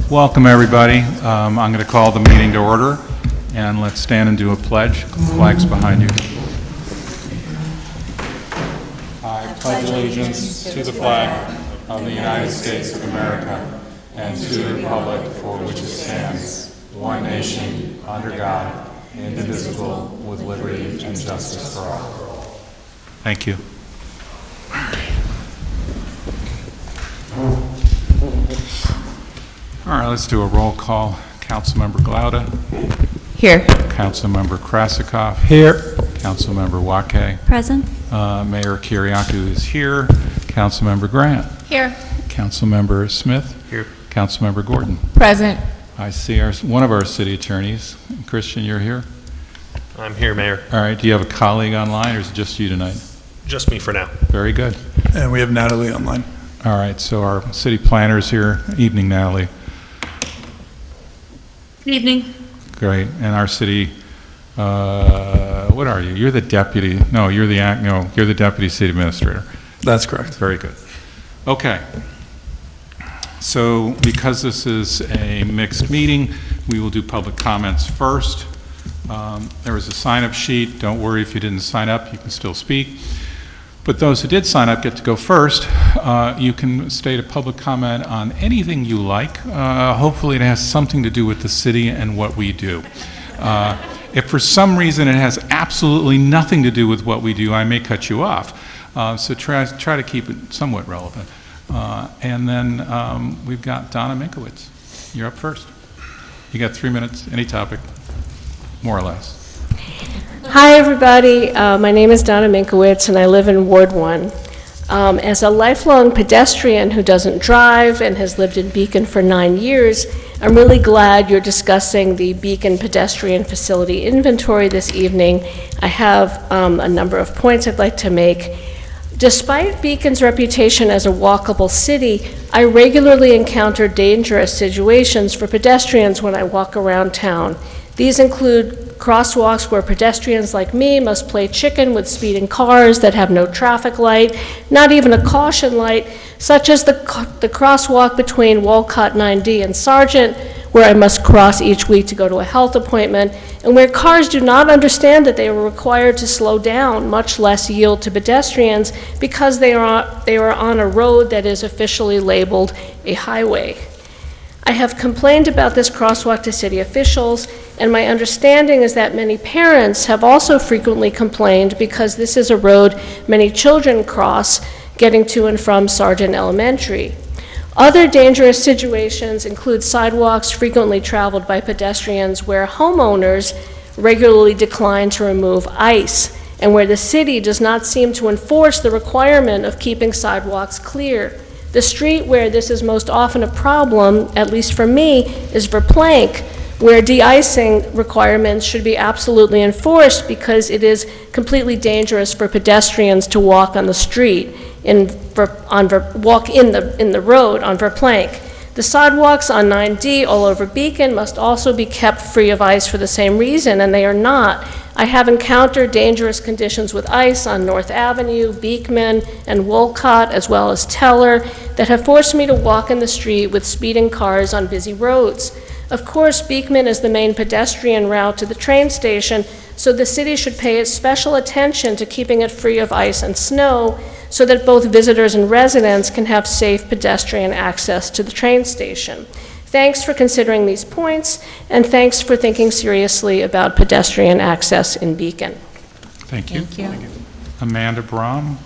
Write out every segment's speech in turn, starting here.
Welcome everybody. I'm going to call the meeting to order, and let's stand and do a pledge. Flags behind you. I pledge allegiance to the flag of the United States of America and to the republic for which it stands, one nation, under God, indivisible, with liberty and justice for all. Thank you. All right, let's do a roll call. Councilmember Glauda. Here. Councilmember Krasikov. Here. Councilmember Wake. Present. Mayor Kiriakou is here. Councilmember Grant. Here. Councilmember Smith. Here. Councilmember Gordon. Present. I see one of our city attorneys. Christian, you're here? I'm here, Mayor. All right, do you have a colleague online, or is it just you tonight? Just me for now. Very good. And we have Natalie online. All right, so our city planner's here. Evening, Natalie. Good evening. Great. And our city, what are you? You're the deputy. No, you're the deputy city administrator. That's correct. Very good. Okay. So because this is a mixed meeting, we will do public comments first. There is a sign-up sheet. Don't worry if you didn't sign up, you can still speak. But those who did sign up get to go first. You can state a public comment on anything you like. Hopefully it has something to do with the city and what we do. If for some reason it has absolutely nothing to do with what we do, I may cut you off. So try to keep it somewhat relevant. And then we've got Donna Minkowitz. You're up first. You got 3 minutes, any topic, more or less. Hi, everybody. My name is Donna Minkowitz, and I live in Ward 1. As a lifelong pedestrian who doesn't drive and has lived in Beacon for 9 years, I'm really glad you're discussing the Beacon Pedestrian Facility Inventory this evening. I have a number of points I'd like to make. Despite Beacon's reputation as a walkable city, I regularly encounter dangerous situations for pedestrians when I walk around town. These include crosswalks where pedestrians like me must play chicken with speeding cars that have no traffic light, not even a caution light, such as the crosswalk between Walcott 9D and Sargent, where I must cross each week to go to a health appointment, and where cars do not understand that they are required to slow down, much less yield to pedestrians, because they are on a road that is officially labeled a highway. I have complained about this crosswalk to city officials, and my understanding is that many parents have also frequently complained because this is a road many children cross getting to and from Sargent Elementary. Other dangerous situations include sidewalks frequently traveled by pedestrians where homeowners regularly decline to remove ice, and where the city does not seem to enforce the requirement of keeping sidewalks clear. The street where this is most often a problem, at least for me, is Verplank, where de-icing requirements should be absolutely enforced because it is completely dangerous for pedestrians to walk on the street, walk in the road on Verplank. The sidewalks on 9D all over Beacon must also be kept free of ice for the same reason, and they are not. I have encountered dangerous conditions with ice on North Avenue, Beekman, and Wolcott, as well as Teller, that have forced me to walk in the street with speeding cars on busy roads. Of course, Beekman is the main pedestrian route to the train station, so the city should pay its special attention to keeping it free of ice and snow so that both visitors and residents can have safe pedestrian access to the train station. Thanks for considering these points, and thanks for thinking seriously about pedestrian access in Beacon. Thank you. Thank you. Amanda Braum.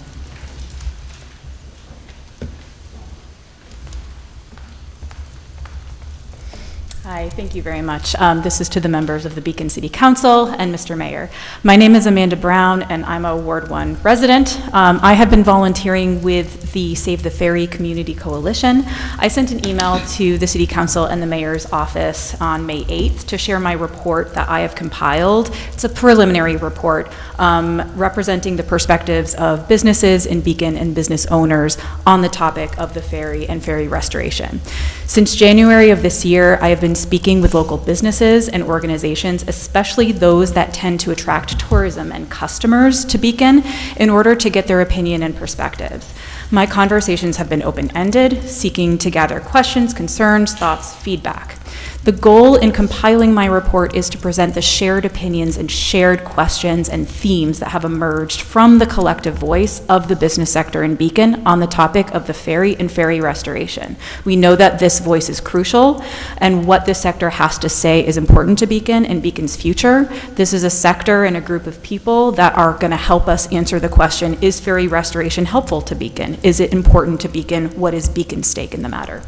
Hi, thank you very much. This is to the members of the Beacon City Council and Mr. Mayor. My name is Amanda Brown, and I'm a Ward 1 resident. I have been volunteering with the Save the Ferry Community Coalition. I sent an email to the City Council and the Mayor's office on May 8th to share my report that I have compiled. It's a preliminary report representing the perspectives of businesses in Beacon and business owners on the topic of the ferry and ferry restoration. Since January of this year, I have been speaking with local businesses and organizations, especially those that tend to attract tourism and customers to Beacon, in order to get their opinion and perspectives. My conversations have been open-ended, seeking to gather questions, concerns, thoughts, feedback. The goal in compiling my report is to present the shared opinions and shared questions and themes that have emerged from the collective voice of the business sector in Beacon on the topic of the ferry and ferry restoration. We know that this voice is crucial, and what this sector has to say is important to Beacon and Beacon's future. This is a sector and a group of people that are going to help us answer the question, is ferry restoration helpful to Beacon? Is it important to Beacon? What is Beacon's stake in the matter?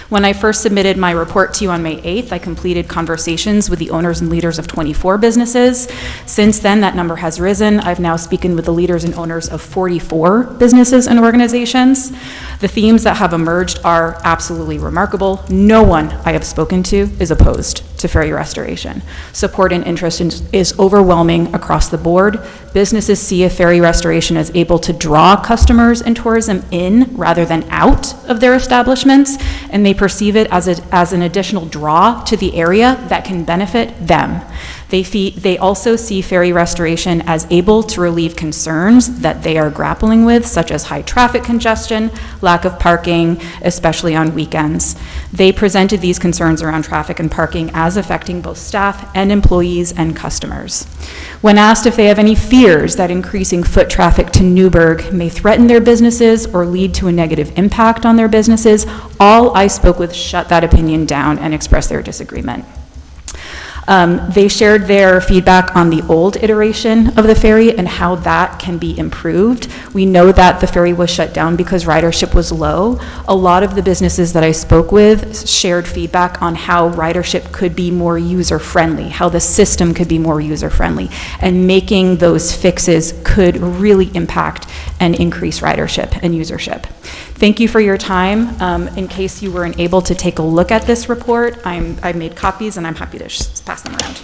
When I first submitted my report to you on May 8th, I completed conversations with the owners and leaders of 24 businesses. Since then, that number has risen. I've now spoken with the leaders and owners of 44 businesses and organizations. The themes that have emerged are absolutely remarkable. No one I have spoken to is opposed to ferry restoration. Support and interest is overwhelming across the board. Businesses see a ferry restoration as able to draw customers and tourism in rather than out of their establishments, and they perceive it as an additional draw to the area that can benefit them. They also see ferry restoration as able to relieve concerns that they are grappling with, such as high traffic congestion, lack of parking, especially on weekends. They presented these concerns around traffic and parking as affecting both staff and employees and customers. When asked if they have any fears that increasing foot traffic to Newburgh may threaten their businesses or lead to a negative impact on their businesses, all I spoke with shut that opinion down and expressed their disagreement. They shared their feedback on the old iteration of the ferry and how that can be improved. We know that the ferry was shut down because ridership was low. A lot of the businesses that I spoke with shared feedback on how ridership could be more user-friendly, how the system could be more user-friendly, and making those fixes could really impact and increase ridership and usership. Thank you for your time. In case you weren't able to take a look at this report, I made copies and I'm happy to pass them around.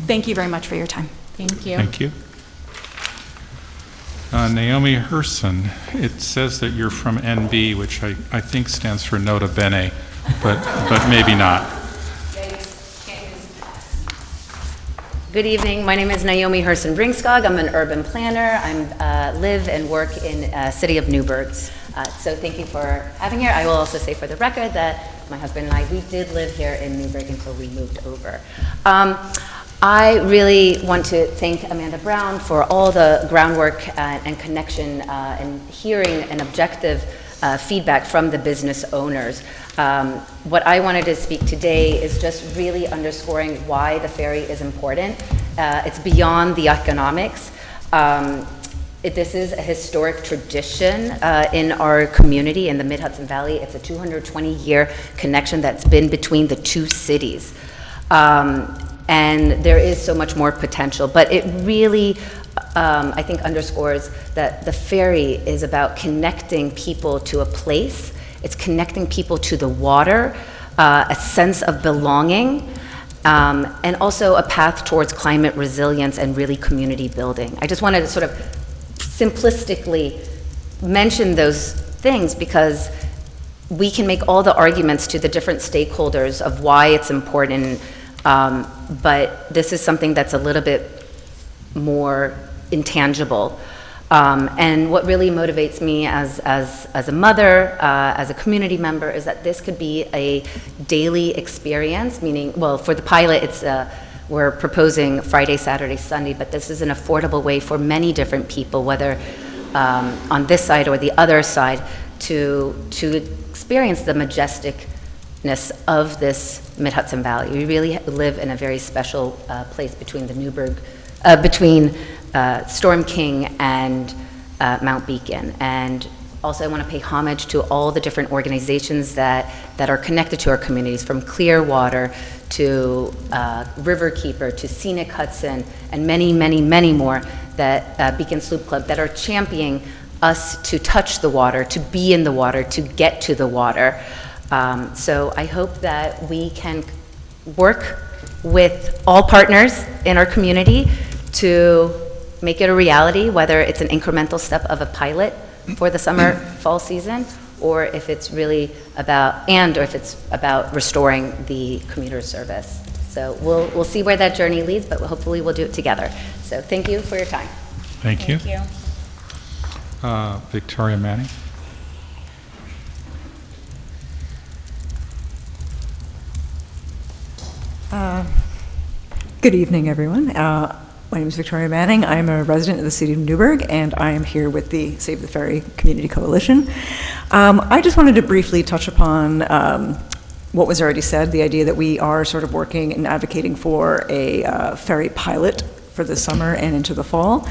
Thank you very much for your time. Thank you. Thank you. Naomi Herson, it says that you're from NB, which I think stands for Nota Bene, but maybe not. Good evening. My name is Naomi Herson Bringskog. I'm an urban planner. I live and work in city of Newburgh. So thank you for having here. I will also say for the record that my husband and I, we did live here in Newburgh until we moved over. I really want to thank Amanda Brown for all the groundwork and connection and hearing and objective feedback from the business owners. What I wanted to speak today is just really underscoring why the ferry is important. It's beyond the economics. This is a historic tradition in our community in the Mid-Hudson Valley. It's a 220-year connection that's been between the two cities. And there is so much more potential, but it really, I think, underscores that the ferry is about connecting people to a place. It's connecting people to the water, a sense of belonging, and also a path towards climate resilience and really community building. I just wanted to sort of simplistically mention those things because we can make all the arguments to the different stakeholders of why it's important, but this is something that's a little bit more intangible. And what really motivates me as a mother, as a community member, is that this could be a daily experience, meaning, well, for the pilot, it's we're proposing Friday, Saturday, Sunday, but this is an affordable way for many different people, whether on this side or the other side, to experience the majesticness of this Mid-Hudson Valley. We really live in a very special place between the Newburgh, between Storm King and Mount Beacon. And also I want to pay homage to all the different organizations that are connected to our communities, from Clearwater to Riverkeeper to Scenic Hudson, and many, many, many more, that Beacon Sloop Club, that are championing us to touch the water, to be in the water, to get to the water. So I hope that we can work with all partners in our community to make it a reality, whether it's an incremental step of a pilot for the summer, fall season, or if it's really about, or if it's about restoring the commuter service. So we'll see where that journey leads, but hopefully we'll do it together. So thank you for your time. Thank you. Thank you. Victoria Manning. Good evening, everyone. My name is Victoria Manning. I'm a resident of the city of Newburgh, and I am here with the Save the Ferry Community Coalition. I just wanted to briefly touch upon what was already said, the idea that we are sort of working and advocating for a ferry pilot for the summer and into the fall,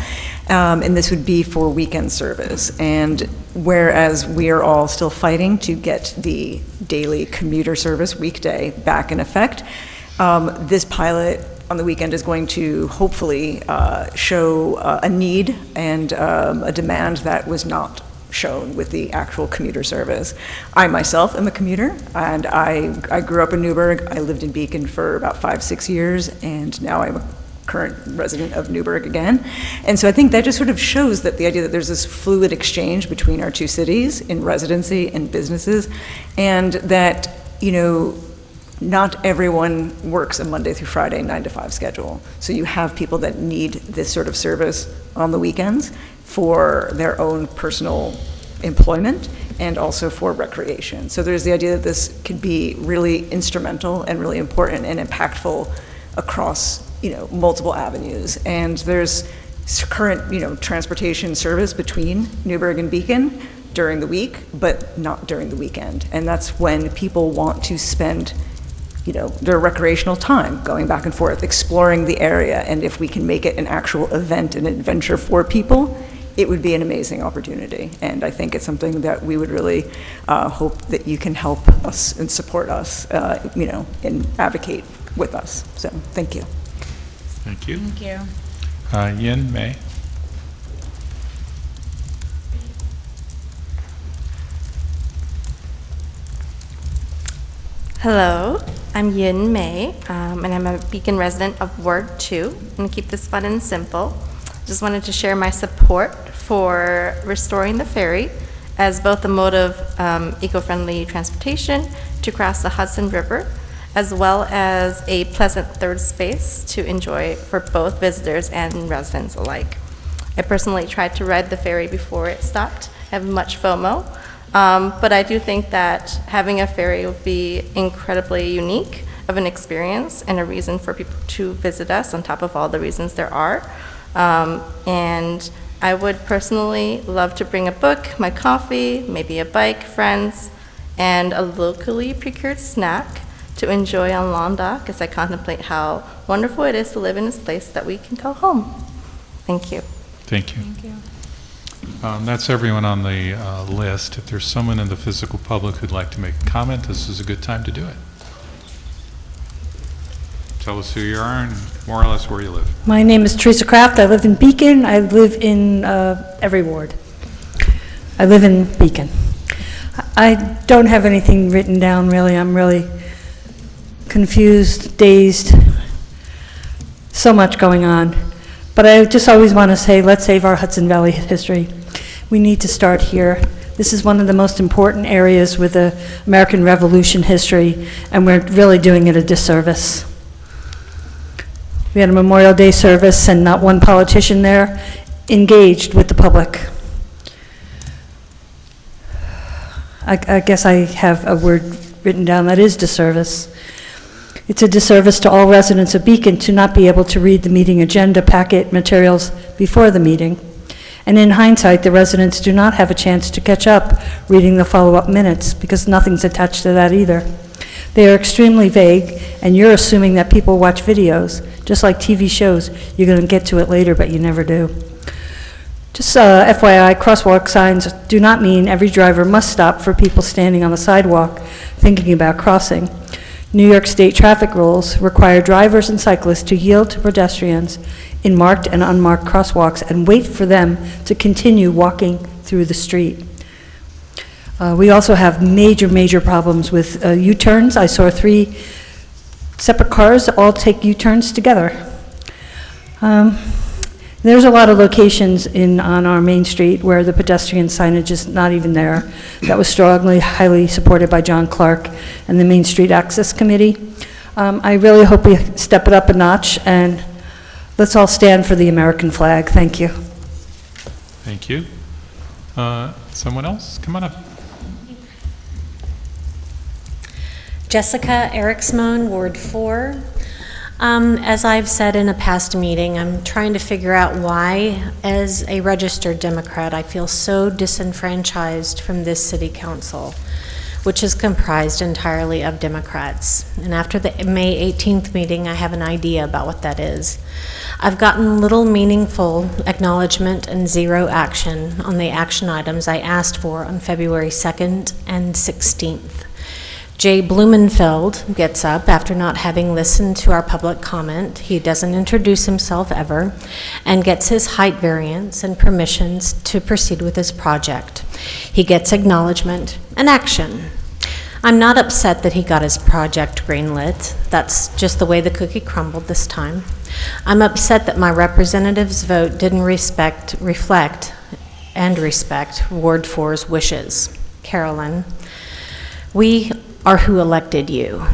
and this would be for weekend service. And whereas we are all still fighting to get the daily commuter service weekday back in effect, this pilot on the weekend is going to hopefully show a need and a demand that was not shown with the actual commuter service. I myself am a commuter, and I grew up in Newburgh. I lived in Beacon for about 5-6 years, and now I'm a current resident of Newburgh again. And so I think that just sort of shows that the idea that there's this fluid exchange between our two cities in residency and businesses, and that, you know, not everyone works a Monday through Friday 9-to-5 schedule. So you have people that need this sort of service on the weekends for their own personal employment and also for recreation. So there's the idea that this could be really instrumental and really important and impactful across, you know, multiple avenues. And there's current, you know, transportation service between Newburgh and Beacon during the week, but not during the weekend. And that's when people want to spend, you know, their recreational time going back and forth, exploring the area. And if we can make it an actual event, an adventure for people, it would be an amazing opportunity. And I think it's something that we would really hope that you can help us and support us, you know, and advocate with us. So thank you. Thank you. Thank you. Yin May. Hello, I'm Yin May, and I'm a Beacon resident of Ward 2. I'm going to keep this fun and simple. Just wanted to share my support for restoring the ferry as both a mode of eco-friendly transportation to cross the Hudson River, as well as a pleasant third space to enjoy for both visitors and residents alike. I personally tried to ride the ferry before it stopped. I have much FOMO. But I do think that having a ferry would be incredibly unique of an experience and a reason for people to visit us on top of all the reasons there are. And I would personally love to bring a book, my coffee, maybe a bike, friends, and a locally procured snack to enjoy on Landoc as I contemplate how wonderful it is to live in this place that we can call home. Thank you. Thank you. That's everyone on the list. If there's someone in the physical public who'd like to make a comment, this is a good time to do it. Tell us who you are and more or less where you live. My name is Teresa Kraft. I live in Beacon. I live in every ward. I live in Beacon. I don't have anything written down, really. I'm really confused, dazed, so much going on. But I just always want to say, let's save our Hudson Valley history. We need to start here. This is one of the most important areas with the American Revolution history, and we're really doing it a disservice. We had a Memorial Day service, and not one politician there engaged with the public. I guess I have a word written down that is disservice. It's a disservice to all residents of Beacon to not be able to read the meeting agenda packet materials before the meeting. And in hindsight, the residents do not have a chance to catch up reading the follow-up minutes because nothing's attached to that either. They are extremely vague, and you're assuming that people watch videos. Just like TV shows, you're going to get to it later, but you never do. Just FYI, crosswalk signs do not mean every driver must stop for people standing on the sidewalk thinking about crossing. New York State traffic rules require drivers and cyclists to yield to pedestrians in marked and unmarked crosswalks and wait for them to continue walking through the street. We also have major problems with U-turns. I saw 3 separate cars all take U-turns together. There's a lot of locations on our main street where the pedestrian signage is not even there. That was strongly, highly supported by John Clark and the Main Street Access Committee. I really hope we step it up a notch, and let's all stand for the American flag. Thank you. Thank you. Someone else? Come on up. Jessica Eriksmoen, Ward 4. As I've said in a past meeting, I'm trying to figure out why, as a registered Democrat, I feel so disenfranchised from this city council, which is comprised entirely of Democrats. And after the May 18th meeting, I have an idea about what that is. I've gotten little meaningful acknowledgement and zero action on the action items I asked for on February 2nd and 16th. Jay Blumenfeld gets up after not having listened to our public comment. He doesn't introduce himself ever and gets his height variance and permissions to proceed with his project. He gets acknowledgement and action. I'm not upset that he got his project greenlit. That's just the way the cookie crumbled this time. I'm upset that my representative's vote didn't reflect Ward 4's wishes. Carolyn, we are who elected you.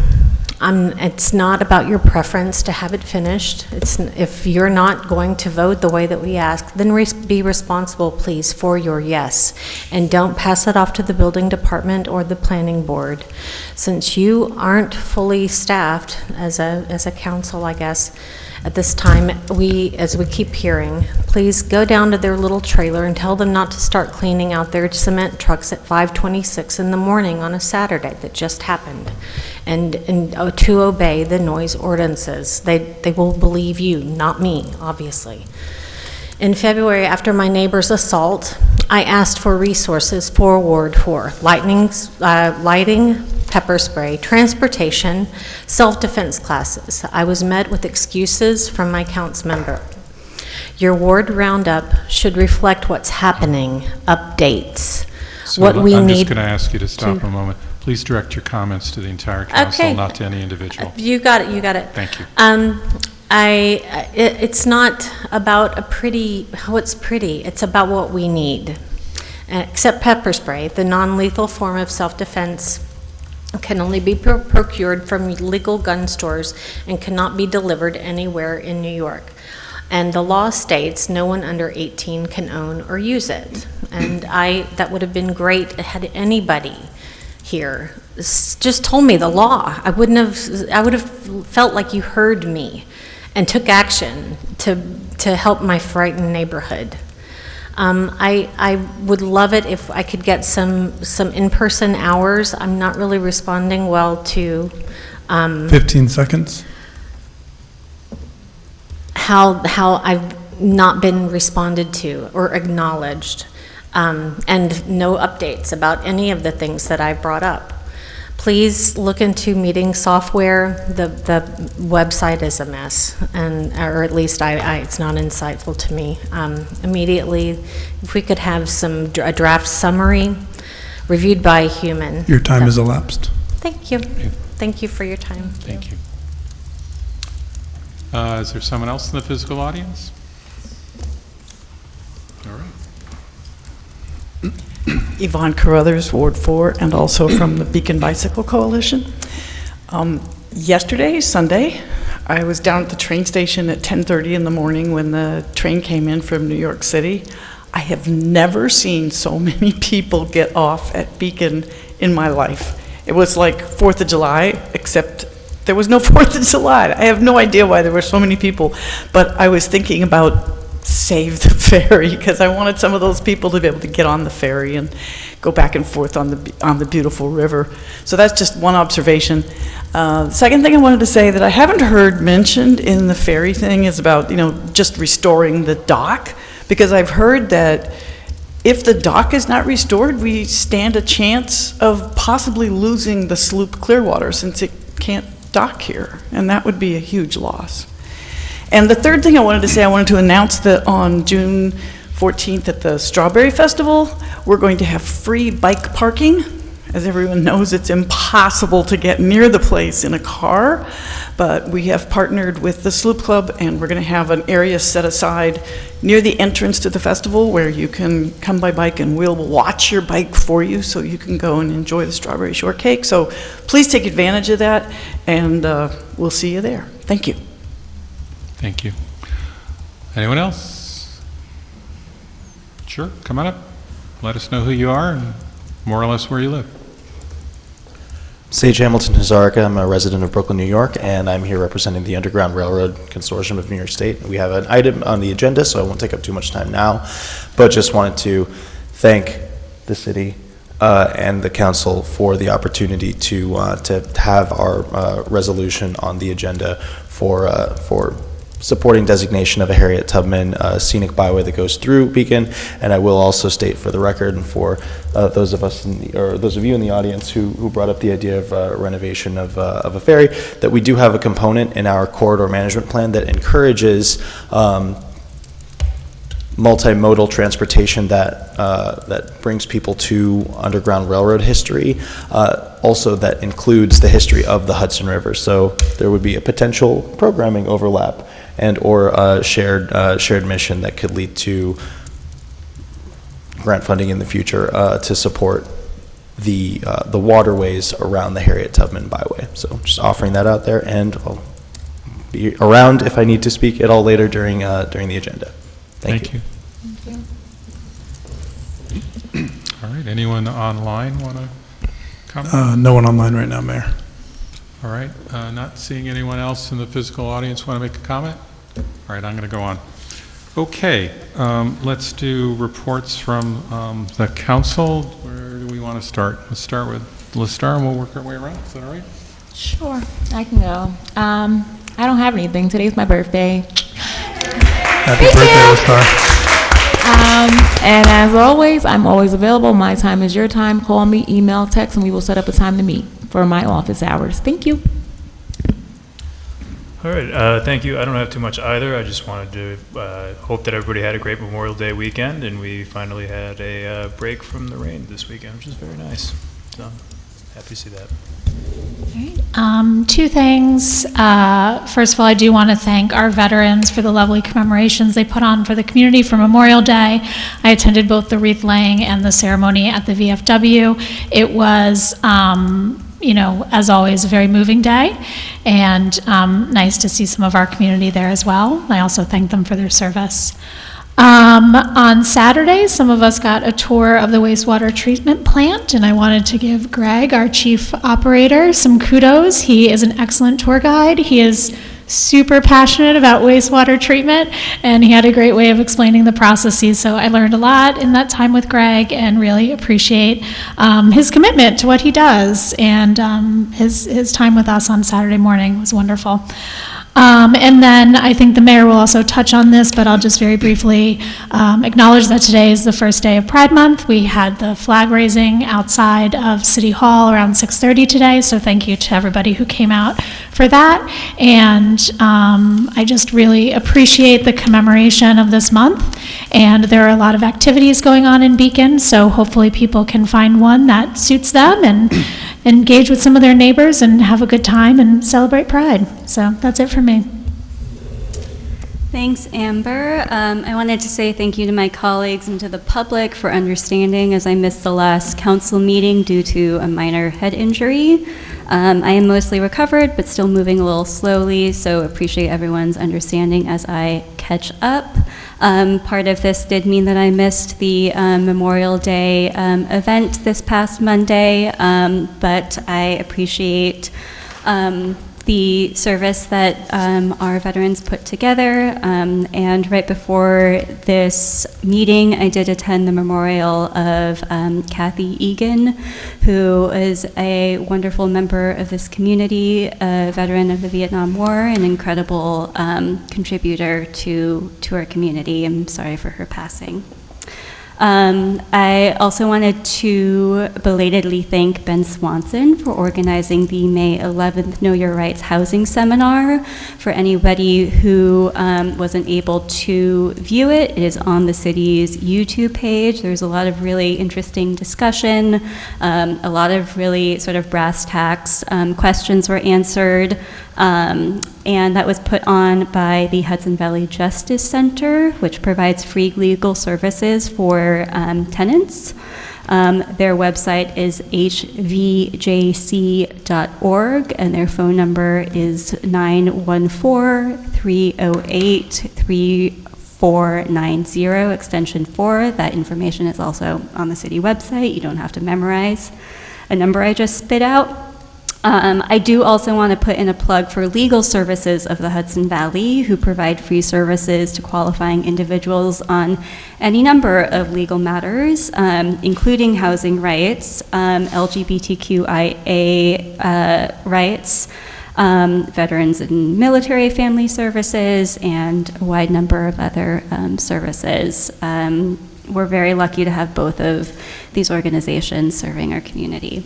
It's not about your preference to have it finished. If you're not going to vote the way that we ask, then be responsible, please, for your yes. And don't pass it off to the building department or the planning board. Since you aren't fully staffed as a council, I guess, at this time, as we keep hearing, please go down to their little trailer and tell them not to start cleaning out their cement trucks at 5:26 in the morning on a Saturday that just happened, and to obey the noise ordinances. They will believe you, not me, obviously. In February, after my neighbor's assault, I asked for resources for Ward 4, lighting, pepper spray, transportation, self-defense classes. I was met with excuses from my council member. Your ward roundup should reflect what's happening, updates, what we need. I'm just going to ask you to stop a moment. Please direct your comments to the entire council, Okay. not to any individual. You got it. Thank you. It's not about what's pretty, it's about what we need. Except pepper spray, the non-lethal form of self-defense can only be procured from legal gun stores and cannot be delivered anywhere in New York. And the law states no one under 18 can own or use it. And that would have been great had anybody here just told me the law. I would have felt like you heard me and took action to help my frightened neighborhood. I would love it if I could get some in-person hours. I'm not really responding well to 15 seconds. how I've not been responded to or acknowledged, and no updates about any of the things that I've brought up. Please look into meeting software. The website is a mess, or at least it's not insightful to me. Immediately, if we could have a draft summary reviewed by a human. Your time has elapsed. Thank you. Thank you for your time. Thank you. Is there someone else in the physical audience? All right. Yvonne Carruthers, Ward 4, and also from the Beacon Bicycle Coalition. Yesterday, Sunday, I was down at the train station at 10:30 in the morning when the train came in from New York City. I have never seen so many people get off at Beacon in my life. It was like 4th of July, except there was no 4th of July. I have no idea why there were so many people, but I was thinking about Save the Ferry, because I wanted some of those people to be able to get on the ferry and go back and forth on the beautiful river. So that's just one observation. The second thing I wanted to say that I haven't heard mentioned in the ferry thing is about, just restoring the dock, because I've heard that if the dock is not restored, we stand a chance of possibly losing the sloop Clearwater, since it can't dock here, and that would be a huge loss. And the third thing I wanted to say, I wanted to announce that on June 14th at the Strawberry Festival, we're going to have free bike parking. As everyone knows, it's impossible to get near the place in a car, but we have partnered with the Sloop Club, and we're going to have an area set aside near the entrance to the festival where you can come by bike, and we'll watch your bike for you so you can go and enjoy the strawberry shortcake. So please take advantage of that, and we'll see you there. Thank you. Thank you. Anyone else? Sure, come on up. Let us know who you are and more or less where you live. Sage Hamilton Hazarika. I'm a resident of Brooklyn, New York, and I'm here representing the Underground Railroad Consortium of New York State. We have an item on the agenda, so I won't take up too much time now, but just wanted to thank the city and the council for the opportunity to have our resolution on the agenda for supporting designation of a Harriet Tubman scenic byway that goes through Beacon. And I will also state for the record, and for those of us those of you in the audience who brought up the idea of renovation of a ferry, that we do have a component in our corridor management plan that encourages multimodal transportation that brings people to Underground Railroad history, also that includes the history of the Hudson River. So there would be a potential programming overlap and or shared mission that could lead to grant funding in the future to support the waterways around the Harriet Tubman Byway. So just offering that out there, and I'll be around if I need to speak at all later during the agenda. Thank you. All right, anyone online want to comment? No one online right now, Mayor. All right, not seeing anyone else in the physical audience want to make a comment? All right, I'm going to go on. Okay, let's do reports from the council. Where do we want to start? Let's start with Lestar, and we'll work our way around. Is that all right? Sure, I can go. I don't have anything. Today's my birthday. Happy birthday, Lestar. And as always, I'm always available. My time is your time. Call me, email, text, and we will set up a time to meet for my office hours. Thank you. All right, thank you. I don't have too much either. I just wanted to hope that everybody had a great Memorial Day weekend, and we finally had a break from the rain this weekend, which is very nice. So happy to see that. Two things. First of all, I do want to thank our veterans for the lovely commemorations they put on for the community for Memorial Day. I attended both the wreath laying and the ceremony at the VFW. It was, as always, a very moving day, and nice to see some of our community there as well. I also thank them for their service. On Saturday, some of us got a tour of the wastewater treatment plant, and I wanted to give Greg, our chief operator, some kudos. He is an excellent tour guide. He is super passionate about wastewater treatment, and he had a great way of explaining the processes. So I learned a lot in that time with Greg, and really appreciate his commitment to what he does, and his time with us on Saturday morning was wonderful. And then I think the mayor will also touch on this, but I'll just very briefly acknowledge that today is the first day of Pride Month. We had the flag raising outside of City Hall around 6:30 today, so thank you to everybody who came out for that. And I just really appreciate the commemoration of this month, and there are a lot of activities going on in Beacon, so hopefully people can find one that suits them and engage with some of their neighbors and have a good time and celebrate Pride. So that's it for me. Thanks, Amber. I wanted to say thank you to my colleagues and to the public for understanding as I missed the last council meeting due to a minor head injury. I am mostly recovered, but still moving a little slowly, so appreciate everyone's understanding as I catch up. Part of this did mean that I missed the Memorial Day event this past Monday, but I appreciate the service that our veterans put together. And right before this meeting, I did attend the memorial of Kathy Egan, who is a wonderful member of this community, a veteran of the Vietnam War, an incredible contributor to our community. I'm sorry for her passing. I also wanted to belatedly thank Ben Swanson for organizing the May 11th Know Your Rights housing seminar. For anybody who wasn't able to view it, it is on the city's YouTube page. There's a lot of really interesting discussion, a lot of really sort of brass tacks questions were answered. And that was put on by the Hudson Valley Justice Center, which provides free legal services for tenants. Their website is hvjc.org, and their phone number is 914-308-3490, extension 4. That information is also on the city website. You don't have to memorize a number I just spit out. I do also want to put in a plug for Legal Services of the Hudson Valley, who provide free services to qualifying individuals on any number of legal matters, including housing rights, LGBTQIA rights, veterans and military family services, and a wide number of other services. We're very lucky to have both of these organizations serving our community.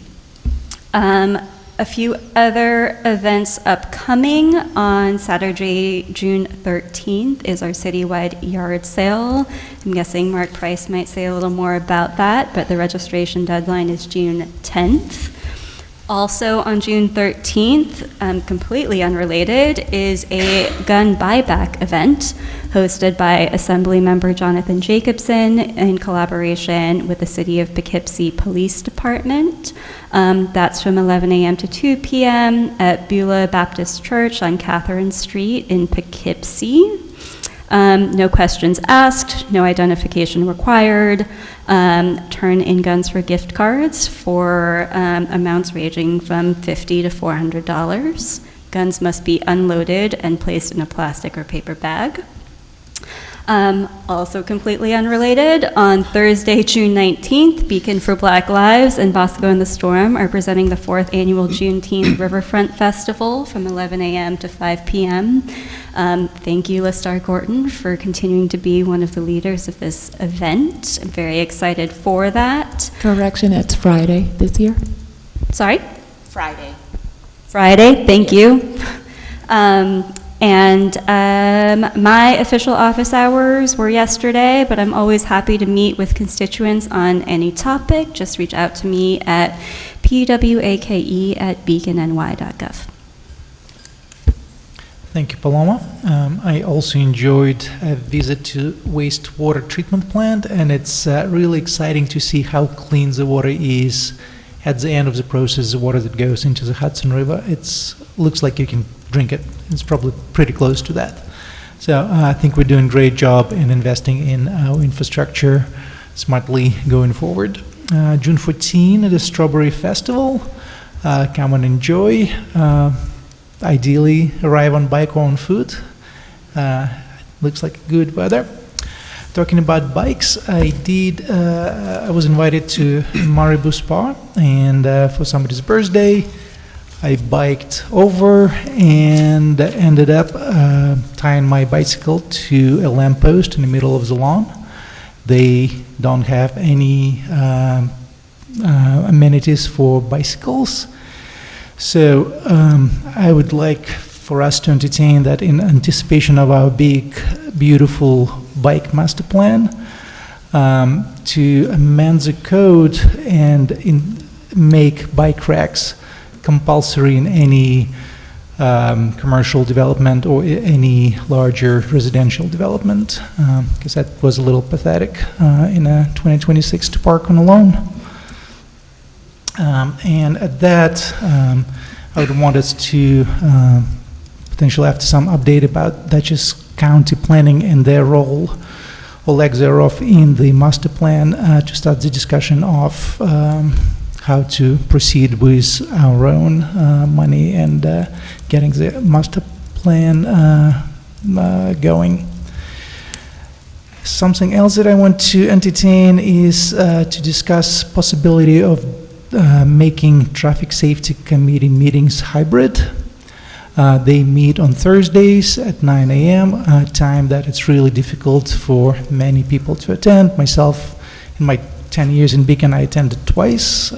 A few other events upcoming. On Saturday, June 13th, is our citywide yard sale. I'm guessing Mark Price might say a little more about that, but the registration deadline is June 10th. Also on June 13th, completely unrelated, is a gun buyback event hosted by Assemblymember Jonathan Jacobson in collaboration with the City of Poughkeepsie Police Department. That's from 11 a.m. to 2 p.m. at Beulah Baptist Church on Catherine Street in Poughkeepsie. No questions asked, no identification required. Turn in guns for gift cards for amounts ranging from $50 to $400. Guns must be unloaded and placed in a plastic or paper bag. Also completely unrelated, on Thursday, June 19th, Beacon for Black Lives and Bosco and the Storm are presenting the 4th annual Juneteenth Riverfront Festival from 11 a.m. to 5 p.m. Thank you, Lestar Gorton, for continuing to be one of the leaders of this event. I'm very excited for that. Correction, it's Friday this year. Sorry? Friday. Friday, thank you. My official office hours were yesterday, but I'm always happy to meet with constituents on any topic. Just reach out to me at pwake@beaconny.gov. Thank you, Paloma. I also enjoyed a visit to wastewater treatment plant, and it's really exciting to see how clean the water is at the end of the process, the water that goes into the Hudson River. It looks like you can drink it. It's probably pretty close to that. So I think we're doing a great job in investing in our infrastructure smartly going forward. June 14, at the Strawberry Festival. Come and enjoy. Ideally, arrive on bike or on foot. Looks like good weather. Talking about bikes, I was invited to Maribu Spa, and for somebody's birthday, I biked over and ended up tying my bicycle to a lamppost in the middle of the lawn. They don't have any amenities for bicycles. So I would like for us to entertain that in anticipation of our big, beautiful bike master plan, to amend the code and make bike racks compulsory in any commercial development or any larger residential development, because that was a little pathetic in a 2026 to park on a lawn. And at that, I would want us to potentially have some update about Dutchess County planning and their role or lack thereof in the master plan, to start the discussion of how to proceed with our own money and getting the master plan going. Something else that I want to entertain is to discuss possibility of making traffic safety committee meetings hybrid. They meet on Thursdays at 9 a.m., a time that it's really difficult for many people to attend. Myself, in my 10 years in Beacon, I attended twice,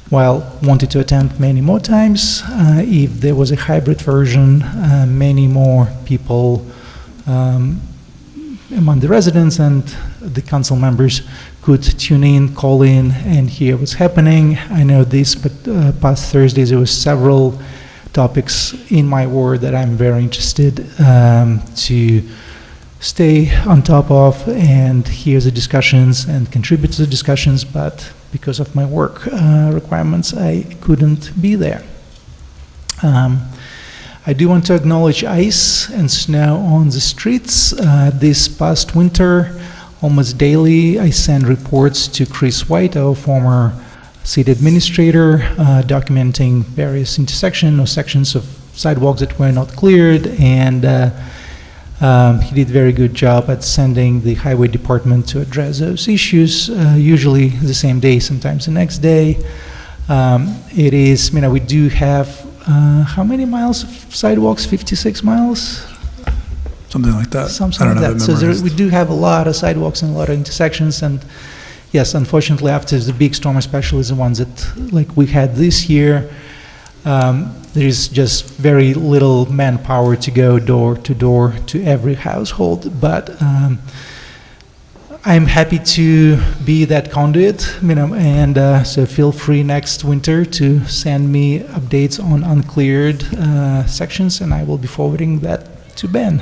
while wanted to attend many more times. If there was a hybrid version, many more people among the residents and the council members could tune in, call in, and hear what's happening. I know this, but past Thursdays there were several topics in my ward that I'm very interested to stay on top of and hear the discussions and contribute to the discussions, but because of my work requirements, I couldn't be there. I do want to acknowledge ice and snow on the streets. This past winter, almost daily, I send reports to Chris White, our former city administrator, documenting various intersections or sections of sidewalks that were not cleared, and he did a very good job at sending the highway department to address those issues, usually the same day, sometimes the next day. It is, we do have, how many miles of sidewalks? 56 miles? Something like that. Something like that. So we do have a lot of sidewalks and a lot of intersections, and yes, unfortunately, after the big storm, especially the ones that like we had this year, there is just very little manpower to go door to every household. But I'm happy to be that conduit, and so feel free next winter to send me updates on uncleared sections, and I will be forwarding that to Ben.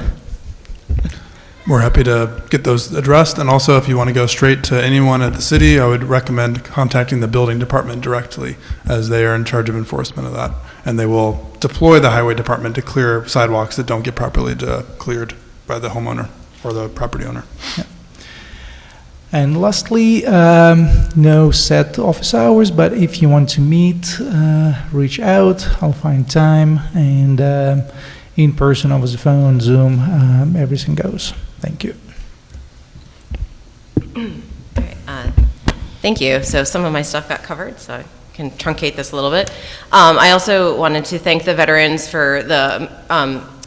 We're happy to get those addressed, and also if you want to go straight to anyone at the city, I would recommend contacting the building department directly, as they are in charge of enforcement of that, and they will deploy the highway department to clear sidewalks that don't get properly cleared by the homeowner or the property owner. Yeah. And lastly, no set office hours, but if you want to meet, reach out, I'll find time, and in person, over the phone, Zoom, everything goes. Thank you. Thank you. So some of my stuff got covered, so I can truncate this a little bit. I also wanted to thank the veterans for the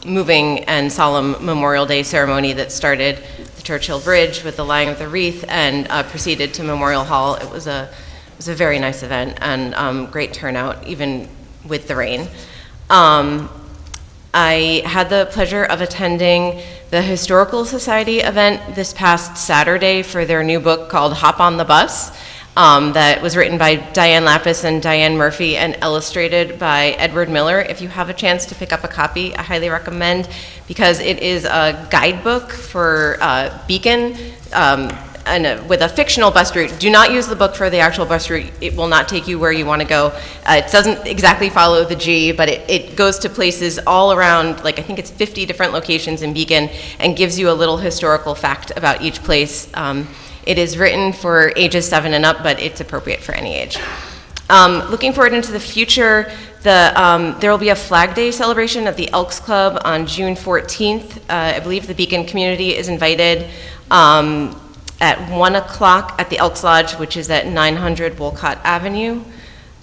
moving and solemn Memorial Day ceremony that started the Churchill Bridge with the laying of the wreath and proceeded to Memorial Hall. It was a very nice event and great turnout, even with the rain. I had the pleasure of attending the Historical Society event this past Saturday for their new book called Hop on the Bus, that was written by Diane Lapis and Diane Murphy and illustrated by Edward Miller. If you have a chance to pick up a copy, I highly recommend, because it is a guidebook for Beacon, with a fictional bus route. Do not use the book for the actual bus route. It will not take you where you want to go. It doesn't exactly follow the G, but it goes to places all around, like I think it's 50 different locations in Beacon, and gives you a little historical fact about each place. It is written for ages 7 and up, but it's appropriate for any age. Looking forward into the future, there will be a Flag Day celebration at the Elks Club on June 14th. I believe the Beacon community is invited. At 1 o'clock at the Elks Lodge, which is at 900 Wolcott Avenue.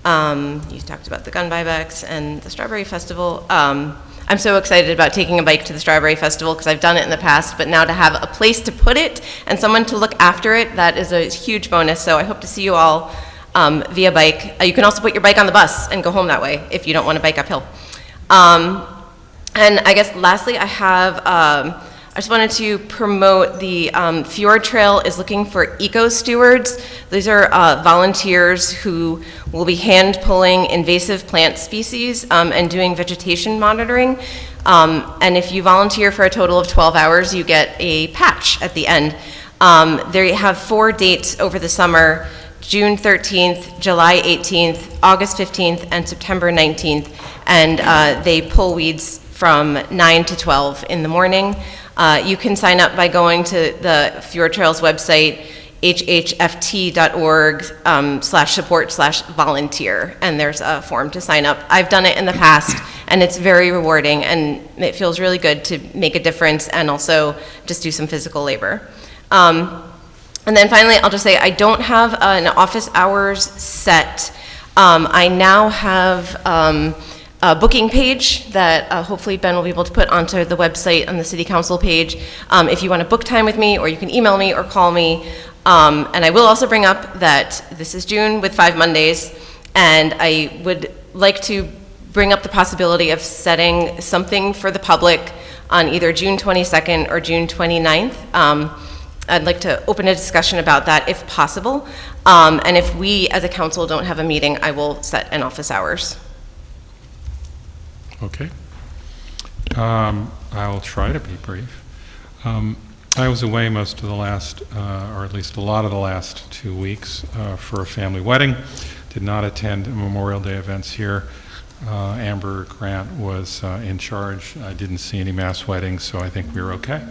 You talked about the gun buybacks and the Strawberry Festival. I'm so excited about taking a bike to the Strawberry Festival because I've done it in the past, but now to have a place to put it and someone to look after it, that is a huge bonus. So I hope to see you all via bike. You can also put your bike on the bus and go home that way if you don't want to bike uphill. And I guess lastly, I just wanted to promote the Fjord Trail is looking for eco-stewards. These are volunteers who will be hand-pulling invasive plant species and doing vegetation monitoring. And if you volunteer for a total of 12 hours, you get a patch at the end. They have 4 dates over the summer: June 13th, July 18th, August 15th, and September 19th. And they pull weeds from 9 to 12 in the morning. You can sign up by going to the Fjord Trails website, hhft.org/support/volunteer, and there's a form to sign up. I've done it in the past, and it's very rewarding, and it feels really good to make a difference and also just do some physical labor. And then finally, I'll just say I don't have an office hours set. I now have a booking page that hopefully Ben will be able to put onto the website on the City Council page. If you want to book time with me, or you can email me or call me. And I will also bring up that this is June with 5 Mondays, and I would like to bring up the possibility of setting something for the public on either June 22nd or June 29th. I'd like to open a discussion about that if possible. And if we as a council don't have a meeting, I will set an office hours. Okay. I will try to be brief. I was away most of the last, or at least a lot of the last 2 weeks for a family wedding. Did not attend Memorial Day events here. Amber Grant was in charge. I didn't see any mass weddings, so I think we were okay.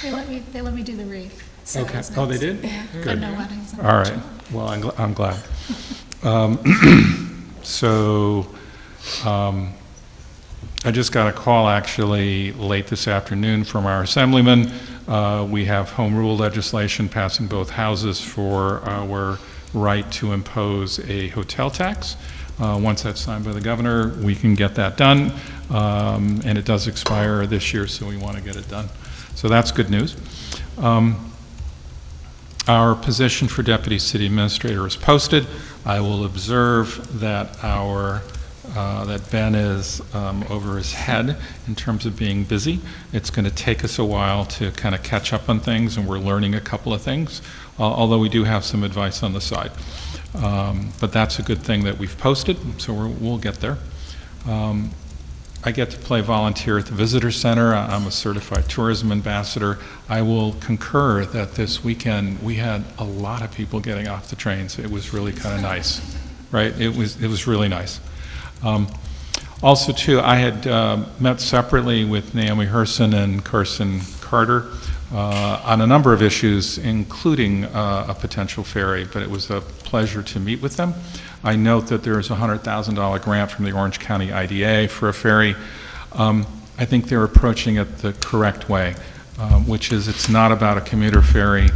They let me do the wreath. So okay. Oh, they did? Yeah. Good. No weddings. All right. Well, I'm glad. I just got a call actually late this afternoon from our assemblyman. We have home rule legislation passing both houses for our right to impose a hotel tax. Once that's signed by the governor, we can get that done. And it does expire this year, so we want to get it done. So that's good news. Our position for Deputy City Administrator is posted. I will observe that that Ben is over his head in terms of being busy. It's going to take us a while to kind of catch up on things, and we're learning a couple of things, although we do have some advice on the side. But that's a good thing that we've posted, so we'll get there. I get to play volunteer at the Visitor Center. I'm a certified tourism ambassador. I will concur that this weekend we had a lot of people getting off the trains. It was really kind of nice, right? It was really nice. Also, too, I had met separately with Naomi Herson and Carson Carter on a number of issues, including a potential ferry, but it was a pleasure to meet with them. I note that there is a $100,000 grant from the Orange County IDA for a ferry. I think they're approaching it the correct way, which is it's not about a commuter ferry,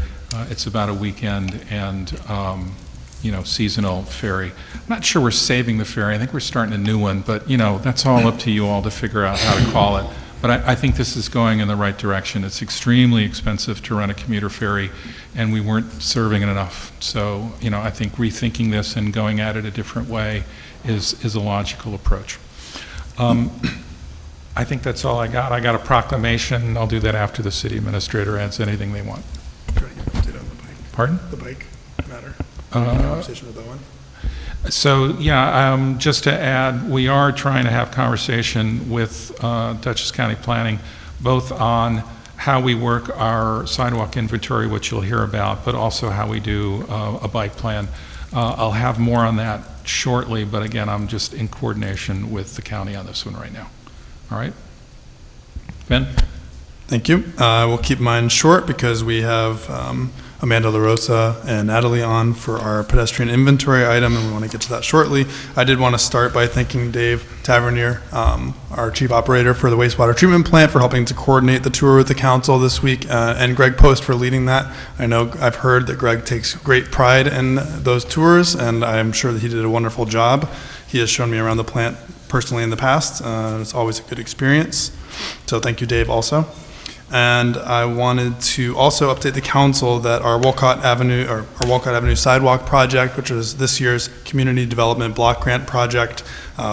it's about a weekend and seasonal ferry. I'm not sure we're saving the ferry. I think we're starting a new one, but that's all up to you all to figure out how to call it. But I think this is going in the right direction. It's extremely expensive to run a commuter ferry, and we weren't serving it enough. So, I think rethinking this and going at it a different way is a logical approach. I think that's all I got. I got a proclamation. I'll do that after the city administrator adds anything they want. Try to get an update on the bike. Pardon? The bike matter. Conversation with that one. So, yeah, just to add, we are trying to have conversation with Dutchess County Planning, both on how we work our sidewalk inventory, which you'll hear about, but also how we do a bike plan. I'll have more on that shortly, but again, I'm just in coordination with the county on this one right now. All right? Ben? Thank you. We'll keep mine short because we have Amanda LaRosa and Natalie on for our pedestrian inventory item, and we want to get to that shortly. I did want to start by thanking Dave Tavernier, our chief operator for the wastewater treatment plant, for helping to coordinate the tour with the council this week, and Greg Post for leading that. I know I've heard that Greg takes great pride in those tours, and I'm sure that he did a wonderful job. He has shown me around the plant personally in the past. It's always a good experience. So thank you, Dave, also. And I wanted to also update the council that our Walcott Avenue sidewalk project, which is this year's community development block grant project,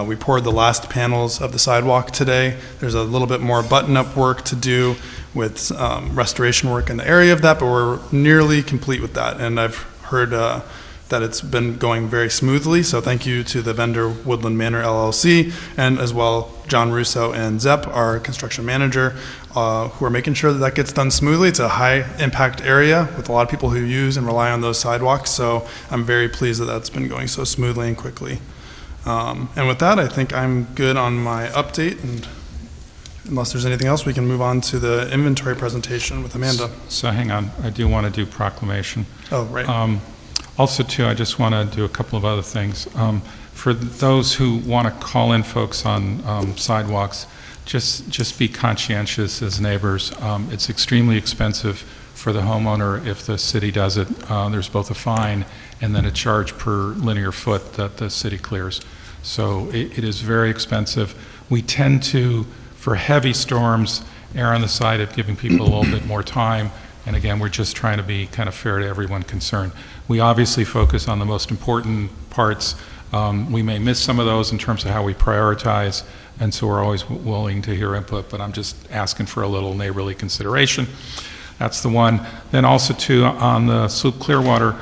we poured the last panels of the sidewalk today. There's a little bit more button-up work to do with restoration work in the area of that, but we're nearly complete with that. And I've heard that it's been going very smoothly, so thank you to the vendor Woodland Manor LLC, and as well John Russo and Zepp, our construction manager, who are making sure that that gets done smoothly. It's a high impact area with a lot of people who use and rely on those sidewalks, so I'm very pleased that that's been going so smoothly and quickly. And with that, I think I'm good on my update, and unless there's anything else, we can move on to the inventory presentation with Amanda. So hang on, I do want to do proclamation. Oh, right. Also, too, I just want to do a couple of other things. For those who want to call in folks on sidewalks, just be conscientious as neighbors. It's extremely expensive for the homeowner if the city does it. There's both a fine and then a charge per linear foot that the city clears. So it is very expensive. We tend to, for heavy storms, err on the side of giving people a little bit more time. And again, we're just trying to be kind of fair to everyone concerned. We obviously focus on the most important parts. We may miss some of those in terms of how we prioritize, and so we're always willing to hear input, but I'm just asking for a little neighborly consideration. That's the one. Then also, too, on the Sloop Clearwater,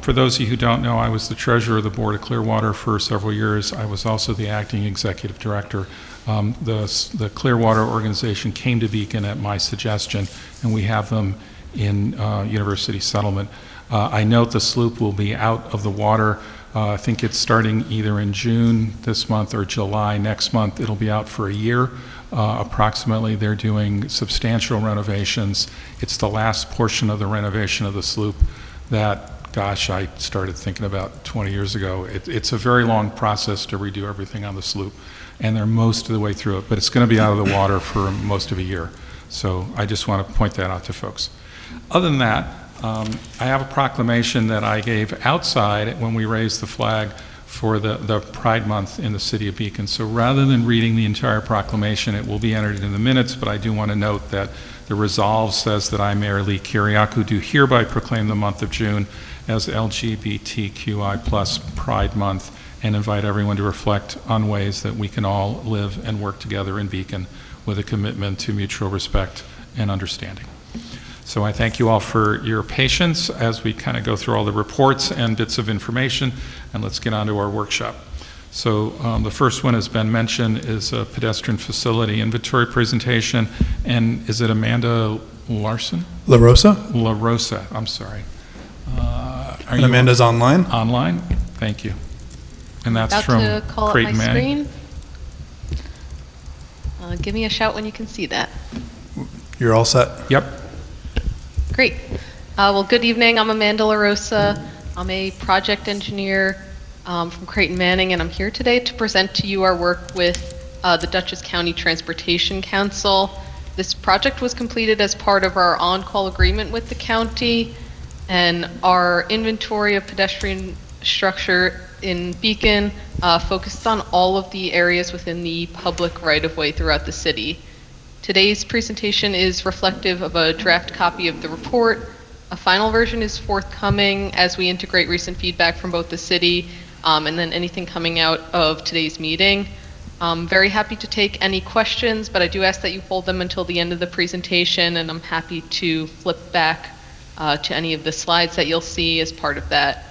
for those of you who don't know, I was the treasurer of the board of Clearwater for several years. I was also the acting executive director. The Clearwater organization came to Beacon at my suggestion, and we have them in University Settlement. I note the sloop will be out of the water. I think it's starting either in June this month or July next month. It'll be out for a year. Approximately, they're doing substantial renovations. It's the last portion of the renovation of the sloop that gosh, I started thinking about 20 years ago. It's a very long process to redo everything on the sloop, and they're most of the way through it, but it's going to be out of the water for most of a year. So I just want to point that out to folks. Other than that, I have a proclamation that I gave outside when we raised the flag for the Pride Month in the city of Beacon. So rather than reading the entire proclamation, it will be entered in the minutes, but I do want to note that the resolve says that I, Mayor Lee Kyriakou, do hereby proclaim the month of June as LGBTQI+ Pride Month and invite everyone to reflect on ways that we can all live and work together in Beacon with a commitment to mutual respect and understanding. So I thank you all for your patience as we kind of go through all the reports and bits of information, and let's get on to our workshop. So the first one, as Ben mentioned, is a pedestrian facility inventory presentation, and is it Amanda Larson? La Rosa? La Rosa, I'm sorry. And Amanda's online? Online, thank you. And that's About from to call up Creighton my Manning. screen. Give me a shout when you can see that. You're all set? Yep. Great. Well, good evening. I'm Amanda La Rosa. I'm a project engineer from Creighton Manning, and I'm here today to present to you our work with the Dutchess County Transportation Council. This project was completed as part of our on-call agreement with the county, and our inventory of pedestrian structure in Beacon focused on all of the areas within the public right-of-way throughout the city. Today's presentation is reflective of a draft copy of the report. A final version is forthcoming as we integrate recent feedback from both the city and then anything coming out of today's meeting. I'm very happy to take any questions, but I do ask that you hold them until the end of the presentation, and I'm happy to flip back to any of the slides that you'll see as part of that.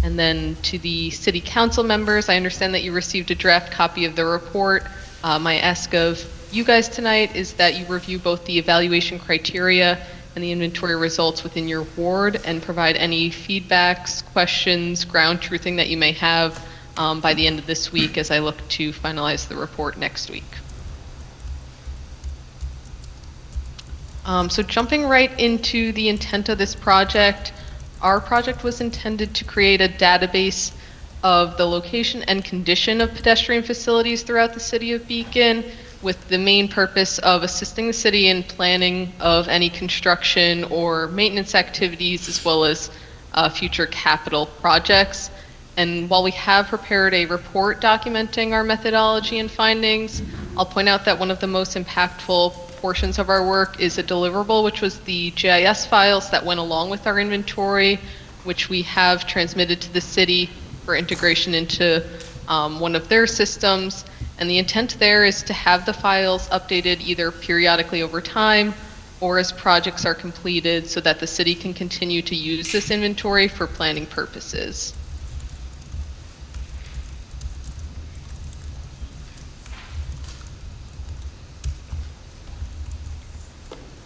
And then to the city council members, I understand that you received a draft copy of the report. My ask of you guys tonight is that you review both the evaluation criteria and the inventory results within your ward and provide any feedbacks, questions, ground truthing that you may have by the end of this week as I look to finalize the report next week. So jumping right into the intent of this project, our project was intended to create a database of the location and condition of pedestrian facilities throughout the city of Beacon, with the main purpose of assisting the city in planning of any construction or maintenance activities, as well as future capital projects. And while we have prepared a report documenting our methodology and findings, I'll point out that one of the most impactful portions of our work is a deliverable, which was the GIS files that went along with our inventory, which we have transmitted to the city for integration into one of their systems. And the intent there is to have the files updated either periodically over time or as projects are completed so that the city can continue to use this inventory for planning purposes.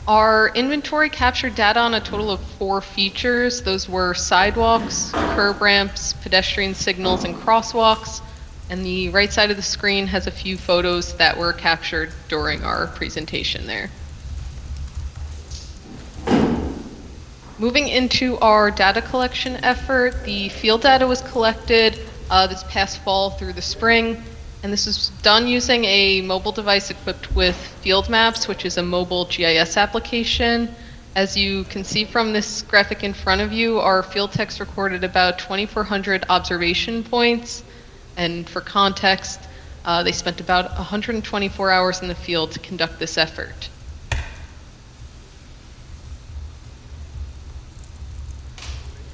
Our inventory captured data on a total of 4 features. Those were sidewalks, curb ramps, pedestrian signals, and crosswalks. And the right side of the screen has a few photos that were captured during our presentation there. Moving into our data collection effort, the field data was collected this past fall through the spring, and this was done using a mobile device equipped with Field Maps, which is a mobile GIS application. As you can see from this graphic in front of you, our field techs recorded about 2,400 observation points. And for context, they spent about 124 hours in the field to conduct this effort.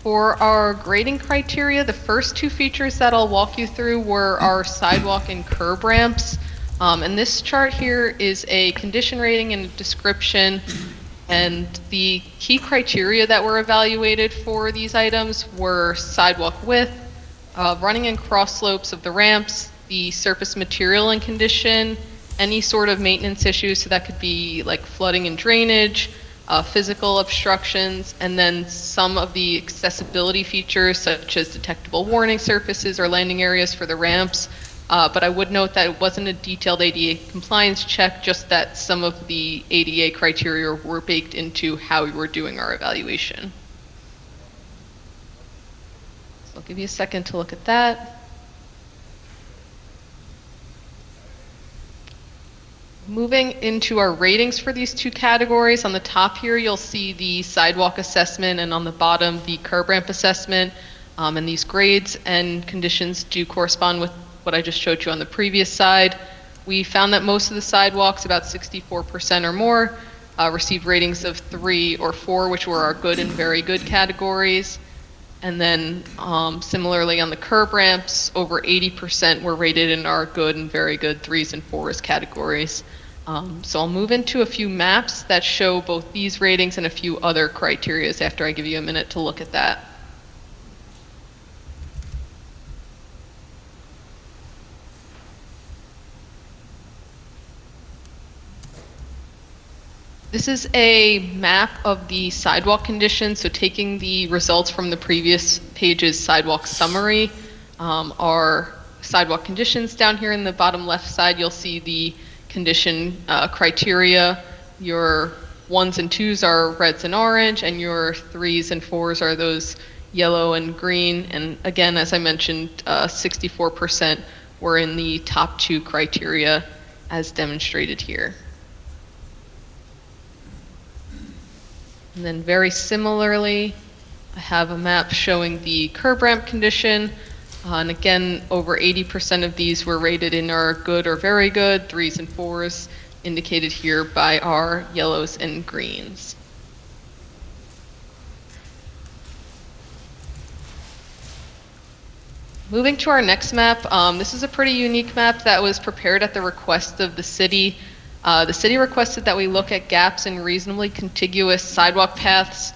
For our grading criteria, the first 2 features that I'll walk you through were our sidewalk and curb ramps. And this chart here is a condition rating and a description. And the key criteria that were evaluated for these items were sidewalk width, running and cross slopes of the ramps, the surface material and condition, any sort of maintenance issues, so that could be like flooding and drainage, physical obstructions, and then some of the accessibility features such as detectable warning surfaces or landing areas for the ramps. But I would note that it wasn't a detailed ADA compliance check, just that some of the ADA criteria were baked into how we were doing our evaluation. give you a second to look at that. Moving into our ratings for these two categories, on the top here you'll see the sidewalk assessment, and on the bottom the curb ramp assessment. And these grades and conditions do correspond with what I just showed you on the previous side. We found that most of the sidewalks, about 64% or more, received ratings of 3 or 4, which were our good and very good categories. And then similarly on the curb ramps, over 80% were rated in our good and very good 3s and 4s categories. So I'll move into a few maps that show both these ratings and a few other criterias after I give you a minute to look at that. This is a map of the sidewalk conditions, so taking the results from the previous page's sidewalk summary. Our sidewalk conditions down here in the bottom left side, you'll see the condition criteria. Your 1s and 2s are reds and orange, and your 3s and 4s are those yellow and green. And again, as I mentioned, 64% were in the top 2 criteria as demonstrated here. And then very similarly, I have a map showing the curb ramp condition. And again, over 80% of these were rated in our good or very good, 3s and 4s, indicated here by our yellows and greens. Moving to our next map, this is a pretty unique map that was prepared at the request of the city. The city requested that we look at gaps in reasonably contiguous sidewalk paths,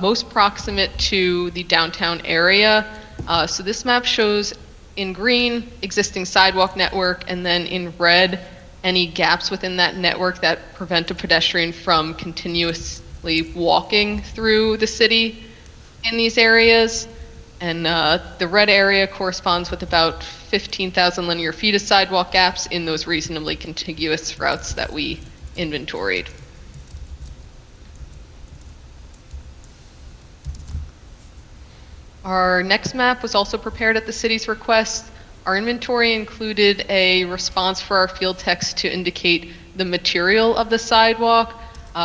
most proximate to the downtown area. So this map shows in green existing sidewalk network, and then in red any gaps within that network that prevent a pedestrian from continuously walking through the city in these areas. And the red area corresponds with about 15,000 linear feet of sidewalk gaps in those reasonably contiguous routes that we inventoried. Our next map was also prepared at the city's request. Our inventory included a response for our field techs to indicate the material of the sidewalk.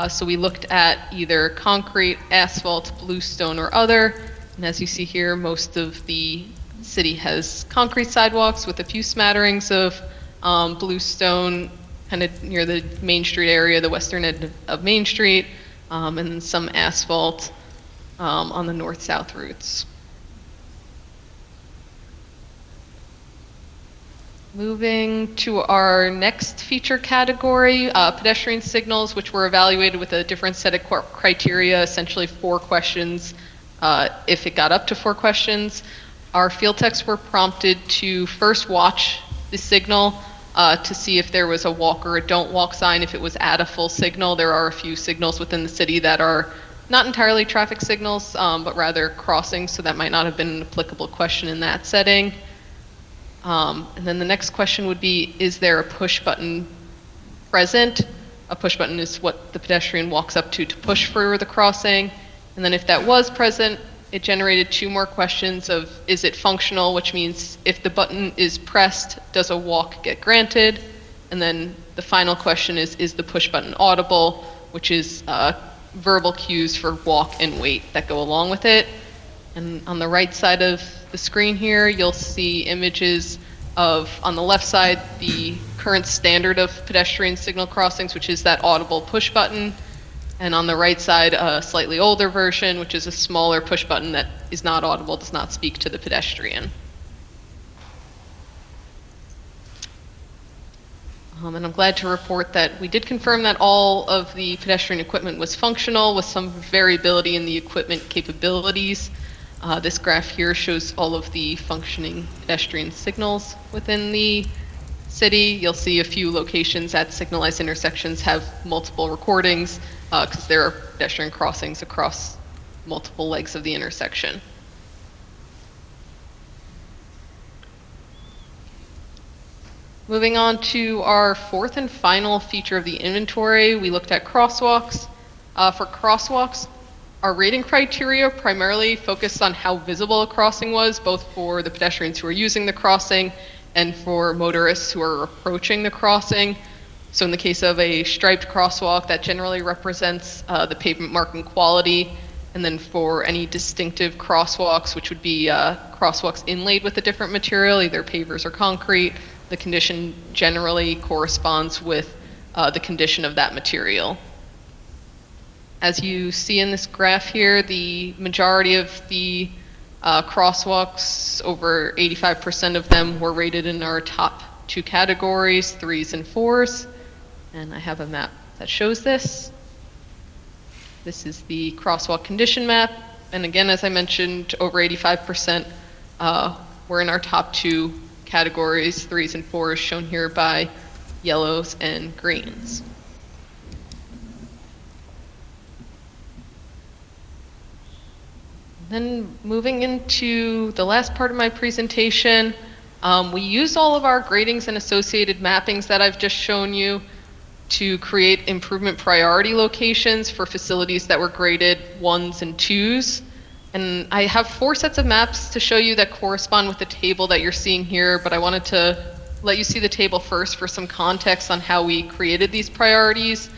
So we looked at either concrete, asphalt, bluestone, or other. And as you see here, most of the city has concrete sidewalks with a few smatterings of bluestone kind of near the Main Street area, the western end of Main Street, and then some asphalt on the north-south routes. Moving to our next feature category, pedestrian signals, which were evaluated with a different set of criteria, essentially 4 questions. If it got up to 4 questions, our field techs were prompted to first watch the signal to see if there was a walk or a don't walk sign. If it was at a full signal, there are a few signals within the city that are not entirely traffic signals, but rather crossings, so that might not have been an applicable question in that setting. And then the next question would be, is there a push button present? A push button is what the pedestrian walks up to push for the crossing. And then if that was present, it generated 2 more questions of, is it functional, which means if the button is pressed, does a walk get granted? And then the final question is the push button audible, which is verbal cues for walk and wait that go along with it. And on the right side of the screen here, you'll see images of, on the left side, the current standard of pedestrian signal crossings, which is that audible push button. And on the right side, a slightly older version, which is a smaller push button that is not audible, does not speak to the pedestrian. And I'm glad to report that we did confirm that all of the pedestrian equipment was functional with some variability in the equipment capabilities. This graph here shows all of the functioning pedestrian signals within the city. You'll see a few locations at signalized intersections have multiple recordings because there are pedestrian crossings across multiple legs of the intersection. Moving on to our 4th and final feature of the inventory, we looked at crosswalks. For crosswalks, our rating criteria primarily focused on how visible a crossing was, both for the pedestrians who are using the crossing and for motorists who are approaching the crossing. So in the case of a striped crosswalk, that generally represents the pavement marking quality. And then for any distinctive crosswalks, which would be crosswalks inlaid with a different material, either pavers or concrete, the condition generally corresponds with the condition of that material. As you see in this graph here, the majority of the crosswalks, over 85% of them, were rated in our top 2 categories, 3s and 4s. And I have a map that shows this. This is the crosswalk condition map. And again, as I mentioned, over 85% were in our top 2 categories, 3s and 4s, shown here by yellows and greens. Then moving into the last part of my presentation, we used all of our gradings and associated mappings that I've just shown you to create improvement priority locations for facilities that were graded 1s and 2s. And I have 4 sets of maps to show you that correspond with the table that you're seeing here, but I wanted to let you see the table first for some context on how we created these priorities.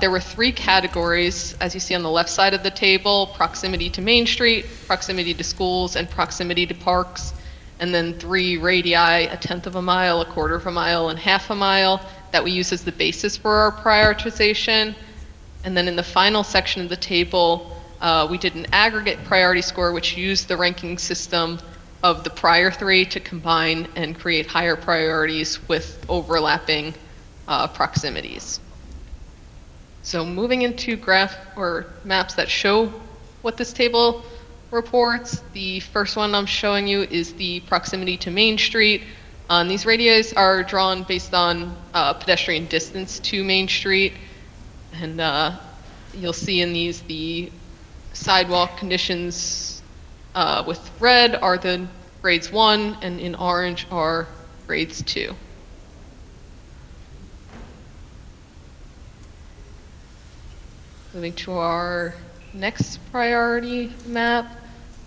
There were 3 categories, as you see on the left side of the table: proximity to Main Street, proximity to schools, and proximity to parks. And then 3 radii, 1/10 of a mile, 1/4 of a mile, and 1/2 a mile, that we use as the basis for our prioritization. And then in the final section of the table, we did an aggregate priority score, which used the ranking system of the prior 3 to combine and create higher priorities with overlapping proximities. So moving into graph or maps that show what this table reports, the first one I'm showing you is the proximity to Main Street. These radii are drawn based on pedestrian distance to Main Street. And you'll see in these the sidewalk conditions with red are the grades 1, and in orange are grades 2. Moving to our next priority map,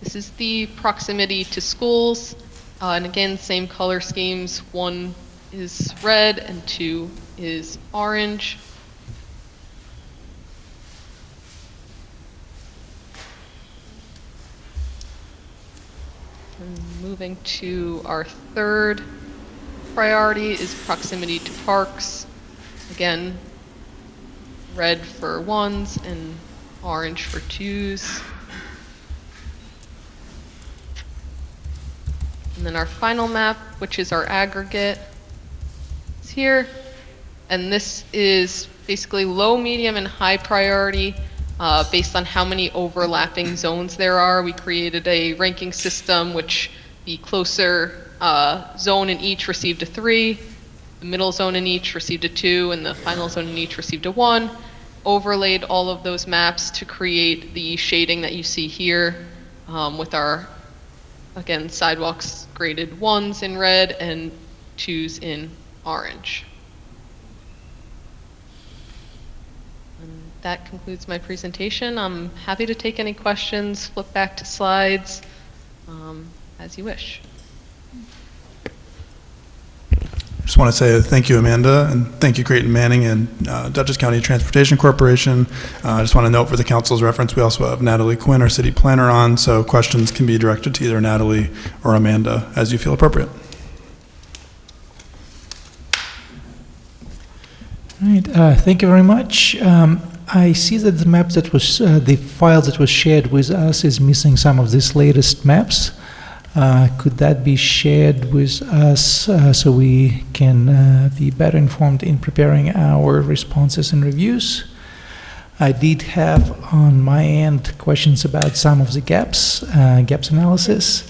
this is the proximity to schools. And again, same color schemes. 1 is red and 2 is orange. And moving to our third priority is proximity to parks. Again, red for 1s and orange for 2s. And then our final map, which is our aggregate, is here. And this is basically low, medium, and high priority based on how many overlapping zones there are. We created a ranking system which the closer zone in each received a 3, the middle zone in each received a 2, and the final zone in each received a 1. Overlaid all of those maps to create the shading that you see here with our, again, sidewalks graded 1s in red and 2s in orange. And that concludes my presentation. I'm happy to take any questions, flip back to slides, as you wish. Just want to say thank you, Amanda, and thank you, Creighton Manning and Dutchess County Transportation Corporation. I just want to note for the council's reference, we also have Natalie Quinn, our city planner, on, so questions can be directed to either Natalie or Amanda as you feel appropriate. All right, thank you very much. I see that the map that was, the file that was shared with us is missing some of these latest maps. Could that be shared with us so we can be better informed in preparing our responses and reviews? I did have on my end questions about some of the gaps analysis.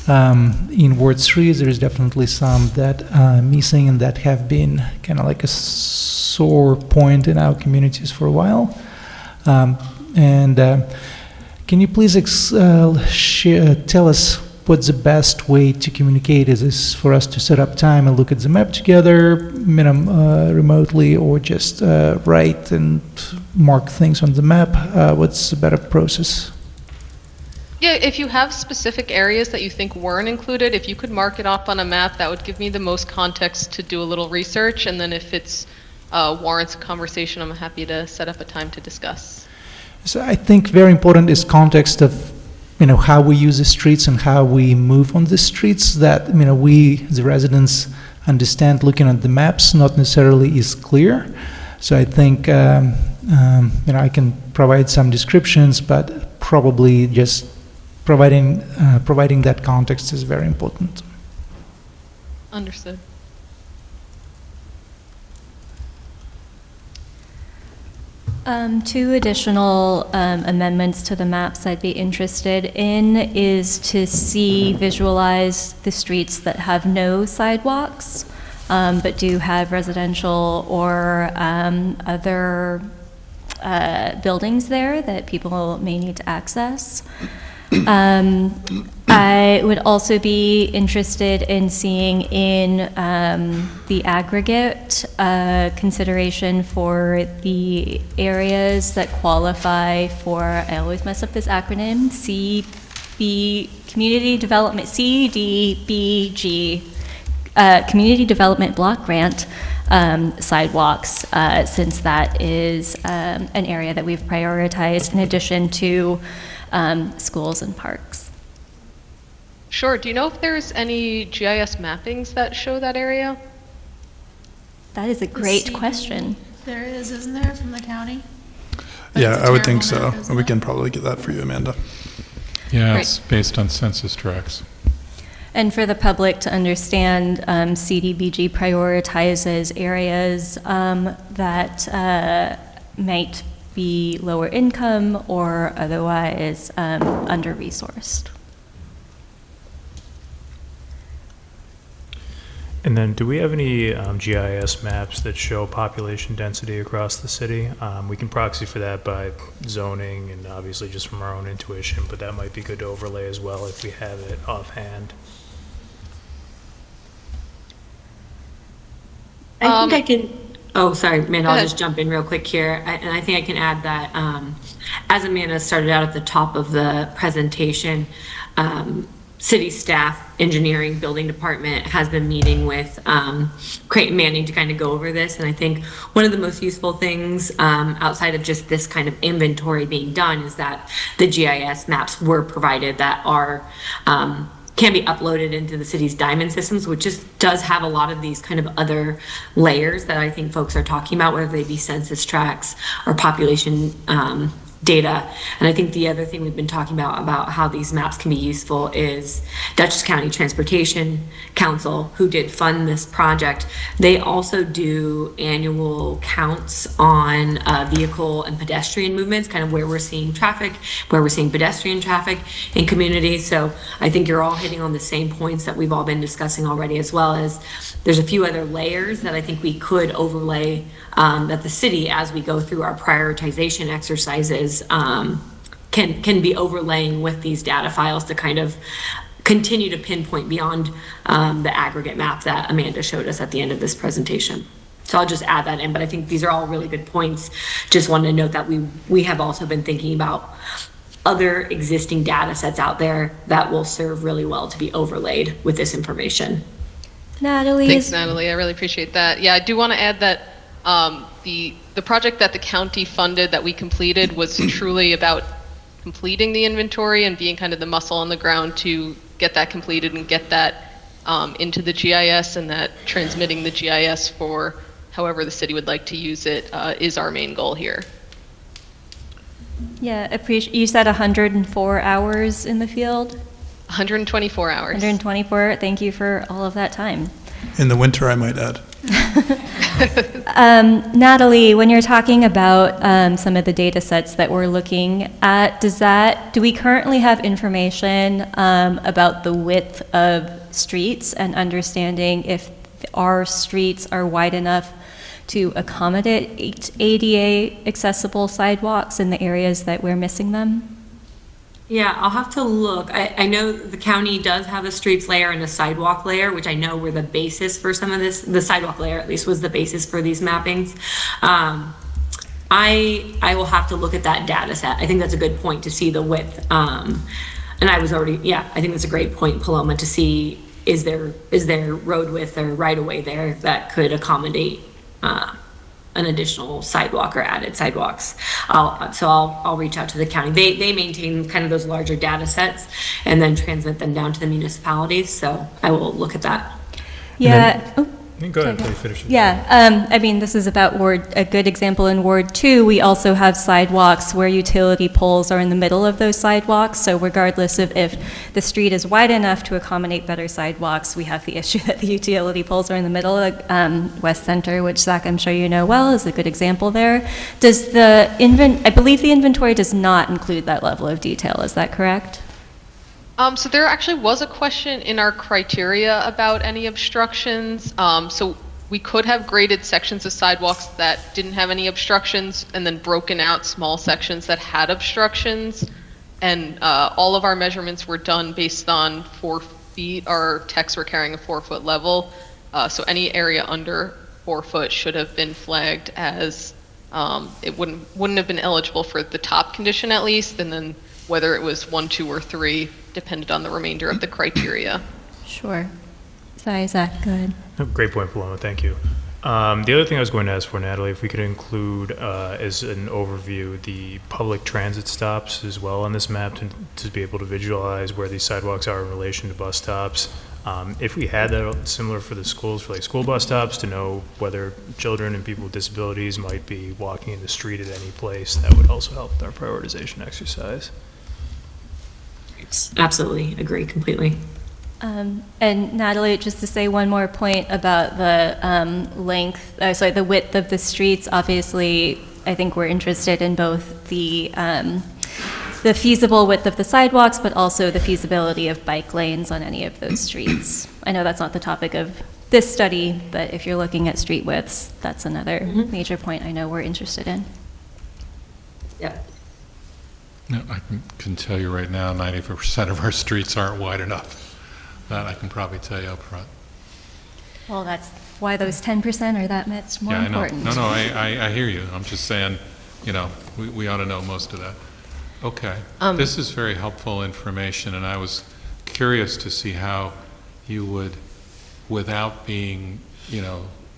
In Ward 3, there is definitely some that are missing and that have been kind of like a sore point in our communities for a while. Can you please tell us what's the best way to communicate? Is this for us to set up time and look at the map together, remotely, or just write and mark things on the map? What's the better process? Yeah, if you have specific areas that you think weren't included, if you could mark it up on a map, that would give me the most context to do a little research. And then if it's warrants a conversation, I'm happy to set up a time to discuss. So I think very important is context of, how we use the streets and how we move on the streets, that, we, the residents, understand looking at the maps not necessarily is clear. So I think, I can provide some descriptions, but probably just providing that context is very important. Understood. Two additional amendments to the maps I'd be interested in is to visualize the streets that have no sidewalks, but do have residential or other buildings there that people may need to access. I would also be interested in seeing in the aggregate consideration for the areas that qualify for, I always mess up this acronym, Community Development, CDBG, Community Development Block Grant sidewalks, since that is an area that we've prioritized in addition to schools and parks. Sure. Do you know if there's any GIS mappings that show that area? That is a great question. There is, isn't there, from the county? Yeah, I would think so. We can probably get that for you, Amanda. Yeah, Great. it's based on census tracts. And for the public to understand, CDBG prioritizes areas that might be lower income or otherwise under-resourced. And then, do we have any GIS maps that show population density across the city? We can proxy for that by zoning and obviously just from our own intuition, but that might be good to overlay as well if we have it offhand. I think I can, oh, sorry, Amanda, I'll just jump in real quick here. And I think I can add that, as Amanda started out at the top of the presentation, city staff, engineering, building department has been meeting with Creighton Manning to kind of go over this. And I think one of the most useful things outside of just this kind of inventory being done is that the GIS maps were provided that are can be uploaded into the city's diamond systems, which just does have a lot of these kind of other layers that I think folks are talking about, whether they be census tracts or population data. And I think the other thing we've been talking about how these maps can be useful is Dutchess County Transportation Council, who did fund this project. They also do annual counts on vehicle and pedestrian movements, kind of where we're seeing traffic, where we're seeing pedestrian traffic in communities. So I think you're all hitting on the same points that we've all been discussing already, as well as there's a few other layers that I think we could overlay that the city, as we go through our prioritization exercises, can be overlaying with these data files to kind of continue to pinpoint beyond the aggregate map that Amanda showed us at the end of this presentation. So I'll just add that in, but I think these are all really good points. Just wanted to note that we have also been thinking about other existing data sets out there that will serve really well to be overlaid with this information. Natalie. Thanks, Natalie. I really appreciate that. Yeah, I do want to add that the project that the county funded that we completed was truly about completing the inventory and being kind of the muscle on the ground to get that completed and get that into the GIS, and that transmitting the GIS for however the city would like to use it is our main goal here. Yeah, you said 104 hours in the field? 124 hours. 124, thank you for all of that time. In the winter, I might add. Natalie, when you're talking about some of the data sets that we're looking at, do we currently have information about the width of streets and understanding if our streets are wide enough to accommodate ADA accessible sidewalks in the areas that we're missing them? Yeah, I'll have to look. I know the county does have a streets layer and a sidewalk layer, which I know were the basis for some of this. The sidewalk layer, at least, was the basis for these mappings. I will have to look at that data set. I think that's a good point to see the width. And I was already, yeah, I think that's a great point, Paloma, to see is there road width or right of way there that could accommodate an additional sidewalk or added sidewalks. I'll reach out to the county. They maintain kind of those larger data sets and then transmit them down to the municipalities. So I will look at that. Yeah. Go ahead, please finish it. Yeah, I mean, this is about a good example in Ward 2. We also have sidewalks where utility poles are in the middle of those sidewalks. So regardless of if the street is wide enough to accommodate better sidewalks, we have the issue that the utility poles are in the middle. West Center, which Zach, I'm sure you know well, is a good example there. Does I believe the inventory does not include that level of detail. Is that correct? So there actually was a question in our criteria about any obstructions. So we could have graded sections of sidewalks that didn't have any obstructions and then broken out small sections that had obstructions. And all of our measurements were done based on 4 feet. Our techs were carrying a 4-foot level. So any area under 4 foot should have been flagged as it wouldn't have been eligible for the top condition at least. And then whether it was 1, 2, or 3 depended on the remainder of the criteria. Sure. Sorry, Zach, go ahead. Great point, Paloma, thank you. The other thing I was going to ask for, Natalie, if we could include as an overview the public transit stops as well on this map to be able to visualize where these sidewalks are in relation to bus stops. If we had that similar for the schools, for like school bus stops, to know whether children and people with disabilities might be walking in the street at any place, that would also help with our prioritization exercise. Absolutely, agree completely. And Natalie, just to say one more point about the the width of the streets. Obviously, I think we're interested in both the feasible width of the sidewalks, but also the feasibility of bike lanes on any of those streets. I know that's not the topic of this study, but if you're looking at street widths, that's another major point I know we're interested in. Yep. No, I can tell you right now, 90% of our streets aren't wide enough. That I can probably tell you up front. Well, that's why those 10% are that much more important. No, I hear you. I'm just saying, we ought to know most of that. Okay. This is very helpful information, and I was curious to see how you would, without being,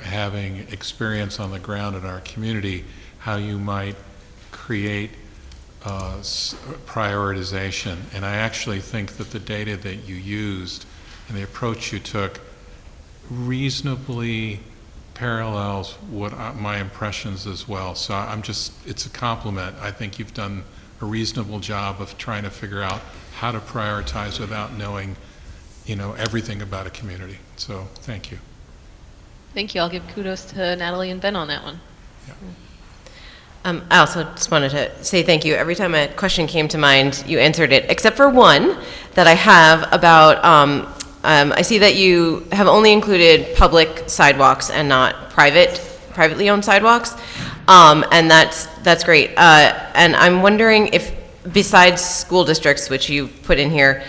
having experience on the ground in our community, how you might create prioritization. And I actually think that the data that you used and the approach you took reasonably parallels what my impressions as well. So it's a compliment. I think you've done a reasonable job of trying to figure out how to prioritize without knowing, everything about a community. So thank you. Thank you. I'll give kudos to Natalie and Ben on that one. Yeah. I also just wanted to say thank you. Every time a question came to mind, you answered it, except for one that I have about, I see that you have only included public sidewalks and not privately owned sidewalks, and that's great. And I'm wondering if, besides school districts, which you put in here,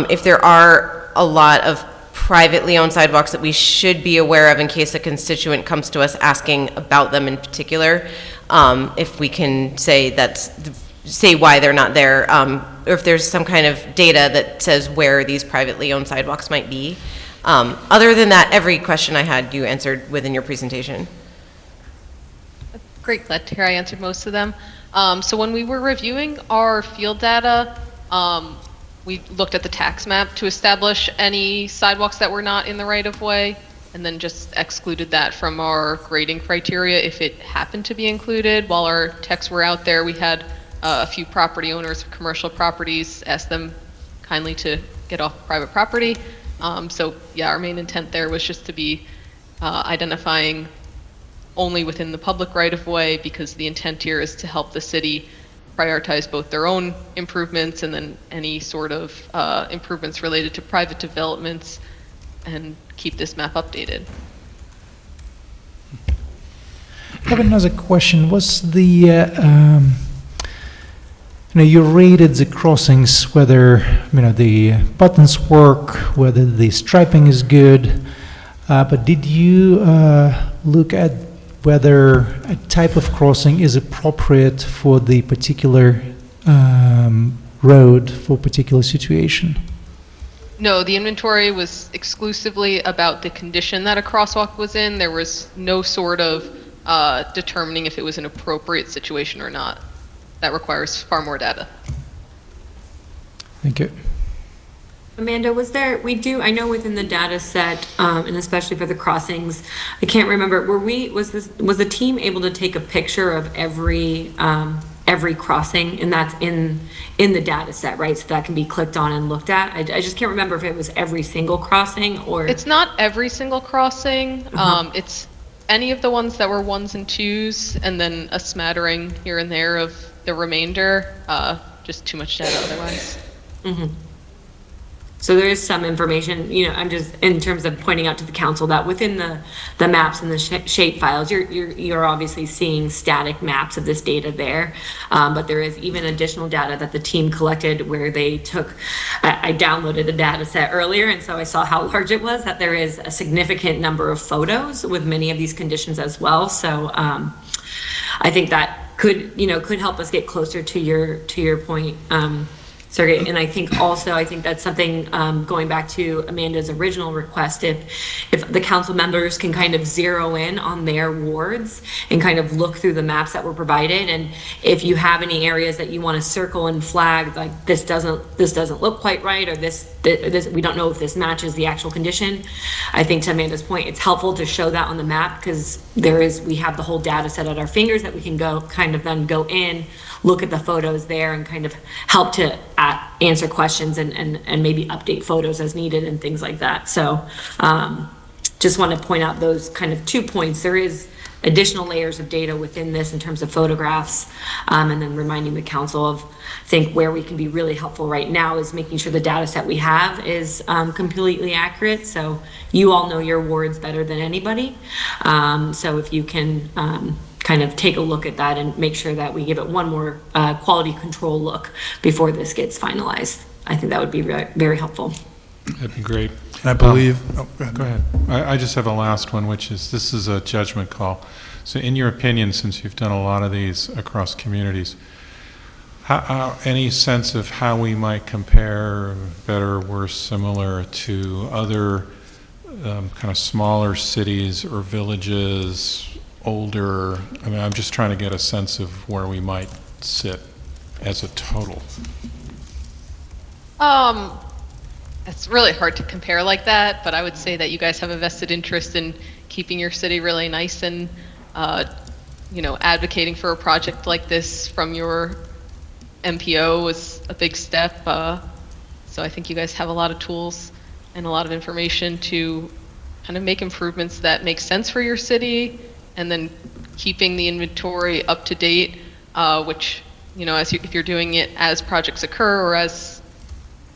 if there are a lot of privately owned sidewalks that we should be aware of in case a constituent comes to us asking about them in particular. If we can say why they're not there, or if there's some kind of data that says where these privately owned sidewalks might be. Other than that, every question I had you answered within your presentation. Great, glad to hear I answered most of them. So when we were reviewing our field data, we looked at the tax map to establish any sidewalks that were not in the right-of-way, and then just excluded that from our grading criteria if it happened to be included. While our techs were out there, we had a few property owners of commercial properties ask them kindly to get off private property. So yeah, our main intent there was just to be identifying only within the public right-of-way, because the intent here is to help the city prioritize both their own improvements and then any sort of improvements related to private developments, and keep this map updated. I have another question. Was the you rated the crossings, whether, the buttons work, whether the striping is good, but did you look at whether a type of crossing is appropriate for the particular road, for particular situation? No, the inventory was exclusively about the condition that a crosswalk was in. There was no sort of determining if it was an appropriate situation or not. That requires far more data. Thank you. Amanda, I know within the data set, and especially for the crossings, I can't remember, was the team able to take a picture of every crossing, and that's in the data set, right? So that can be clicked on and looked at. I just can't remember if it was every single crossing or. It's not every single crossing. It's any of the ones that were 1s and 2s, and then a smattering here and there of the remainder. Just too much data otherwise. Mm-hmm. So there is some information, I'm just, in terms of pointing out to the council that within the maps and the shape files, you're obviously seeing static maps of this data there. But there is even additional data that the team collected where they took, I downloaded the data set earlier, and so I saw how large it was, that there is a significant number of photos with many of these conditions as well. So I think that could help us get closer to your point, Sergey. And I think that's something, going back to Amanda's original request, if the council members can kind of zero in on their wards and kind of look through the maps that were provided, and if you have any areas that you want to circle and flag, like this doesn't look quite right, or this we don't know if this matches the actual condition. I think, to Amanda's point, it's helpful to show that on the map, because we have the whole data set at our fingers that we can then go in, look at the photos there, and kind of help to answer questions and maybe update photos as needed and things like that. So just want to point out those kind of 2 points. There is additional layers of data within this in terms of photographs, and then reminding the council of, I think, where we can be really helpful right now is making sure the data set we have is completely accurate. So you all know your wards better than anybody. So if you can kind of take a look at that and make sure that we give it one more quality control look before this gets finalized, I think that would be very helpful. That'd be great. And I believe, go ahead. I just have a last one, which is, this is a judgment call. So in your opinion, since you've done a lot of these across communities, any sense of how we might compare, better, worse, similar to other kind of smaller cities or villages, older? I mean, I'm just trying to get a sense of where we might sit as a total. It's really hard to compare like that, but I would say that you guys have a vested interest in keeping your city really nice, and advocating for a project like this from your MPO was a big step. So I think you guys have a lot of tools and a lot of information to kind of make improvements that make sense for your city, and then keeping the inventory up to date, which, if you're doing it as projects occur or as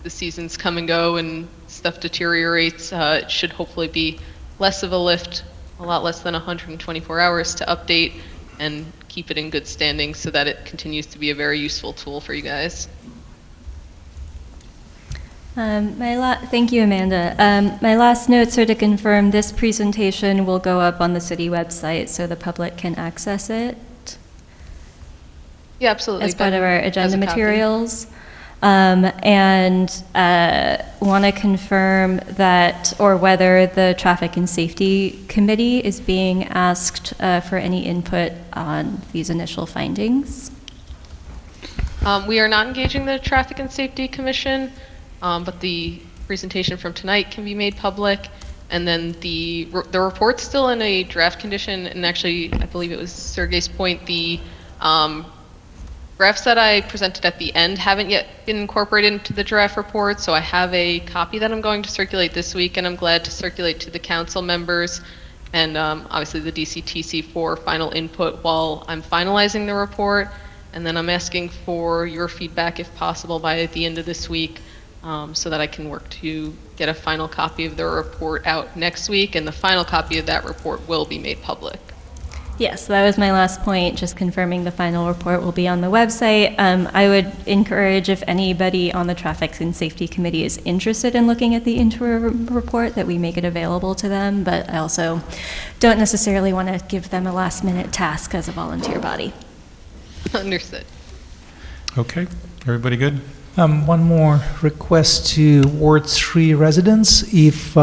the seasons come and go and stuff deteriorates, it should hopefully be less of a lift, a lot less than 124 hours to update and keep it in good standing so that it continues to be a very useful tool for you guys. Thank you, Amanda. My last notes are to confirm this presentation will go up on the city website so the public can access it. Yeah, absolutely. As part of our agenda materials. And want to confirm that, or whether the Traffic and Safety Committee is being asked for any input on these initial findings. We are not engaging the Traffic and Safety Commission, but the presentation from tonight can be made public, and then the report's still in a draft condition, and actually, I believe it was Sergey's point, the graphs that I presented at the end haven't yet been incorporated into the draft report, so I have a copy that I'm going to circulate this week, and I'm glad to circulate to the council members and obviously the DCTC for final input while I'm finalizing the report. And then I'm asking for your feedback, if possible, by the end of this week, so that I can work to get a final copy of the report out next week, and the final copy of that report will be made public. Yes, that was my last point, just confirming the final report will be on the website. I would encourage if anybody on the Traffic and Safety Committee is interested in looking at the interim report, that we make it available to them, but I also don't necessarily want to give them a last-minute task as a volunteer body. Understood. Okay, everybody good? One more request to Ward 3 residents. If,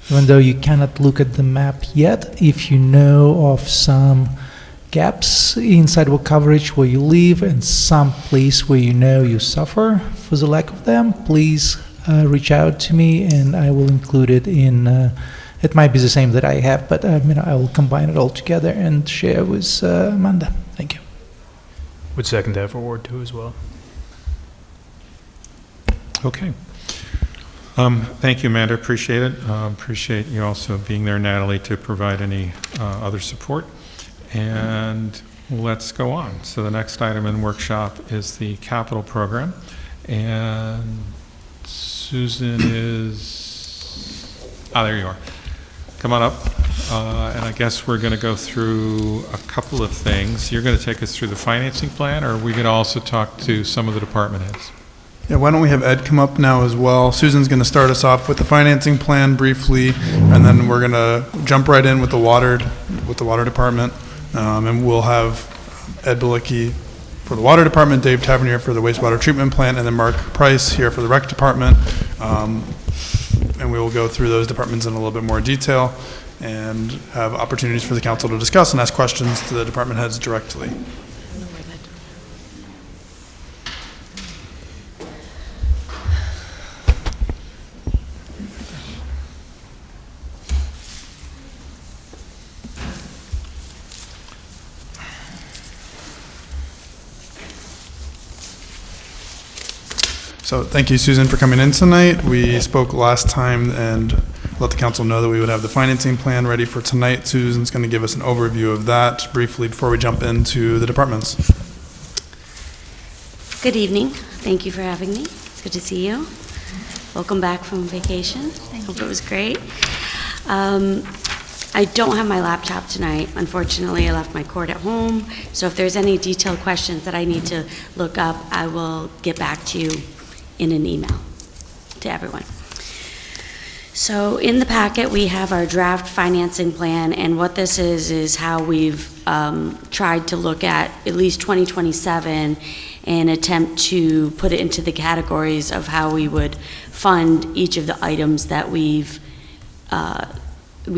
even though you cannot look at the map yet, if you know of some gaps in sidewalk coverage where you live and some place where you know you suffer for the lack of them, please reach out to me and I will include it in, it might be the same that I have, but I will combine it all together and share with Amanda. Thank you. Would second that for Ward 2 as well. Okay. Thank you, Amanda. Appreciate it. Appreciate you also being there, Natalie, to provide any other support. And let's go on. So the next item in workshop is the capital program. And Susan is, there you are. Come on up. And I guess we're going to go through a couple of things. You're going to take us through the financing plan, or are we going to also talk to some of the department heads? Yeah, why don't we have Ed come up now as well? Susan's going to start us off with the financing plan briefly, and then we're going to jump right in with the water department, and we'll have Ed Bilicki for the water department, Dave Tavernier for the wastewater treatment plant, and then Mark Price here for the rec department. And we will go through those departments in a little bit more detail and have opportunities for the council to discuss and ask questions to the department heads directly. So thank you, Susan, for coming in tonight. We spoke last time and let the council know that we would have the financing plan ready for tonight. Susan's going to give us an overview of that briefly before we jump into the departments. Good evening. Thank you for having me. It's good to see you. Welcome back from vacation. Hope it was great. I don't have my laptop tonight. Unfortunately, I left my cord at home. So if there's any detailed questions that I need to look up, I will get back to you in an email to everyone. So in the packet, we have our draft financing plan, and what this is how we've tried to look at least 2027 and attempt to put it into the categories of how we would fund each of the items that we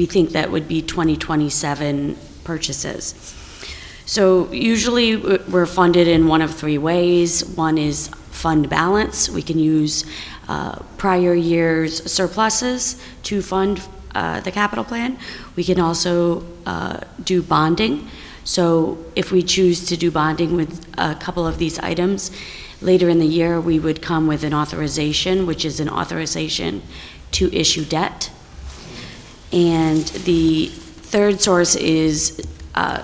think that would be 2027 purchases. So usually we're funded in one of three ways. One is fund balance. We can use prior year's surpluses to fund the capital plan. We can also do bonding. So if we choose to do bonding with a couple of these items, later in the year we would come with an authorization, which is an authorization to issue debt. And the third source is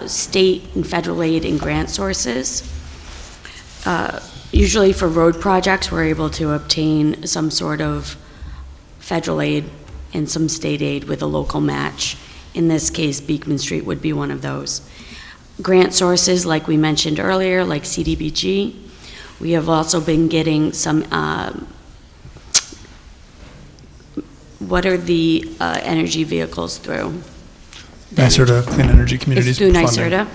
state and federal aid and grant sources. Usually for road projects, we're able to obtain some sort of federal aid and some state aid with a local match. In this case, Beekman Street would be one of those. Grant sources, like we mentioned earlier, like CDBG. We have also been getting some, what are the energy vehicles through? NYSERDA, Clean Energy Communities. It's through funding. NYSERDA.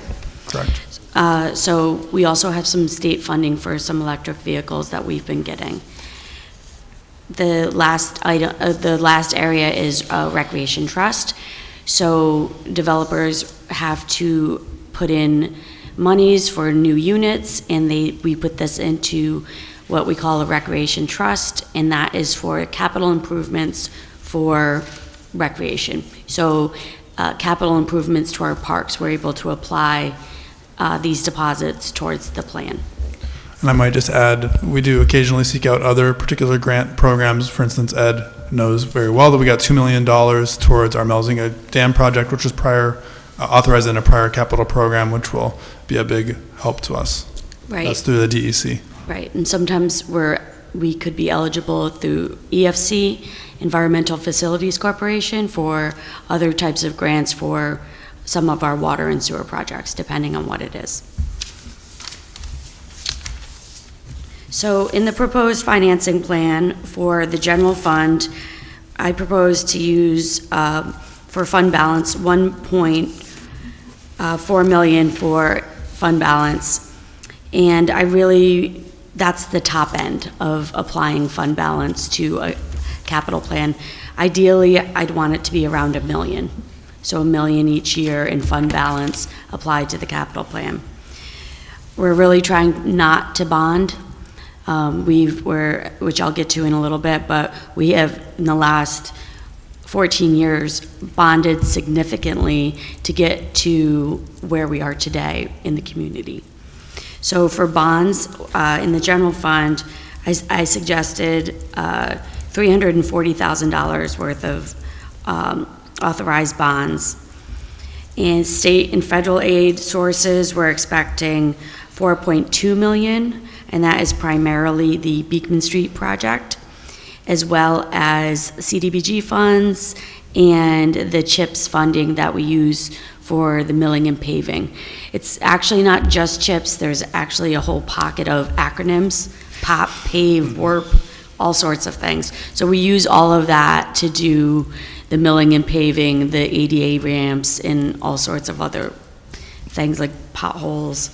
Correct. So we also have some state funding for some electric vehicles that we've been getting. The last item, the last area is recreation trust. So developers have to put in monies for new units, and we put this into what we call a recreation trust, and that is for capital improvements for recreation. So capital improvements to our parks, we're able to apply these deposits towards the plan. And I might just add, we do occasionally seek out other particular grant programs. For instance, Ed knows very well that we got $2 million towards our Melzinga Dam project, which was authorized in a prior capital program, which will be a big help to us. Right. That's through the DEC. Right, and sometimes we could be eligible through EFC, Environmental Facilities Corporation, for other types of grants for some of our water and sewer projects, depending on what it is. So in the proposed financing plan for the general fund, I propose to use for fund balance 1.4 million for fund balance. And that's the top end of applying fund balance to a capital plan. Ideally, I'd want it to be around $1 million. So $1 million each year in fund balance applied to the capital plan. We're really trying not to bond. Which I'll get to in a little bit, but we have in the last 14 years bonded significantly to get to where we are today in the community. So for bonds in the general fund, I suggested $340,000 worth of authorized bonds. And state and federal aid sources, we're expecting $4.2 million, and that is primarily the Beekman Street project, as well as CDBG funds and the CHIPS funding that we use for the milling and paving. It's actually not just CHIPS, there's actually a whole pocket of acronyms, POP, PAVE, WARP, all sorts of things. So we use all of that to do the milling and paving, the ADA ramps, and all sorts of other things like potholes.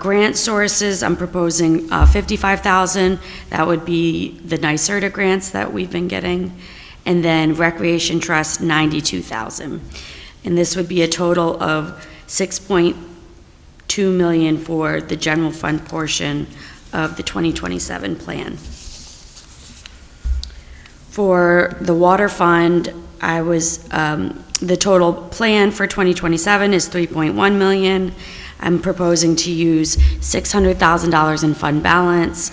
Grant sources, I'm proposing $55,000. That would be the NYSERDA grants that we've been getting. And then Recreation Trust, $92,000. And this would be a total of $6.2 million for the general fund portion of the 2027 plan. For the water fund, the total plan for 2027 is $3.1 million. I'm proposing to use $600,000 in fund balance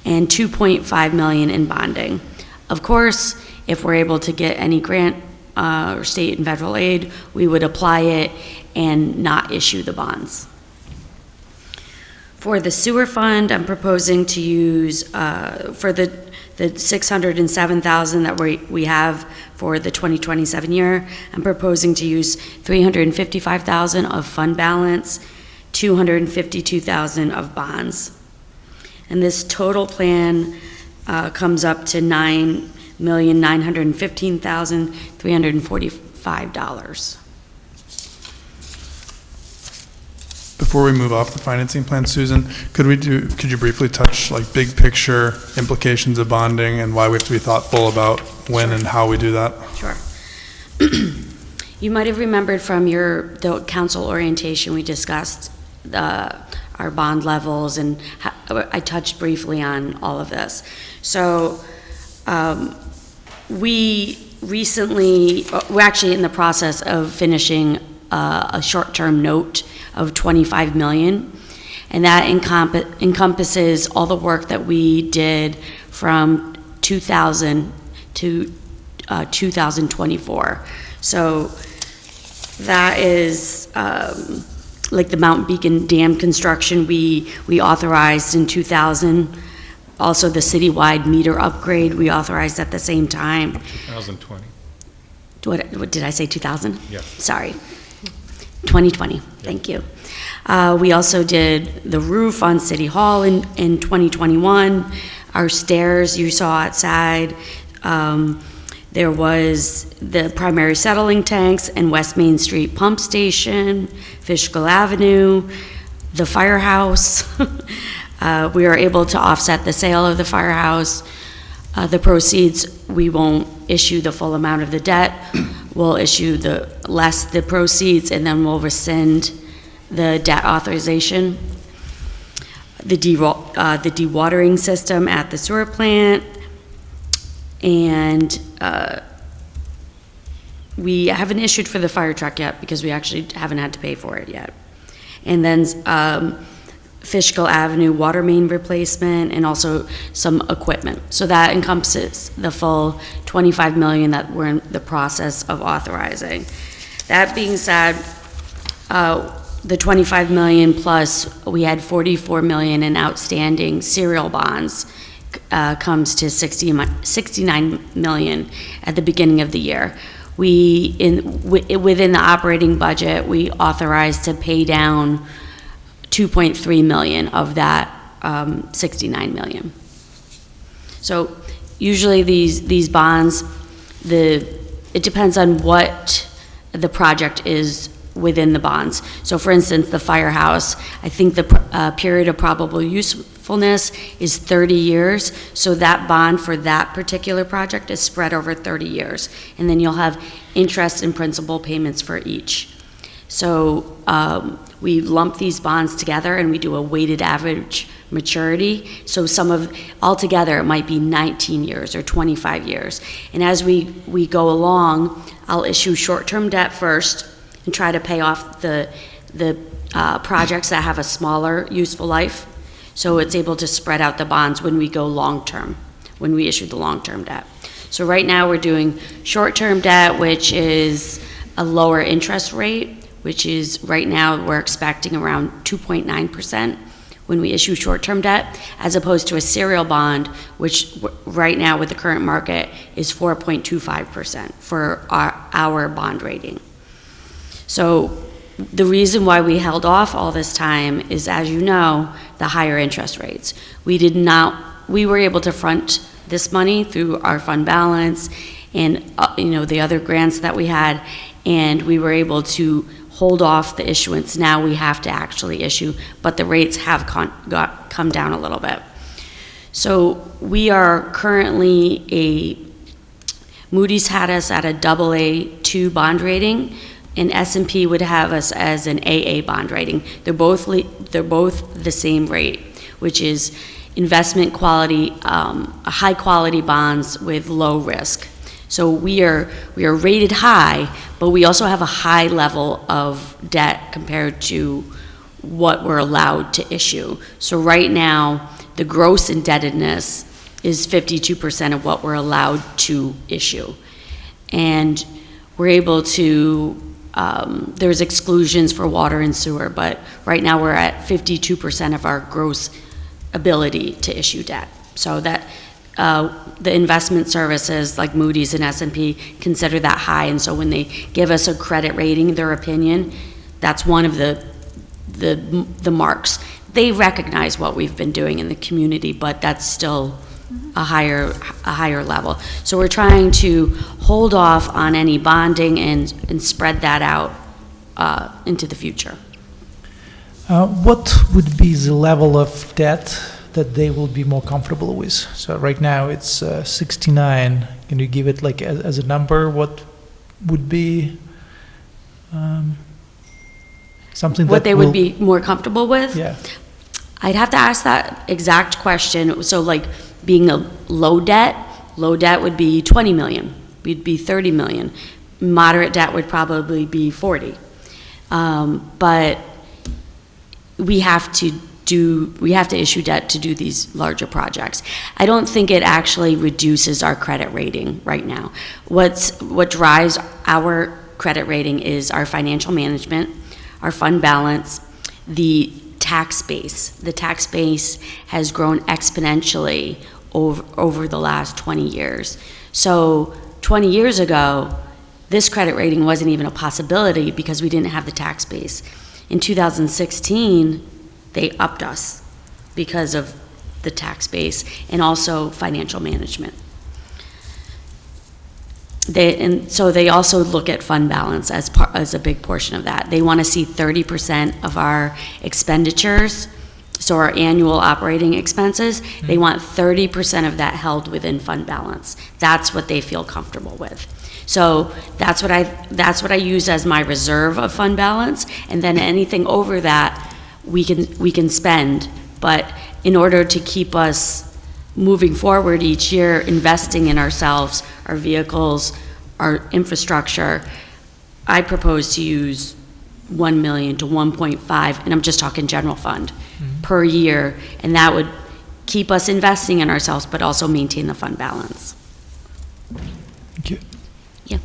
and $2.5 million in bonding. Of course, if we're able to get any grant or state and federal aid, we would apply it and not issue the bonds. For the sewer fund, I'm proposing to use, for the $607,000 that we have for the 2027 year, I'm proposing to use $355,000 of fund balance, $252,000 of bonds. And this total plan comes up to $9,915,345. Before we move off the financing plan, Susan, could you briefly touch like big picture implications of bonding and why we have to be thoughtful about when and how we do that? Sure. You might have remembered from the council orientation, we discussed our bond levels, and I touched briefly on all of this. So we're actually in the process of finishing a short-term note of $25 million, and that encompasses all the work that we did from 2000 to 2024. So that is like the Mount Beacon Dam construction we authorized in 2000. Also the citywide meter upgrade we authorized at the same time. 2020. What did I say, 2000? Yeah. Sorry. 2020, thank you. We also did the roof on City Hall in 2021. Our stairs you saw outside. There was the primary settling tanks and West Main Street pump station, Fishkill Avenue, the firehouse. We were able to offset the sale of the firehouse. The proceeds, we won't issue the full amount of the debt. We'll issue the proceeds, and then we'll rescind the debt authorization. The dewatering system at the sewer plant, and we haven't issued for the fire truck yet because we actually haven't had to pay for it yet. And then Fishkill Avenue water main replacement, and also some equipment. So that encompasses the full $25 million that we're in the process of authorizing. That being said, the $25 million plus we had $44 million in outstanding serial bonds comes to $69 million at the beginning of the year. within the operating budget, we authorized to pay down 2.3 million of that 69 million. So usually these bonds, it depends on what the project is within the bonds. So for instance, the firehouse, I think the period of probable usefulness is 30 years. So that bond for that particular project is spread over 30 years. And then you'll have interest and principal payments for each. So we lump these bonds together and we do a weighted average maturity. So altogether it might be 19 years or 25 years. And as we go along, I'll issue short-term debt first and try to pay off the projects that have a smaller useful life. So it's able to spread out the bonds when we go long-term, when we issue the long-term debt. So right now we're doing short-term debt, which is a lower interest rate, which is right now we're expecting around 2.9% when we issue short-term debt, as opposed to a serial bond, which right now with the current market is 4.25% for our bond rating. So the reason why we held off all this time is, as you know, the higher interest rates. We were able to front this money through our fund balance and the other grants that we had, and we were able to hold off the issuance. Now we have to actually issue, but the rates have come down a little bit. So we are currently Moody's had us at a AA2 bond rating, and S&P would have us as an AA bond rating. They're both the same rate, which is investment quality, high quality bonds with low risk. So we are rated high, but we also have a high level of debt compared to what we're allowed to issue. So right now, the gross indebtedness is 52% of what we're allowed to issue. And we're able to, there's exclusions for water and sewer, but right now we're at 52% of our gross ability to issue debt. So that the investment services like Moody's and S&P consider that high, and so when they give us a credit rating, their opinion, that's one of the marks. They recognize what we've been doing in the community, but that's still a higher level. So we're trying to hold off on any bonding and spread that out into the future. What would be the level of debt that they will be more comfortable with? So right now it's 69. Can you give it like as a number? What would be something what that they would be more comfortable with? Yeah. I'd have to ask that exact question. So like being a low debt would be 20 million. We'd be 30 million. Moderate debt would probably be 40. But we have to issue debt to do these larger projects. I don't think it actually reduces our credit rating right now. What drives our credit rating is our financial management, our fund balance, the tax base. The tax base has grown exponentially over the last 20 years. So 20 years ago, this credit rating wasn't even a possibility because we didn't have the tax base. In 2016, they upped us because of the tax base and also financial management. So they also look at fund balance as a big portion of that. They want to see 30% of our expenditures, so our annual operating expenses, they want 30% of that held within fund balance. That's what they feel comfortable with. So that's what I use as my reserve of fund balance, and then anything over that we can spend. But in order to keep us moving forward each year, investing in ourselves, our vehicles, our infrastructure, I propose to use 1 million to 1.5, and I'm just talking general fund, per year, and that would keep us investing in ourselves, but also maintain the fund balance. Thank you. Yeah.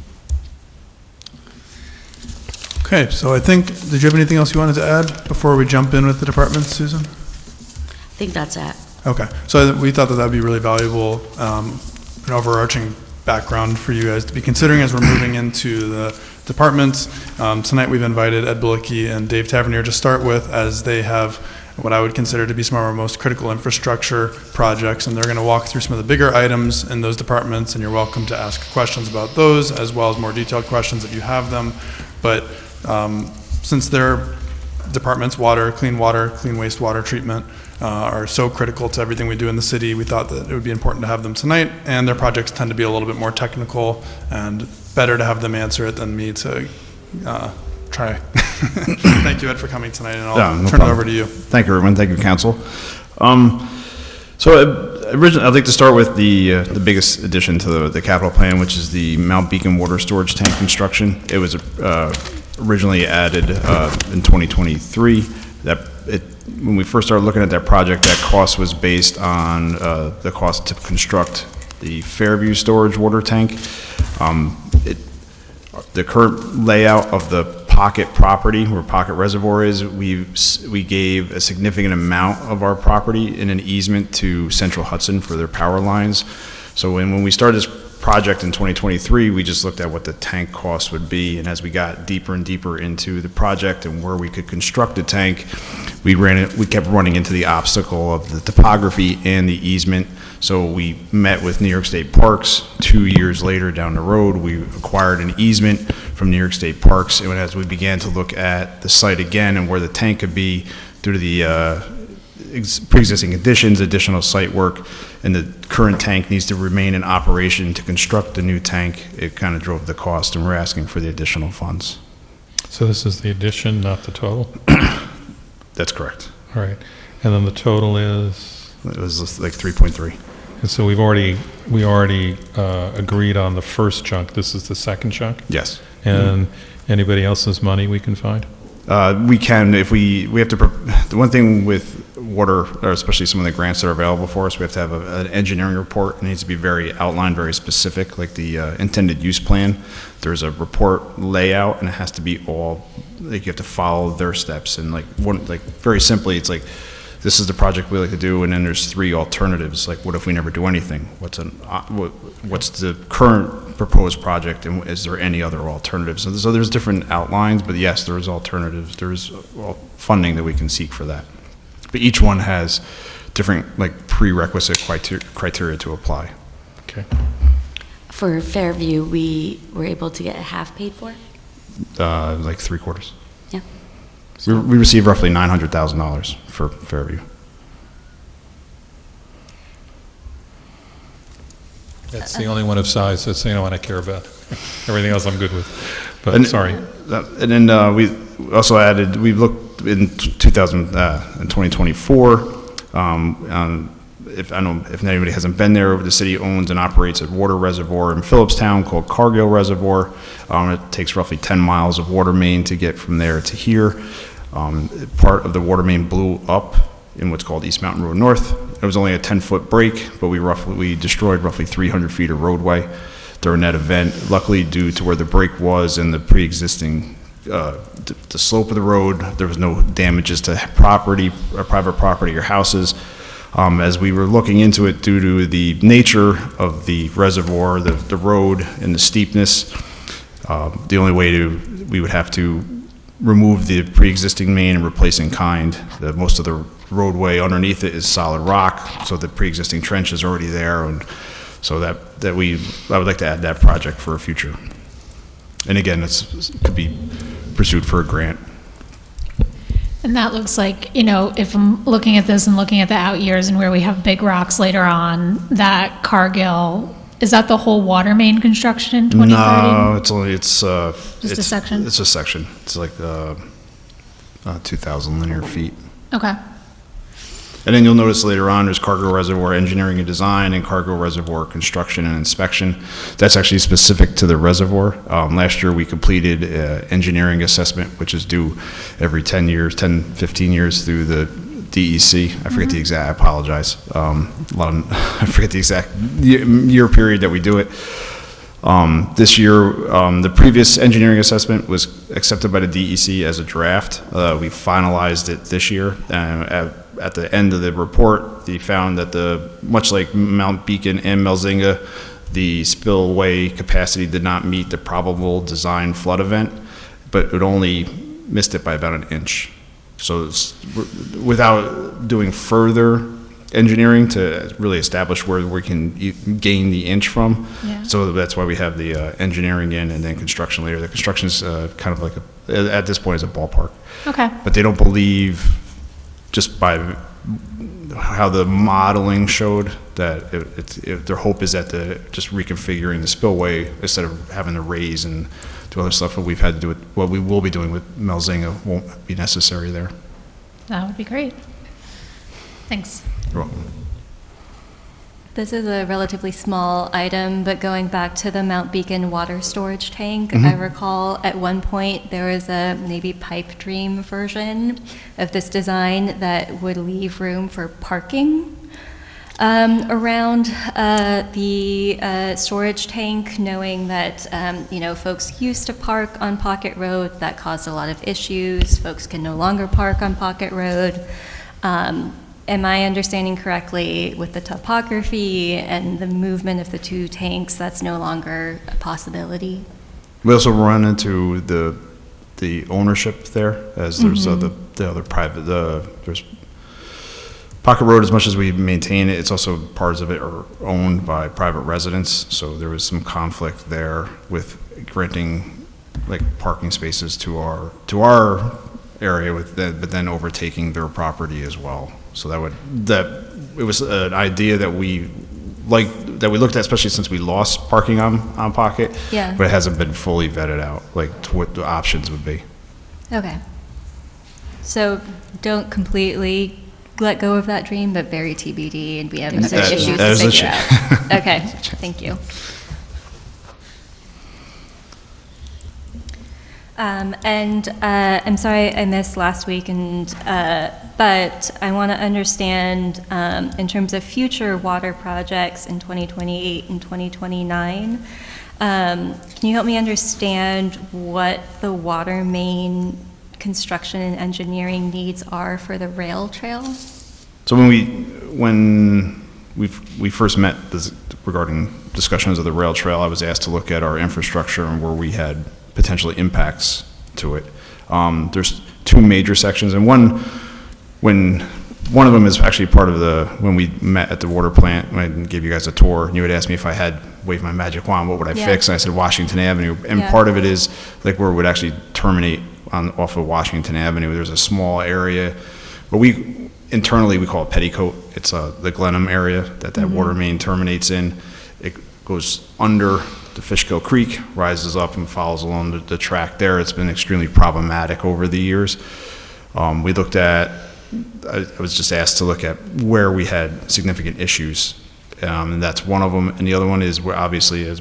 Okay, so I think, did you have anything else you wanted to add before we jump in with the departments, Susan? I think that's it. Okay, so we thought that would be really valuable, an overarching background for you guys to be considering as we're moving into the departments. Tonight we've invited Ed Bullocky and Dave Tavernier to start with, as they have what I would consider to be some of our most critical infrastructure projects, and they're going to walk through some of the bigger items in those departments, and you're welcome to ask questions about those as well as more detailed questions if you have them. But since their departments, water, clean wastewater treatment, are so critical to everything we do in the city, we thought that it would be important to have them tonight, and their projects tend to be a little bit more technical, and better to have them answer it than me to try. Thank you, Ed, for coming tonight, and I'll turn it over to you. Thank you, everyone. Thank you, Council. Originally, I'd like to start with the biggest addition to the capital plan, which is the Mount Beacon water storage tank construction. It was originally added in 2023. When we first started looking at that project, that cost was based on the cost to construct the Fairview storage water tank. The current layout of the Pocket property, where Pocket Reservoir is, we gave a significant amount of our property in an easement to Central Hudson for their power lines. So when we started this project in 2023, we just looked at what the tank cost would be, and as we got deeper and deeper into the project and where we could construct the tank, we kept running into the obstacle of the topography and the easement. So we met with New York State Parks. 2 years later down the road, we acquired an easement from New York State Parks, and as we began to look at the site again and where the tank could be due to the pre-existing conditions, additional site work, and the current tank needs to remain in operation to construct the new tank, it kind of drove the cost, and we're asking for the additional funds. So this is the addition, not the total? That's correct. All right. And then the total is? It was like 3.3. And so we already agreed on the first chunk. This is the second chunk? Yes. And anybody else's money we can find? We can, if we have to, the one thing with water, or especially some of the grants that are available for us, we have to have an engineering report. It needs to be very outlined, very specific, like the intended use plan. There's a report layout, and it has to be all, like you have to follow their steps. And very simply, it's like, this is the project we like to do, and then there's 3 alternatives. Like, what if we never do anything? What's the current proposed project, and is there any other alternatives? So there's different outlines, but yes, there is alternatives. There's funding that we can seek for that. But each one has different prerequisite criteria to apply. Okay. For Fairview, we were able to get half paid for? Like 3/4. Yeah. We received roughly $900,000 for Fairview. That's the only one of size. That's the only one I care about. Everything else I'm good with. But sorry. And then we also added, we looked in 2024, if anybody hasn't been there, the city owns and operates a water reservoir in Phillipstown called Cargill Reservoir. It takes roughly 10 miles of water main to get from there to here. Part of the water main blew up in what's called East Mountain Road North. It was only a 10-foot break, but we destroyed roughly 300 feet of roadway during that event. Luckily, due to where the break was and the pre-existing the slope of the road, there was no damages to property, or private property or houses. As we were looking into it, due to the nature of the reservoir, the road and the steepness, the only way we would have to remove the pre-existing main and replace in kind. Most of the roadway underneath it is solid rock, so the pre-existing trench is already there, and so I would like to add that project for a future. And again, it could be pursued for a grant. And that looks like, if I'm looking at this and looking at the out years and where we have big rocks later on, that Cargill, is that the whole water main construction in 2030? No, it's a section? It's a section. It's like 2,000 linear feet. Okay. And then you'll notice later on, there's Cargill Reservoir Engineering and Design and Cargill Reservoir Construction and Inspection. That's actually specific to the reservoir. Last year, we completed engineering assessment, which is due every 10 years, 10, 15 years through the DEC. I forget the exact, I apologize. I forget the exact year period that we do it. This year, the previous engineering assessment was accepted by the DEC as a draft. We finalized it this year. At the end of the report, they found that much like Mount Beacon and Melzinga, the spillway capacity did not meet the probable design flood event, but it only missed it by about an inch. So without doing further engineering to really establish where we can gain the inch from. Yeah. So that's why we have the engineering in and then construction later. The construction's kind of like, at this point, is a ballpark. Okay. But they don't believe, just by how the modeling showed, that their hope is that just reconfiguring the spillway instead of having to raise and do other stuff that we've had to do with, what we will be doing with Melzinga won't be necessary there. That would be great. Thanks. You're welcome. This is a relatively small item, but going back to the Mount Beacon water storage tank, I recall at one point there was a maybe pipe dream version of this design that would leave room for parking around the storage tank, knowing that folks used to park on Pocket Road. That caused a lot of issues. Folks can no longer park on Pocket Road. Am I understanding correctly, with the topography and the movement of the two tanks, that's no longer a possibility? We also run into the ownership there, as there's the other private, there's Pocket Road. As much as we maintain it, it's also parts of it are owned by private residents, so there was some conflict there with granting like parking spaces to our area but then overtaking their property as well. So it was an idea that we looked at, especially since we lost parking on Pocket. Yeah. But it hasn't been fully vetted out, like to what the options would be. Okay. So don't completely let go of that dream, but very TBD, and we have other issues to figure out. Okay, thank you. I'm sorry I missed last week, but I want to understand in terms of future water projects in 2028 and 2029. Can you help me understand what the water main construction and engineering needs are for the rail trail? So when we first met regarding discussions of the rail trail, I was asked to look at our infrastructure and where we had potential impacts to it. There's two major sections, and one of them is actually part of when we met at the water plant, when I gave you guys a tour, and you had asked me if I had waved my magic wand, what would I fix? And I said Washington Avenue, and part of it is like where it would actually terminate off of Washington Avenue. There's a small area, but internally we call it Petticoat. It's the Glenham area that water main terminates in. It goes under the Fishkill Creek, rises up and follows along the track there. It's been extremely problematic over the years. We looked at, I was just asked to look at where we had significant issues, and that's one of them. And the other one is where, obviously, as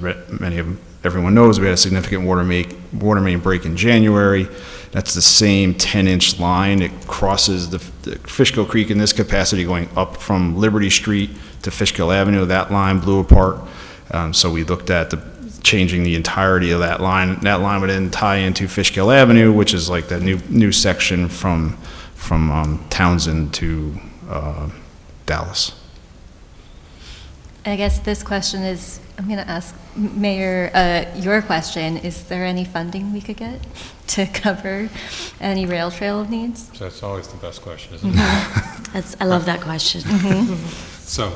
everyone knows, we had a significant water main break in January. That's the same 10-inch line. It crosses the Fishkill Creek in this capacity, going up from Liberty Street to Fishkill Avenue. That line blew apart. So we looked at changing the entirety of that line. That line would then tie into Fishkill Avenue, which is like that new section from Townsend to Dallas. I guess this question is, I'm going to ask Mayor your question. Is there any funding we could get to cover any rail trail needs? So that's always the best question, isn't it? I love that question. So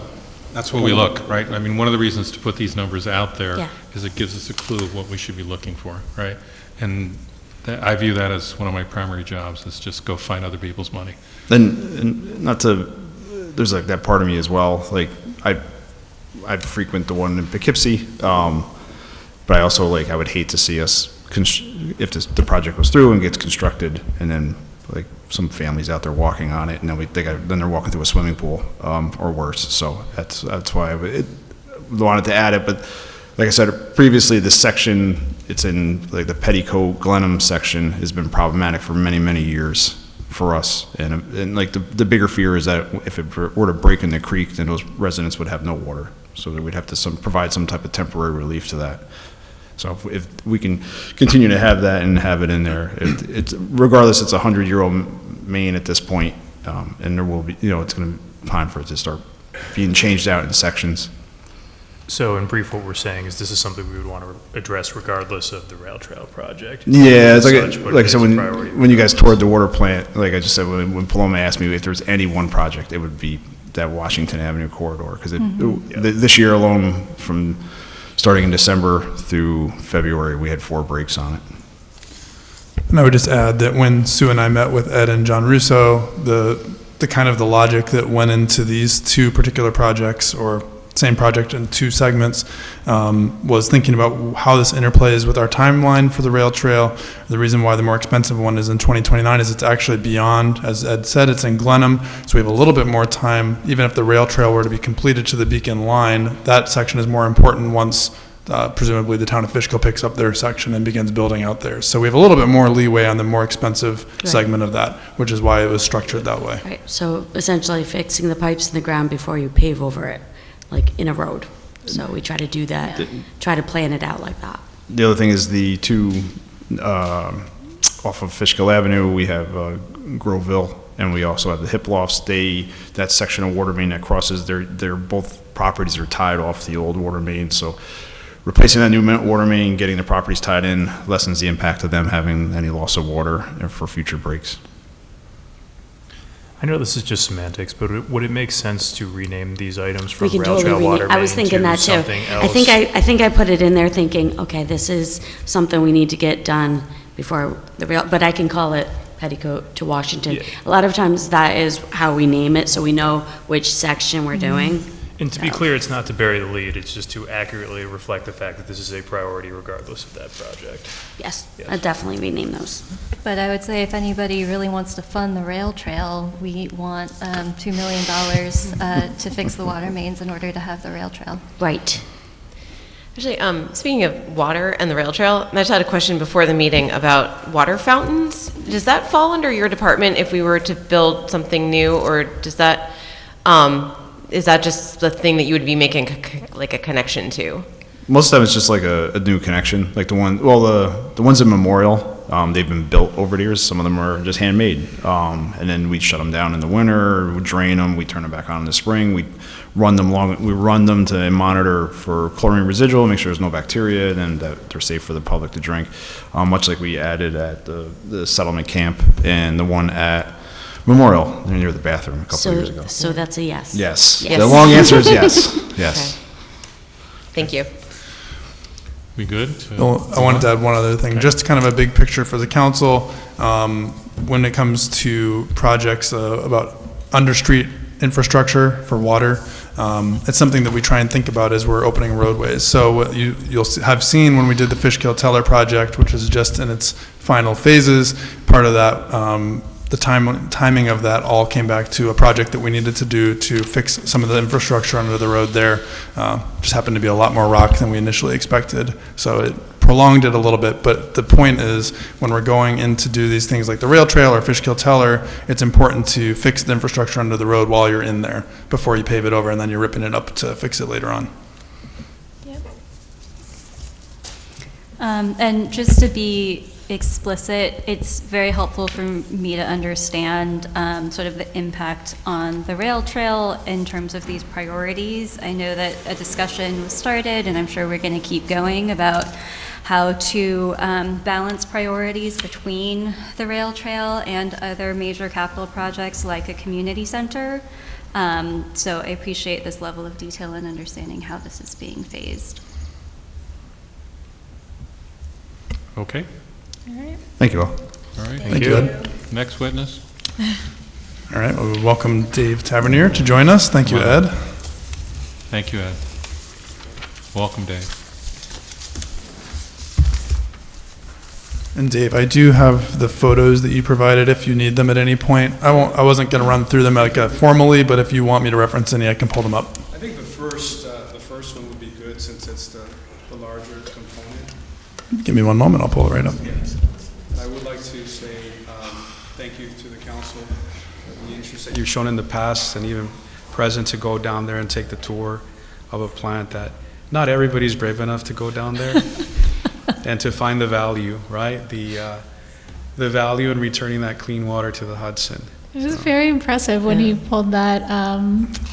that's where we look, right? I mean, one of the reasons to put these numbers out there is it gives us a clue of what we should be looking for, right? And I view that as one of my primary jobs, is just go find other people's money. And there's like that part of me as well. Like I frequent the one in Poughkeepsie, but I also I would hate to see us, if the project goes through and gets constructed, and then like some families out there walking on it, and then they're walking through a swimming pool, or worse. So that's why I wanted to add it. But like I said previously, this section, it's in like the Petticoat Glenham section, has been problematic for many, many years for us. And like the bigger fear is that if it were to break in the creek, then those residents would have no water. So that we'd have to provide some type of temporary relief to that. So if we can continue to have that and have it in there, it's regardless, it's a 100-year-old main at this point, and there will be, it's going to be time for it to start being changed out in sections. So in brief, what we're saying is this is something we would want to address regardless of the rail trail project. Yeah, it's Such, but like I it said, is a priority. when you guys toured the water plant, like I just said, when Paloma asked me if there was any one project, it would be that Washington Avenue corridor, because this year alone, from starting in December through February, we had 4 breaks on it. And I would just add that when Sue and I met with Ed and John Russo, the kind of the logic that went into these 2 particular projects, or same project in 2 segments, was thinking about how this interplays with our timeline for the rail trail. The reason why the more expensive one is in 2029 is it's actually beyond, as Ed said, it's in Glenham, so we have a little bit more time. Even if the rail trail were to be completed to the Beacon line, that section is more important once presumably the town of Fishkill picks up their section and begins building out there. So we have a little bit more leeway on the more expensive segment of that, which is why it was structured that way. Right, so essentially fixing the pipes in the ground before you pave over it, like in a road. So we try to do that, try to plan it out like that. The other thing is the 2 off of Fishkill Avenue, we have Groveville, and we also have the Hip Lofts. That section of water main that crosses, they're both properties are tied off the old water main, so replacing that new water main, getting the properties tied in, lessens the impact of them having any loss of water for future breaks. I know this is just semantics, but would it make sense to rename these items from We can rail totally trail rename. water I was main thinking to that too. something else? I think I put it in there thinking, okay, this is something we need to get done before the rail, but I can call it Petticoat to Washington. Yeah. A lot of times that is how we name it, so we know which section we're doing. And to be clear, it's not to bury the lead, it's just to accurately reflect the fact that this is a priority regardless of that project. Yes, I'd definitely rename those. But I would say if anybody really wants to fund the rail trail, we want $2 million to fix the water mains in order to have the rail trail. Right. Actually, speaking of water and the rail trail, I just had a question before the meeting about water fountains. Does that fall under your department if we were to build something new, or does that, is that just the thing that you would be making like a connection to? Most of them it's just like a new connection, like the ones in Memorial, they've been built over the years. Some of them are just handmade, and then we shut them down in the winter, we drain them, we turn them back on in the spring, we run them to monitor for chlorine residual, make sure there's no bacteria, and that they're safe for the public to drink. Much like we added at the settlement camp and the one at Memorial near the bathroom a couple of years ago. So that's a yes. Yes. Yes. The long answer is yes. Yes. Okay. Thank you. We good? Well, I wanted to add one other thing, just kind of a big picture for the council. When it comes to projects about under-street infrastructure for water, it's something that we try and think about as we're opening roadways. So what you'll have seen when we did the Fishkill-Teller project, which is just in its final phases, part of that, the timing of that all came back to a project that we needed to do to fix some of the infrastructure under the road there. Just happened to be a lot more rock than we initially expected, so it prolonged it a little bit. But the point is, when we're going in to do these things like the rail trail or Fishkill-Teller, it's important to fix the infrastructure under the road while you're in there before you pave it over and then you're ripping it up to fix it later on. And just to be explicit, it's very helpful for me to understand sort of the impact on the rail trail in terms of these priorities. I know that a discussion was started, and I'm sure we're going to keep going about how to balance priorities between the rail trail and other major capital projects like a community center. So I appreciate this level of detail and understanding how this is being phased. Okay. All right. Thank you all. All right. Thank you, Ed. Next witness. All right, well, we welcome Dave Tavernier to join us. Thank you, Ed. Thank you, Ed. Welcome, Dave. And Dave, I do have the photos that you provided if you need them at any point. I wasn't going to run through them like formally, but if you want me to reference any, I can pull them up. I think the first one would be good since it's the larger component. Give me one moment, I'll pull it right up. Yes. I would like to say thank you to the council for the interest that you've shown in the past and even present to go down there and take the tour of a plant that not everybody's brave enough to go down there and to find the value, right? The value in returning that clean water to the Hudson. It was very impressive when he pulled that,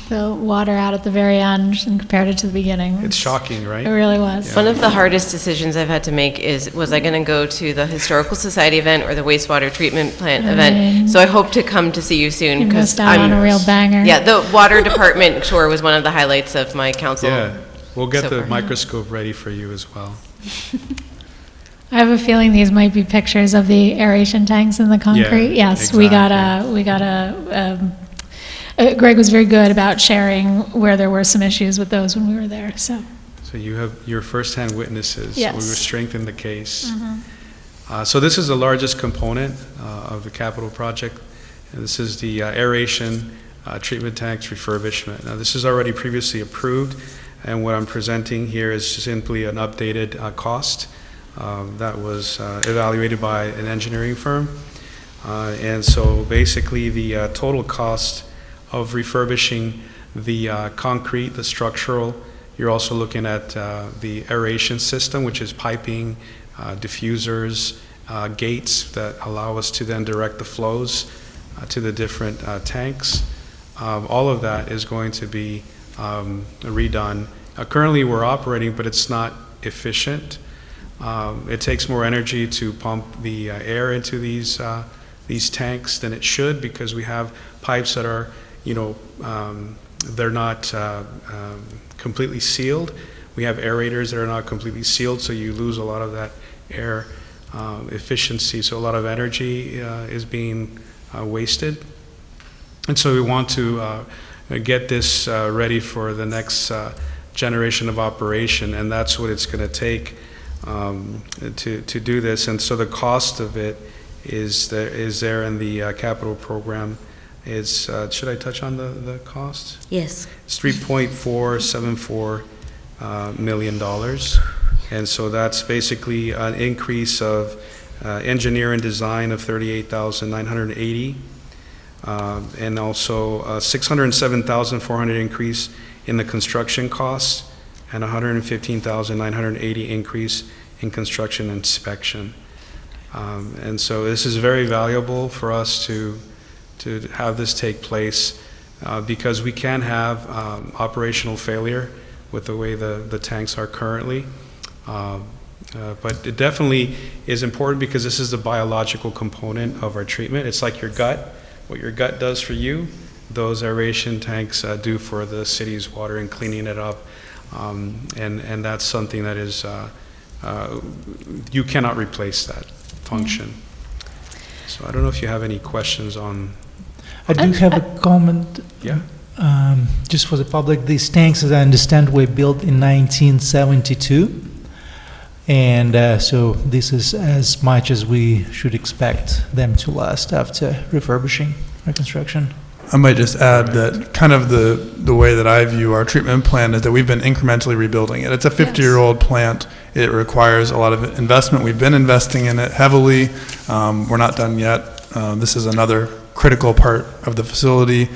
the water out at the very end and compared it to the beginning. It's shocking, right? It really was. One of the hardest decisions I've had to make is, was I going to go to the Historical Society event or the wastewater treatment plant event? So I hope to come to see you soon. You 'cause missed out on a real banger. Yeah, the water department tour was one of the highlights of my council. Yeah, we'll get so the far. microscope ready for you as well. I have a feeling these might be pictures of the aeration tanks in the concrete. Yeah, Yes, we got a, Greg was very good about sharing where there were some issues with those when we were there, so. So you have your firsthand witnesses. Yes. We will strengthen the case. So this is the largest component of the capital project. And this is the aeration treatment tanks refurbishment. Now, this is already previously approved, and what I'm presenting here is simply an updated cost that was evaluated by an engineering firm. And so basically the total cost of refurbishing the concrete, the structural, you're also looking at the aeration system, which is piping, diffusers, gates that allow us to then direct the flows to the different tanks. All of that is going to be redone. Currently we're operating, but it's not efficient. It takes more energy to pump the air into these tanks than it should, because we have pipes that are, they're not completely sealed. We have aerators that are not completely sealed, so you lose a lot of that air efficiency. So a lot of energy is being wasted. And so we want to get this ready for the next generation of operation, and that's what it's going to take to do this. And so the cost of it is there in the capital program. It's should I touch on the cost? Yes. It's $3.474 million, and so that's basically an increase of engineer and design of $38,980, and also $607,400 increase in the construction costs, and $115,980 increase in construction inspection. And so this is very valuable for us to have this take place, because we can have operational failure with the way the tanks are currently. But it definitely is important, because this is the biological component of our treatment. It's like your gut. What your gut does for you, those aeration tanks do for the city's water and cleaning it up. And that's something that is, you cannot replace that function. So I don't know if you have any questions on. I do have a comment. Yeah. Just for the public, these tanks, as I understand, were built in 1972. And so this is as much as we should expect them to last after refurbishing, reconstruction. I might just add that kind of the way that I view our treatment plant is that we've been incrementally rebuilding it. It's a 50-year-old plant. It requires a lot of investment. We've been investing in it heavily. We're not done yet. This is another critical part of the facility.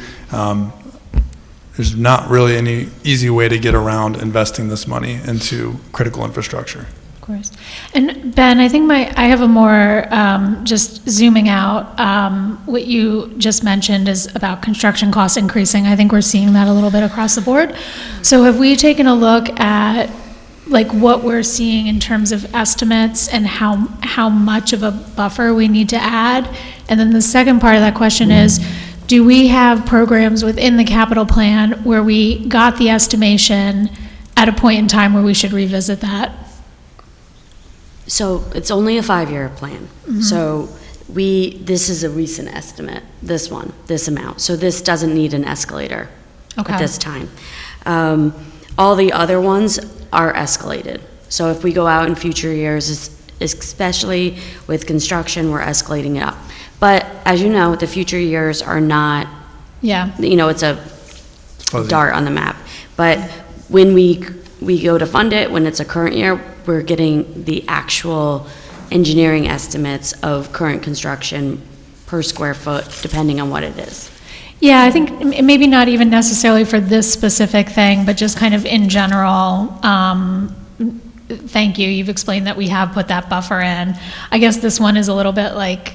There's not really any easy way to get around investing this money into critical infrastructure. Of course. And Ben, I think I have a more, just zooming out, what you just mentioned is about construction costs increasing. I think we're seeing that a little bit across the board. So have we taken a look at like what we're seeing in terms of estimates and how much of a buffer we need to add? And then the second part of that question is, do we have programs within the capital plan where we got the estimation at a point in time where we should revisit that? So it's only a 5-year plan. So this is a recent estimate, this amount. So this doesn't need an escalator at this time. All the other ones are escalated. So if we go out in future years, especially with construction, we're escalating it up. But as you know, the future years are not, it's a dart on the map. But when we go to fund it, when it's a current year, we're getting the actual engineering estimates of current construction per square foot, depending on what it is. Yeah, I think maybe not even necessarily for this specific thing, but just kind of in general. Thank you. You've explained that we have put that buffer in. I guess this one is a little bit like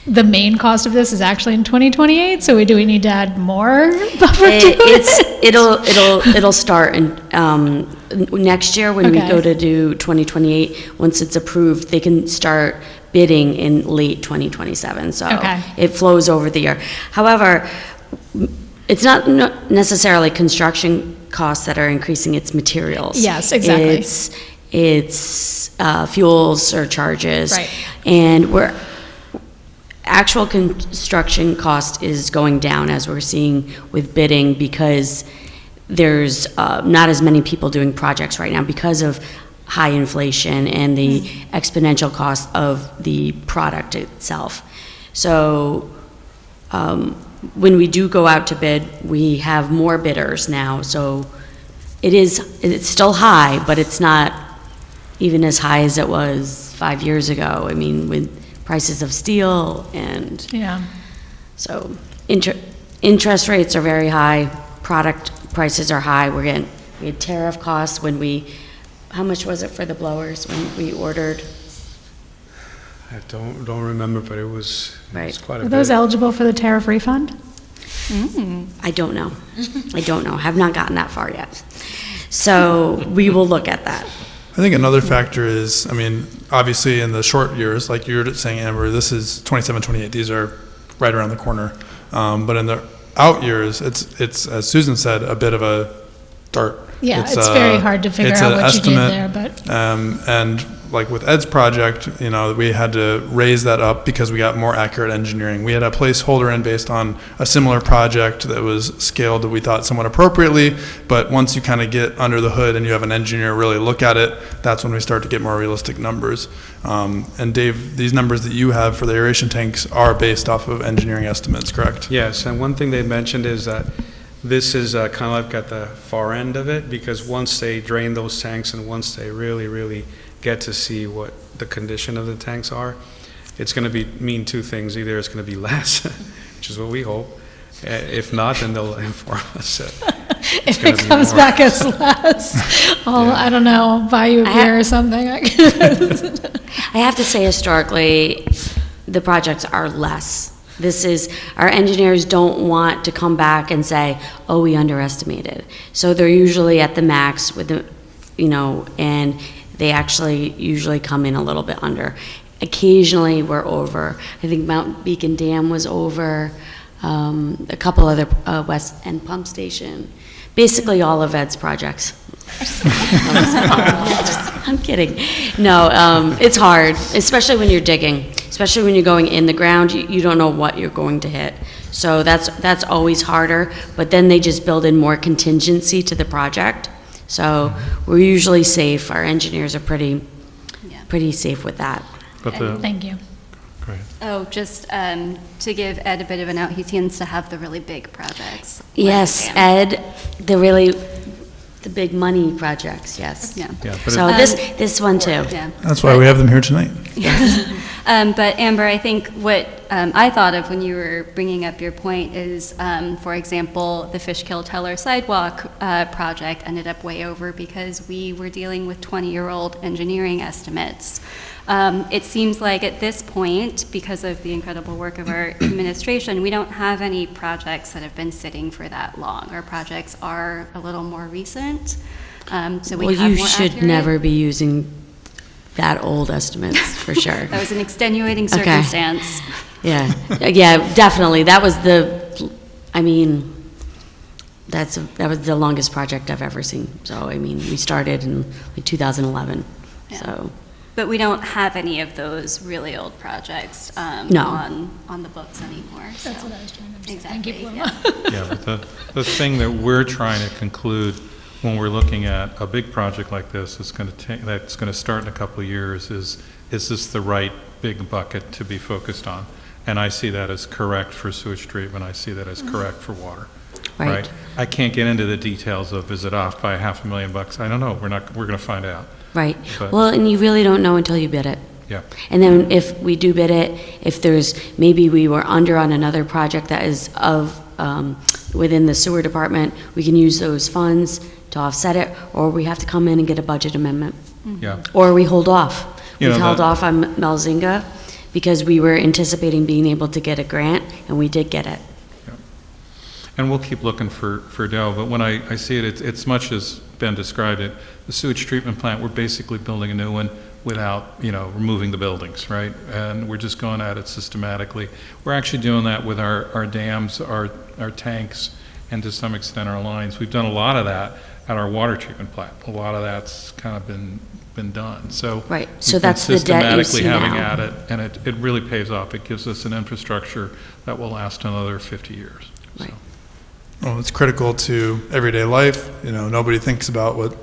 the main cost of this is actually in 2028, so do we need to add more buffer to it? It'll start in, next year when we Okay. go to do 2028. Once it's approved, they can start bidding in late 2027, so Okay. it flows over the year. However, it's not necessarily construction costs that are increasing, it's materials. Yes, exactly. It's fuel surcharges. Right. And actual construction cost is going down, as we're seeing with bidding, because there's not as many people doing projects right now because of high inflation and the exponential cost of the product itself. So when we do go out to bid, we have more bidders now, so it's still high, but it's not even as high as it was 5 years ago. I mean, with prices of steel and Yeah. so interest rates are very high, product prices are high. We had tariff costs when how much was it for the blowers when we ordered? I don't remember, but it was quite a Are bit. those eligible for the tariff refund? I don't know. I don't know. Have not gotten that far yet. So we will look at that. I think another factor is, I mean, obviously in the short years, like you're saying, Amber, this is 27, 28, these are right around the corner. But in the out years, it's, as Susan said, a bit of a dart. Yeah, it's very hard to figure out what you did there, but. And like with Ed's project, you know, we had to raise that up because we got more accurate engineering. We had a placeholder in based on a similar project that was scaled that we thought somewhat appropriately, but once you kind of get under the hood and you have an engineer really look at it, that's when we start to get more realistic numbers. And Dave, these numbers that you have for the aeration tanks are based off of engineering estimates, correct? Yes, and one thing they mentioned is that this is kind of like at the far end of it, because once they drain those tanks and once they really get to see what the condition of the tanks are, it's going to mean two things. Either it's going to be less, which is what we hope. If not, then they'll inform us that If it comes back as less, I don't know, buy you a beer or something. I have to say, historically, the projects are less. Our engineers don't want to come back and say, oh, we underestimated. So they're usually at the max with the, and they actually usually come in a little bit under. Occasionally, we're over. I think Mount Beacon Dam was over, a couple other West End Pump Station. Basically, all of Ed's projects. I'm kidding. No, it's hard, especially when you're digging, especially when you're going in the ground. You don't know what you're going to hit. So that's always harder, but then they just build in more contingency to the project. So we're usually safe. Our engineers are pretty safe with that. Thank you. Great. Oh, just to give Ed a bit of an out, he tends to have the really big projects. Yes, Ed, the big money projects, yes. Yeah. So this one too. Yeah. That's why we have them here tonight. Yes. But Amber, I think what I thought of when you were bringing up your point is, for example, the Fishkill Teller Sidewalk project ended up way over because we were dealing with 20-year-old engineering estimates. It seems like at this point, because of the incredible work of our administration, we don't have any projects that have been sitting for that long. Our projects are a little more recent, so we have you more should accurate. never be using that old estimates, for sure. That was an extenuating Okay. circumstance. Yeah, definitely. That was that was the longest project I've ever seen. So, we started in like 2011, so. But we don't have any of those really old projects No. on the books anymore. That's what I was trying to say. Exactly. Thank you, yeah. Yeah, but the thing that we're trying to conclude when we're looking at a big project like this that's going to start in a couple of years is this the right big bucket to be focused on? And I see that as correct for sewage treatment. I see that as correct for water. Right. I can't get into the details of is it off by $500,000? I don't know. We're going to find out. Right. But- Well, and you really don't know until you bid it. Yeah. And then if we do bid it, maybe we were under on another project that is within the sewer department, we can use those funds to offset it, or we have to come in and get a budget amendment. Yeah. Or we hold off. You We've know, held that- off on Melzinga because we were anticipating being able to get a grant, and we did get it. And we'll keep looking for dough, but when I see it, it's much as Ben described it. The sewage treatment plant, we're basically building a new one without, removing the buildings, right? And we're just going at it systematically. We're actually doing that with our dams, our tanks, and to some extent our lines. We've done a lot of that at our water treatment plant. A lot of that's kind of been done. So Right. we've So been that's the debt you systematically see having now. at it, and it really pays off. It gives us an infrastructure that will last another 50 years. Right. Well, it's critical to everyday life. Nobody thinks about what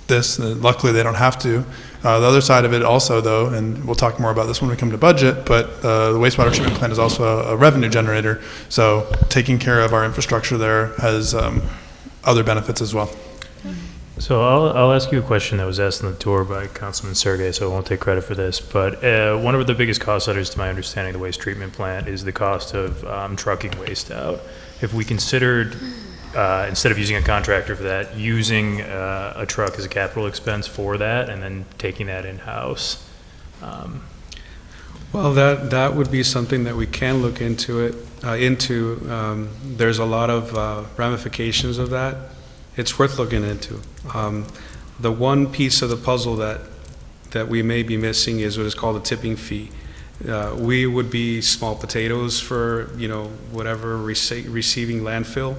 this, and luckily they don't have to. The other side of it also, though, and we'll talk more about this when we come to budget, but the wastewater treatment plant is also a revenue generator. So taking care of our infrastructure there has other benefits as well. So I'll ask you a question that was asked on the tour by Councilman Sergey, so I won't take credit for this. But one of the biggest cost centers, to my understanding, of the waste treatment plant is the cost of trucking waste out. If we considered, instead of using a contractor for that, using a truck as a capital expense for that, and then taking that in-house. Well, that would be something that we can look into. There's a lot of ramifications of that. It's worth looking into. The one piece of the puzzle that we may be missing is what is called a tipping fee. We would be small potatoes for, whatever receiving landfill,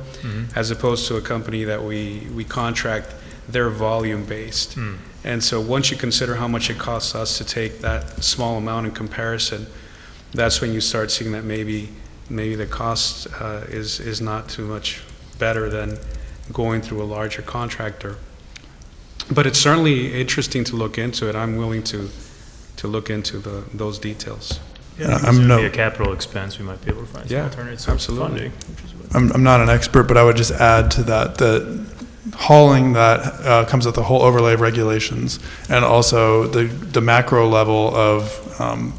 as opposed to a company that we contract, they're volume based. And so once you consider how much it costs us to take that small amount in comparison, that's when you start seeing that maybe the cost is not too much better than going through a larger contractor. But it's certainly interesting to look into it. I'm willing to look into those details. Yeah, I'm be a capital expense. We might be able to find some alternatives to funding. I'm not an expert, but I would just add to that hauling that comes with the whole overlay of regulations, and also the macro level of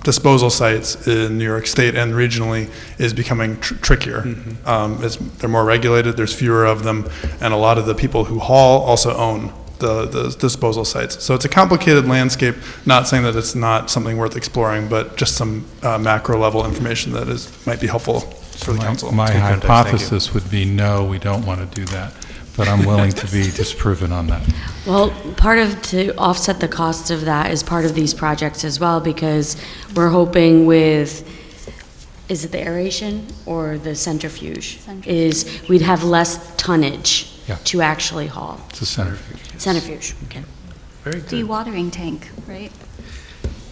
disposal sites in New York State and regionally is becoming trickier. They're more regulated, there's fewer of them, and a lot of the people who haul also own the disposal sites. So it's a complicated landscape, not saying that it's not something worth exploring, but just some macro level information that might be helpful for the council. My hypothesis would be no, we don't want to do that, but I'm willing to be disproven on that. Well, to offset the cost of that is part of these projects as well, because we're hoping with, is it the aeration or the centrifuge? Is we'd have less tonnage to actually haul. It's a centrifuge. Centrifuge, okay. Very good. Dewatering tank, right?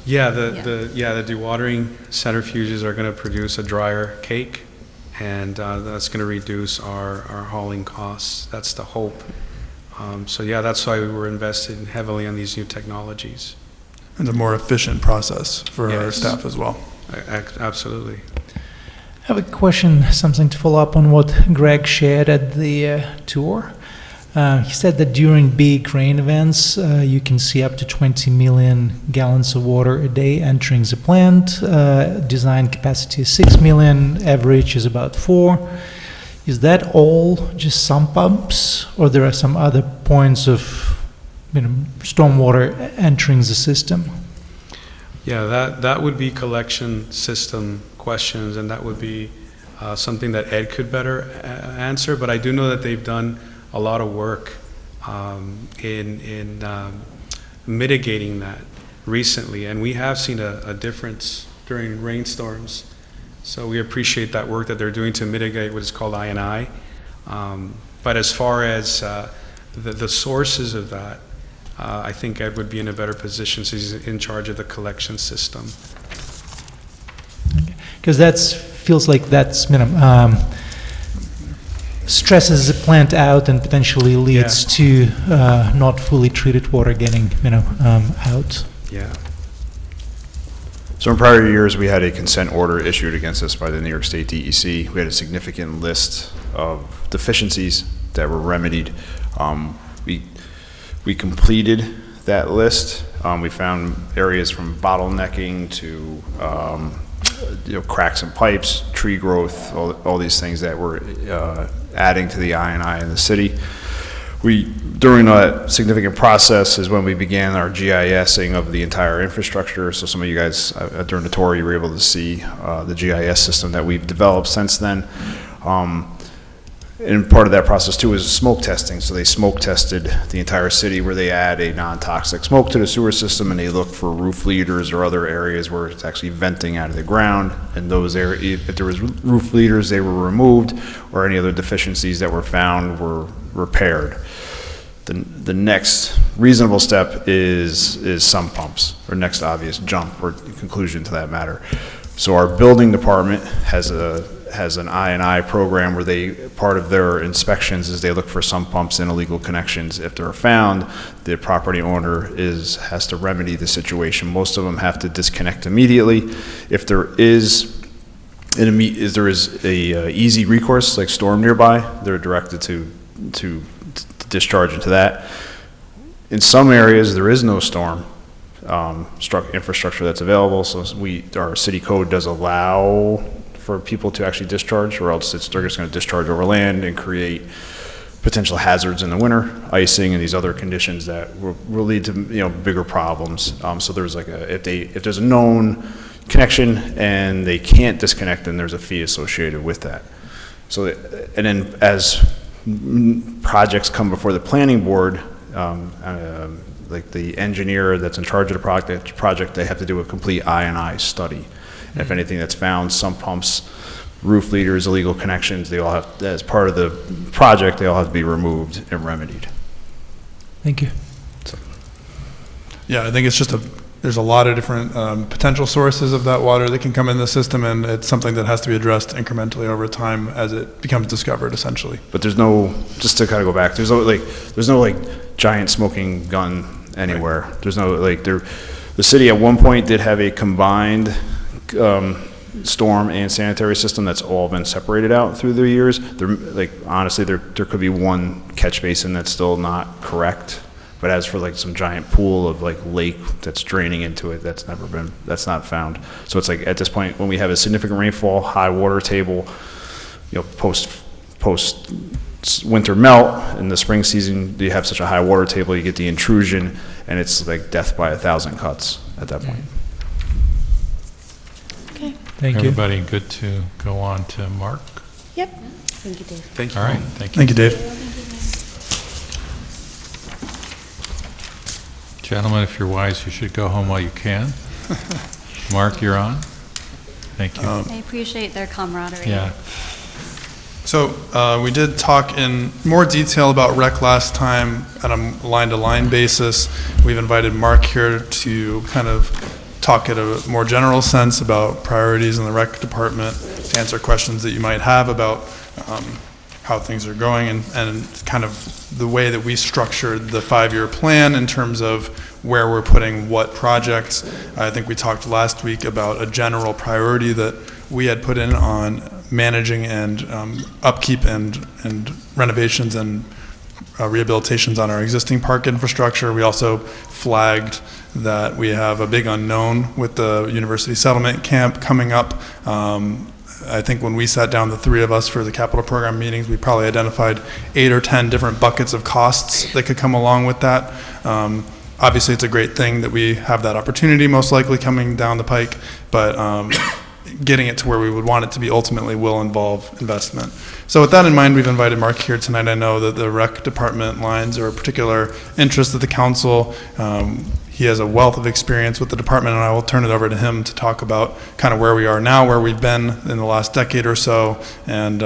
Yeah, the dewatering centrifuges are going to produce a drier cake, and that's going to reduce our hauling costs. That's the hope. So yeah, that's why we were invested heavily on these new technologies. And a more efficient process for our staff as well. Absolutely. I have a question, something to follow up on what Greg shared at the tour. He said that during big rain events, you can see up to 20 million gallons of water a day entering the plant. Design capacity is 6 million, average is about 4. Is that all just sump pumps, or there are some other points of stormwater entering the system? Yeah, that would be collection system questions, and that would be something that Ed could better answer. But I do know that they've done a lot of work in mitigating that recently, and we have seen a difference during rainstorms. So we appreciate that work that they're doing to mitigate what is called I&I. But as far as the sources of that, I think Ed would be in a better position since he's in charge of the collection system. Because that feels like that's stresses the plant out and potentially leads to not fully treated water getting out. Yeah. So in prior years, we had a consent order issued against us by the New York State DEC. We had a significant list of deficiencies that were remedied. We completed that list. We found areas from bottlenecking to cracks in pipes, tree growth, all these things that were adding to the I&I in the city. During that significant process is when we began our GISing of the entire infrastructure. So some of you guys during the tour, you were able to see the GIS system that we've developed since then. And part of that process too is smoke testing. So they smoke tested the entire city where they add a non-toxic smoke to the sewer system, and they look for roof leaders or other areas where it's actually venting out of the ground. And those areas, if there was roof leaders, they were removed, or any other deficiencies that were found were repaired. The next reasonable step is sump pumps, or next obvious jump or conclusion to that matter. So our building department has an I&I program where part of their inspections is they look for sump pumps and illegal connections. If they're found, the property owner has to remedy the situation. Most of them have to disconnect immediately. If there is a easy recourse like storm nearby, they're directed to discharge into that. In some areas, there is no storm infrastructure that's available, so our city code does allow for people to actually discharge, or else they're just going to discharge over land and create potential hazards in the winter, icing and these other conditions that will lead to bigger problems. So there's if there's a known connection and they can't disconnect, then there's a fee associated with that. So, and then as projects come before the planning board, like the engineer that's in charge of the project, they have to do a complete I&I study. And if anything that's found, sump pumps, roof leaders, illegal connections, they all have, as part of the project, they all have to be removed and remedied. Thank you. Yeah, I think it's just there's a lot of different potential sources of that water that can come in the system, and it's something that has to be addressed incrementally over time as it becomes discovered, essentially. But there's no, just to kind of go back, there's no giant smoking gun anywhere. Right. There's no the city at one point did have a combined storm and sanitary system that's all been separated out through the years. Honestly, there could be one catch basin that's still not correct. But as for some giant pool of lake that's draining into it, that's not found. So it's at this point, when we have a significant rainfall, high water table, post winter melt, in the spring season, you have such a high water table, you get the intrusion, and it's like death by 1,000 cuts at that point. Okay. Thank you. Everybody good to go on to Mark? Yep. Thank you, Dave. Thank you. All right, thank you. Thank you, Dave. Gentlemen, if you're wise, you should go home while you can. Mark, you're on. Thank you. I appreciate their camaraderie. Yeah. So we did talk in more detail about rec last time at a line-to-line basis. We've invited Mark here to kind of talk at a more general sense about priorities in the rec department, to answer questions that you might have about how things are going, and kind of the way that we structured the 5-year plan in terms of where we're putting what projects. I think we talked last week about a general priority that we had put in on managing and upkeep and renovations and rehabilitations on our existing park infrastructure. We also flagged that we have a big unknown with the University Settlement Camp coming up. I think when we sat down, the three of us, for the capital program meetings, we probably identified 8 or 10 different buckets of costs that could come along with that. Obviously, it's a great thing that we have that opportunity most likely coming down the pike, but getting it to where we would want it to be ultimately will involve investment. So with that in mind, we've invited Mark here tonight. I know that the rec department lines are a particular interest of the council. He has a wealth of experience with the department, and I will turn it over to him to talk about kind of where we are now, where we've been in the last decade or so, and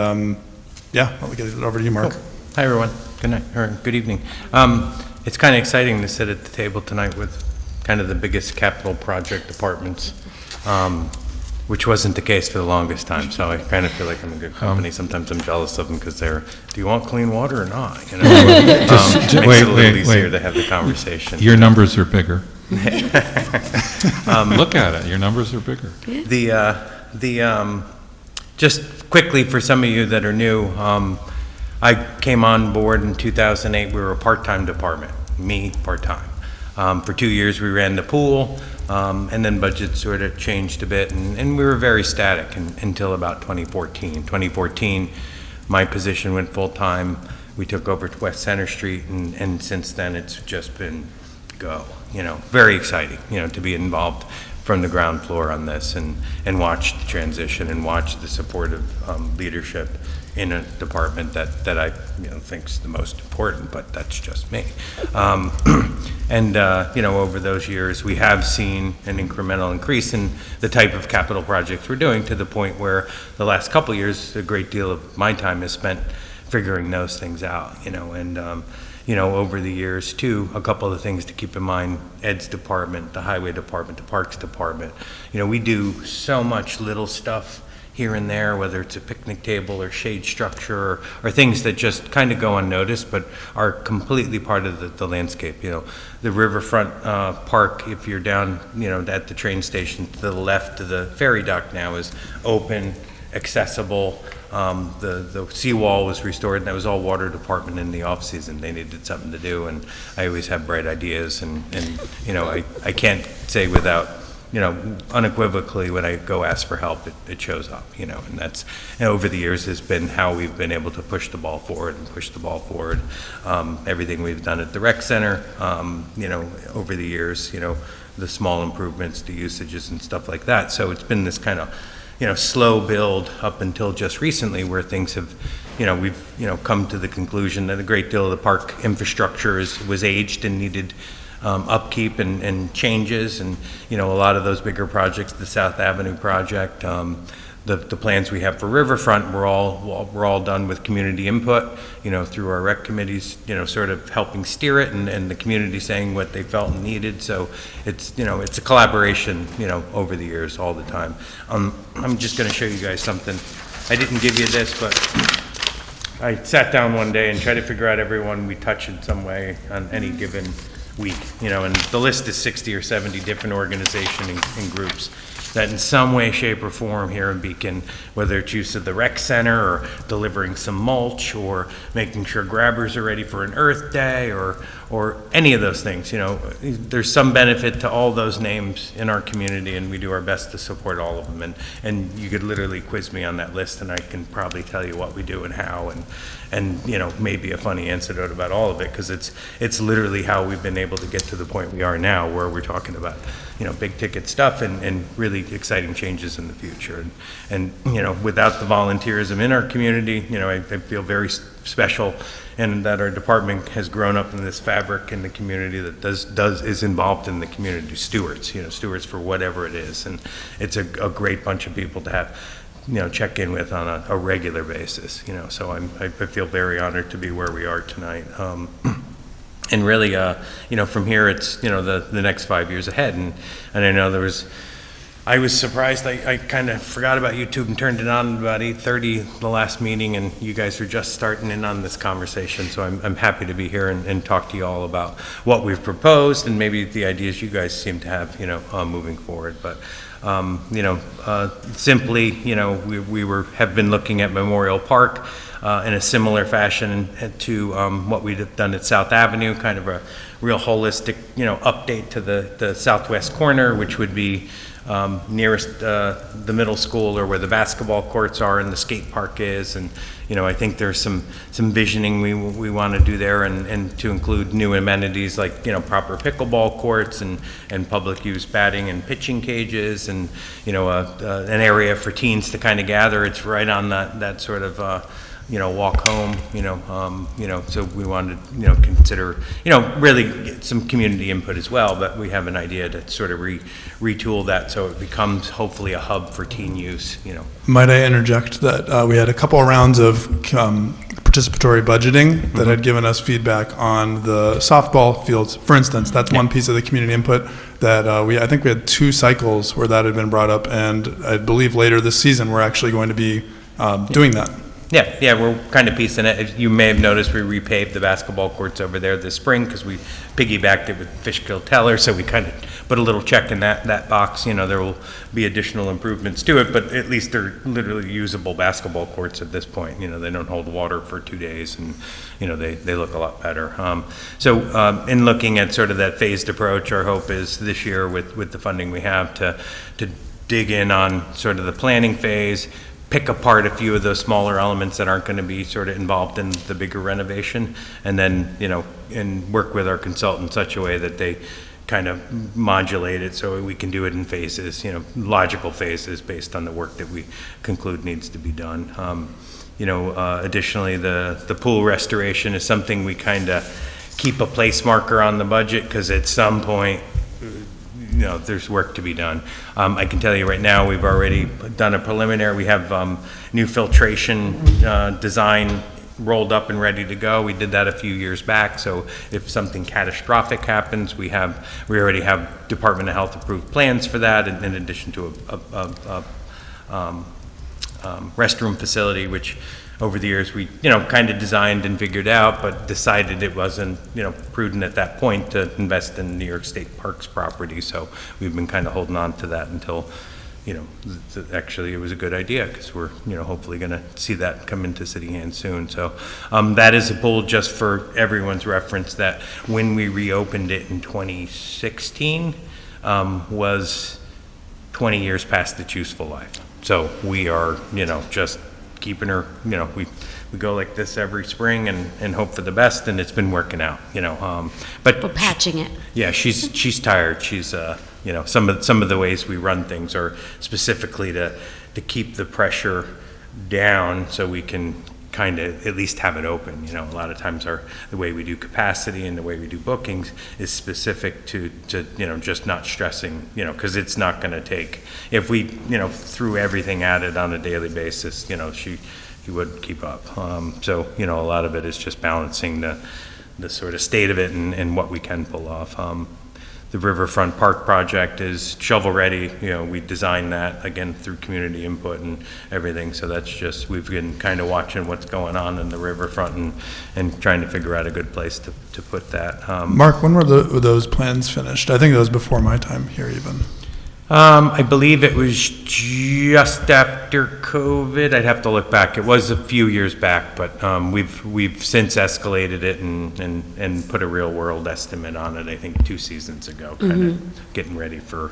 yeah, I'll get it over to you, Mark. Cool. Hi, everyone. Good night, or good evening. It's kind of exciting to sit at the table tonight with kind of the biggest capital project departments, which wasn't the case for the longest time. So I kind of feel like I'm in good company. Sometimes I'm jealous of them because they're, do you want clean water or not? You know? Makes it a little easier to have the conversation. Your numbers are bigger. Look at it. Your numbers are bigger. Just quickly for some of you that are new, I came on board in 2008. We were a part-time department, me part-time. For 2 years we ran the pool, and then budget sort of changed a bit, and we were very static until about 2014. 2014, my position went full-time. we took over to West Center Street, and since then, it's just been go, very exciting, to be involved from the ground floor on this and watch the transition and watch the supportive leadership in a department that I think's the most important, but that's just me. Over those years, we have seen an incremental increase in the type of capital projects we're doing, to the point where the last couple of years, a great deal of my time is spent figuring those things out, over the years too, a couple of the things to keep in mind: Ed's department, the highway department, the parks department. We do so much little stuff here and there, whether it's a picnic table or shade structure or things that just kind of go unnoticed but are completely part of the landscape. The riverfront park, if you're down, at the train station to the left of the ferry dock now, is open, accessible. The seawall was restored, and that was all water department in the off-season. They needed something to do, and I always have bright ideas, and I can't say without, unequivocally, when I go ask for help, it shows up, and that's, over the years, has been how we've been able to push the ball forward. Everything we've done at the rec center, over the years, the small improvements to usages and stuff like that. So it's been this kind of, slow build up until just recently, where things have, we've, come to the conclusion that a great deal of the park infrastructure was aged and needed upkeep and changes, and a lot of those bigger projects, the South Avenue project, the plans we have for Riverfront, we're all done with community input, through our rec committees, sort of helping steer it, and the community saying what they felt and needed. So it's, it's a collaboration, over the years, all the time. I'm just going to show you guys something. I didn't give you this, but I sat down one day and tried to figure out everyone we touch in some way on any given week, and the list is 60 or 70 different organizations and groups that in some way, shape, or form here in Beacon, whether it's use of the rec center or delivering some mulch or making sure grabbers are ready for an Earth Day or any of those things, there's some benefit to all those names in our community, and we do our best to support all of them. And you could literally quiz me on that list, and I can probably tell you what we do and how, and maybe a funny anecdote about all of it, because it's literally how we've been able to get to the point we are now, where we're talking about big ticket stuff and really exciting changes in the future. And without the volunteerism in our community, I feel very special, and that our department has grown up in this fabric in the community that is involved in the community stewards, stewards for whatever it is. And it's a great bunch of people to have, check in with on a regular basis, so I feel very honored to be where we are tonight. And really, from here, it's, the next 5 years ahead. And I know I was surprised, I kind of forgot about YouTube and turned it on about 8:30 the last meeting, and you guys are just starting in on this conversation. So I'm happy to be here and talk to you all about what we've proposed and maybe the ideas you guys seem to have, moving forward. But simply, we have been looking at Memorial Park in a similar fashion to what we've done at South Avenue, kind of a real holistic, update to the southwest corner, which would be nearest the middle school, or where the basketball courts are and the skate park is. And I think there's some visioning we want to do there, and to include new amenities like proper pickleball courts and public use batting and pitching cages, and an area for teens to kind of gather. It's right on that sort of walk home, so we wanted to, consider, really get some community input as well, but we have an idea to sort of retool that so it becomes hopefully a hub for teen use, Might I interject that we had a couple of rounds of participatory budgeting that had given us feedback on the softball fields, for instance. That's one piece of the community input that I think we had 2 cycles where that had been brought up, and I believe later this season we're actually going to be doing that. Yeah, we're kind of piecing it. You may have noticed we repaved the basketball courts over there this spring because we piggybacked it with Fishkill Teller, so we kind of put a little check in that box. There will be additional improvements to it, but at least they're literally usable basketball courts at this point. They don't hold water for 2 days, and they look a lot better. So in looking at sort of that phased approach, our hope is this year with the funding we have to dig in on sort of the planning phase, pick apart a few of those smaller elements that aren't going to be sort of involved in the bigger renovation, and then, and work with our consultant in such a way that they kind of modulate it so we can do it in phases, logical phases based on the work that we conclude needs to be done. Additionally, the pool restoration is something we kind of keep a place marker on the budget, because at some point, there's work to be done. I can tell you right now, we've already done a preliminary. We have new filtration design rolled up and ready to go. We did that a few years back, so if something catastrophic happens, we already have Department of Health approved plans for that, in addition to a restroom facility, which over the years we kind of designed and figured out, but decided it wasn't prudent at that point to invest in New York State Parks property. So we've been kind of holding on to that until actually it was a good idea, because we're hopefully going to see that come into city hands soon. So that is a pool, just for everyone's reference, that when we reopened it in 2016 was 20 years past its useful life. So we are just keeping her, we go like this every spring and hope for the best, and it's been working out, but We're patching it. yeah, she's tired. She's some of the ways we run things are specifically to keep the pressure down so we can kind of at least have it open. A lot of times the way we do capacity and the way we do bookings is specific to just not stressing, because it's not going to take, if we threw everything at it on a daily basis, she wouldn't keep up. So a lot of it is just balancing the sort of state of it and what we can pull off. The Riverfront Park project is shovel-ready. We designed that, again, through community input and everything. So that's just, we've been kind of watching what's going on in the riverfront and trying to figure out a good place to put that. Mark, when were those plans finished? I think that was before my time here even. I believe it was just after COVID. I'd have to look back. It was a few years back, but we've since escalated it and put a real world estimate on it, I think 2 seasons ago, kind of getting ready for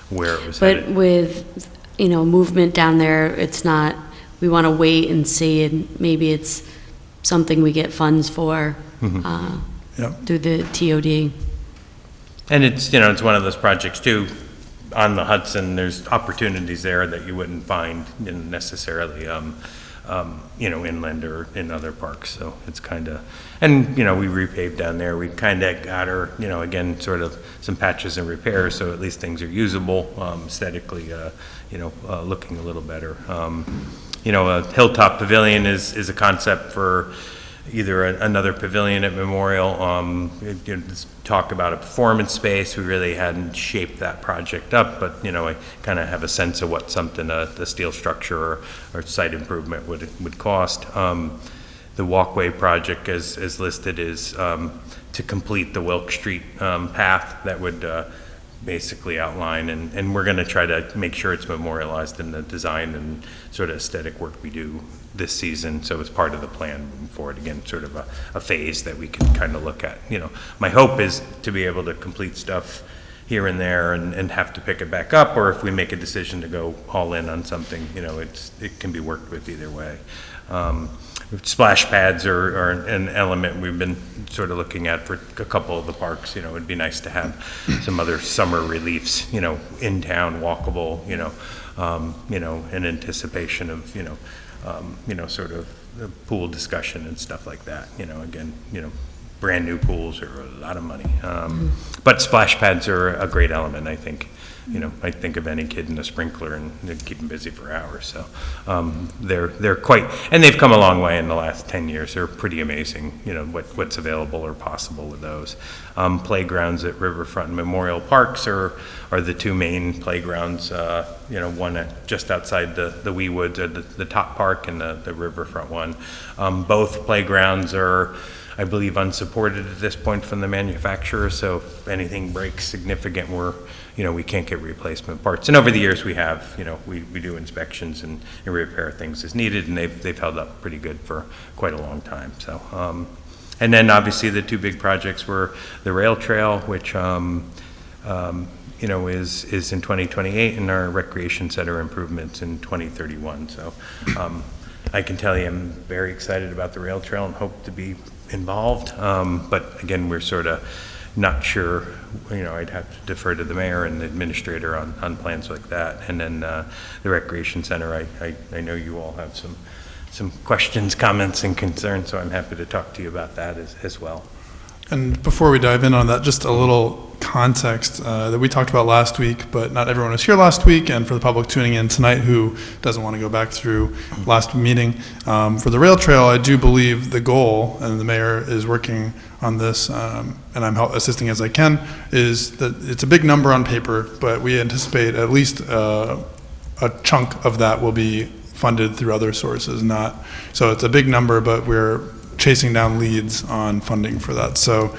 where it was headed. But with, movement down there, it's not, we want to wait and see, and maybe it's something we get funds for through the TOD. And it's, it's one of those projects too, on the Hudson, there's opportunities there that you wouldn't find necessarily, inland or in other parks. So it's kind of, and, we repaved down there. We kind of got her, again, sort of some patches and repairs, so at least things are usable, aesthetically, looking a little better. A hilltop pavilion is a concept for either another pavilion at Memorial. Talk about a performance space. We really hadn't shaped that project up, but I kind of have a sense of what something, the steel structure or site improvement would cost. The walkway project, as listed, is to complete the Wilk Street path that would basically outline, and we're going to try to make sure it's memorialized in the design and sort of aesthetic work we do this season, so it's part of the plan moving forward. Again, sort of a phase that we can kind of look at. My hope is to be able to complete stuff here and there and have to pick it back up, or if we make a decision to go all in on something, it can be worked with either way. Splash pads are an element we've been sort of looking at for a couple of the parks. It'd be nice to have some other summer reliefs, in town, walkable, in anticipation of, sort of the pool discussion and stuff like that. Again, brand new pools are a lot of money. But splash pads are a great element, I think. I think of any kid in a sprinkler and they keep them busy for hours. So they're quite, and they've come a long way in the last 10 years. They're pretty amazing, what's available or possible with those. Playgrounds at Riverfront and Memorial Parks are the two main playgrounds, one just outside the Wee Woods, or the top park, and the Riverfront one. Both playgrounds are, I believe, unsupported at this point from the manufacturer, so if anything breaks significant, we can't get replacement parts. And over the years we have, we do inspections and repair things as needed, and they've held up pretty good for quite a long time. So, and then obviously the two big projects were the rail trail, which, you know, is in 2028, and our recreation center improvements in 2031. So I can tell you I'm very excited about the rail trail and hope to be involved. But again, we're sort of not sure, you know, I'd have to defer to the mayor and the administrator on plans like that. And then the recreation center, I know you all have some questions, comments, and concerns, so I'm happy to talk to you about that as well. And before we dive in on that, just a little context that we talked about last week, but not everyone was here last week, and for the public tuning in tonight who doesn't want to go back through last meeting, for the rail trail, I do believe the goal, and the mayor is working on this, and I'm assisting as I can, is that it's a big number on paper, but we anticipate at least a chunk of that will be funded through other sources, so it's a big number, but we're chasing down leads on funding for that. So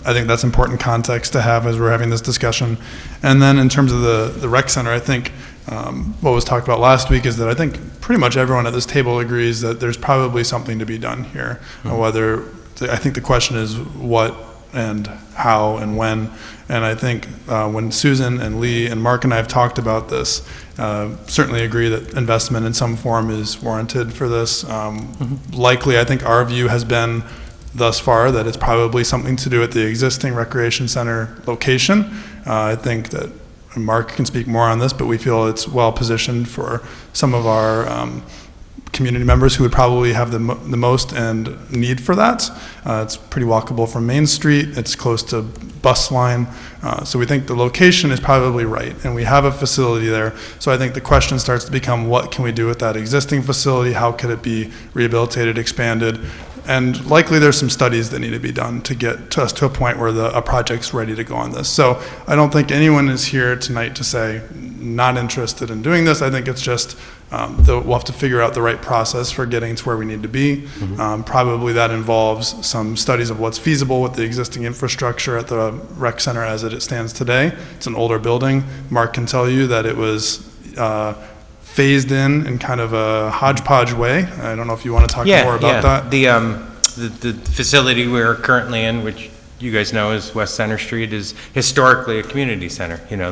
I think that's important context to have as we're having this discussion. And then in terms of the rec center, I think what was talked about last week is that I think pretty much everyone at this table agrees that there's probably something to be done here. I think the question is what and how and when. And I think when Susan and Lee and Mark and I have talked about this, certainly agree that investment in some form is warranted for this. Likely, I think our view has been thus far that it's probably something to do with the existing recreation center location. I think that Mark can speak more on this, but we feel it's well positioned for some of our community members who would probably have the most and need for that. It's pretty walkable from Main Street. It's close to bus line. So we think the location is probably right, and we have a facility there. So I think the question starts to become, what can we do with that existing facility? How could it be rehabilitated, expanded? And likely there's some studies that need to be done to get us to a point where a project's ready to go on this. So I don't think anyone is here tonight to say not interested in doing this. I think it's just we'll have to figure out the right process for getting to where we need to be. Probably that involves some studies of what's feasible with the existing infrastructure at the rec center as it stands today. It's an older building. Mark can tell you that it was phased in kind of a hodgepodge way. I don't know if you want to talk more about that. The facility we're currently in, which you guys know is West Center Street, is historically a community center. You know,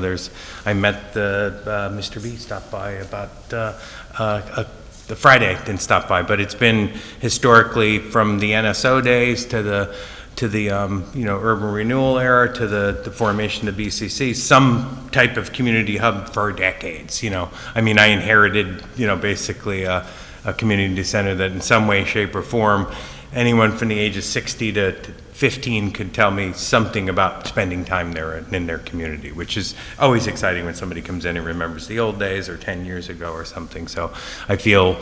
I met Mr. B stopped by about the Friday, didn't stop by, but it's been historically from the NSO days to the urban renewal era to the formation of BCC, some type of community hub for decades. I mean, I inherited, basically a community center that in some way, shape, or form, anyone from the age of 60 to 15 could tell me something about spending time there in their community, which is always exciting when somebody comes in and remembers the old days or 10 years ago or something. So I feel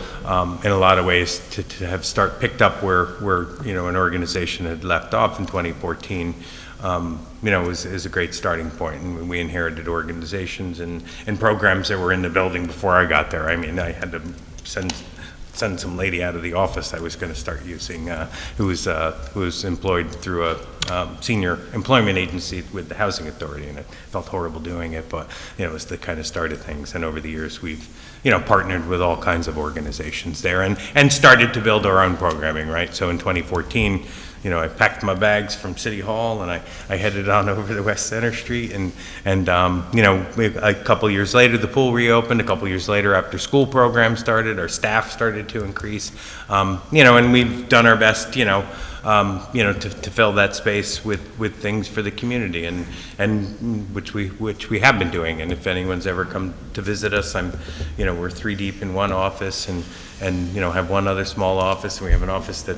in a lot of ways to have picked up where an organization had left off in 2014 is a great starting point. And we inherited organizations and programs that were in the building before I got there. I mean, I had to send some lady out of the office I was going to start using, who was employed through a senior employment agency with the Housing Authority, and it felt horrible doing it, but it was the kind of start of things. And over the years, we've partnered with all kinds of organizations there, and started to build our own programming. Right, so in 2014. I packed my bags from City Hall and I headed on over to West Center Street and a couple years later the pool reopened. A couple years later, after school program started, our staff started to increase. And we've done our best, to fill that space with things for the community, and which we have been doing. And if anyone's ever come to visit us, we're 3 deep in one office and have one other small office, and we have an office that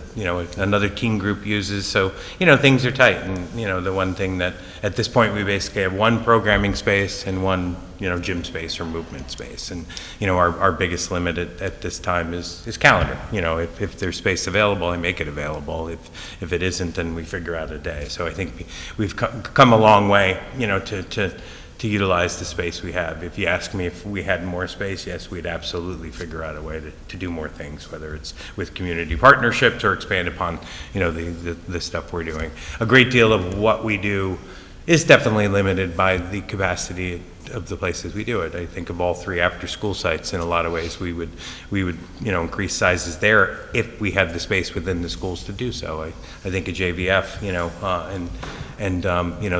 another teen group uses. So things are tight, and the one thing that at this point we basically have one programming space and one gym space or movement space, and our biggest limit at this time is calendar. If there's space available, I make it available. If it isn't, then we figure out a day. So I think we've come a long way, to utilize the space we have. If you ask me if we had more space, yes, we'd absolutely figure out a way to do more things, whether it's with community partnerships or expand upon, the stuff we're doing. A great deal of what we do is definitely limited by the capacity of the places we do it. I think of all 3 after-school sites, in a lot of ways, we would, increase sizes there if we had the space within the schools to do so. I think a JVF, and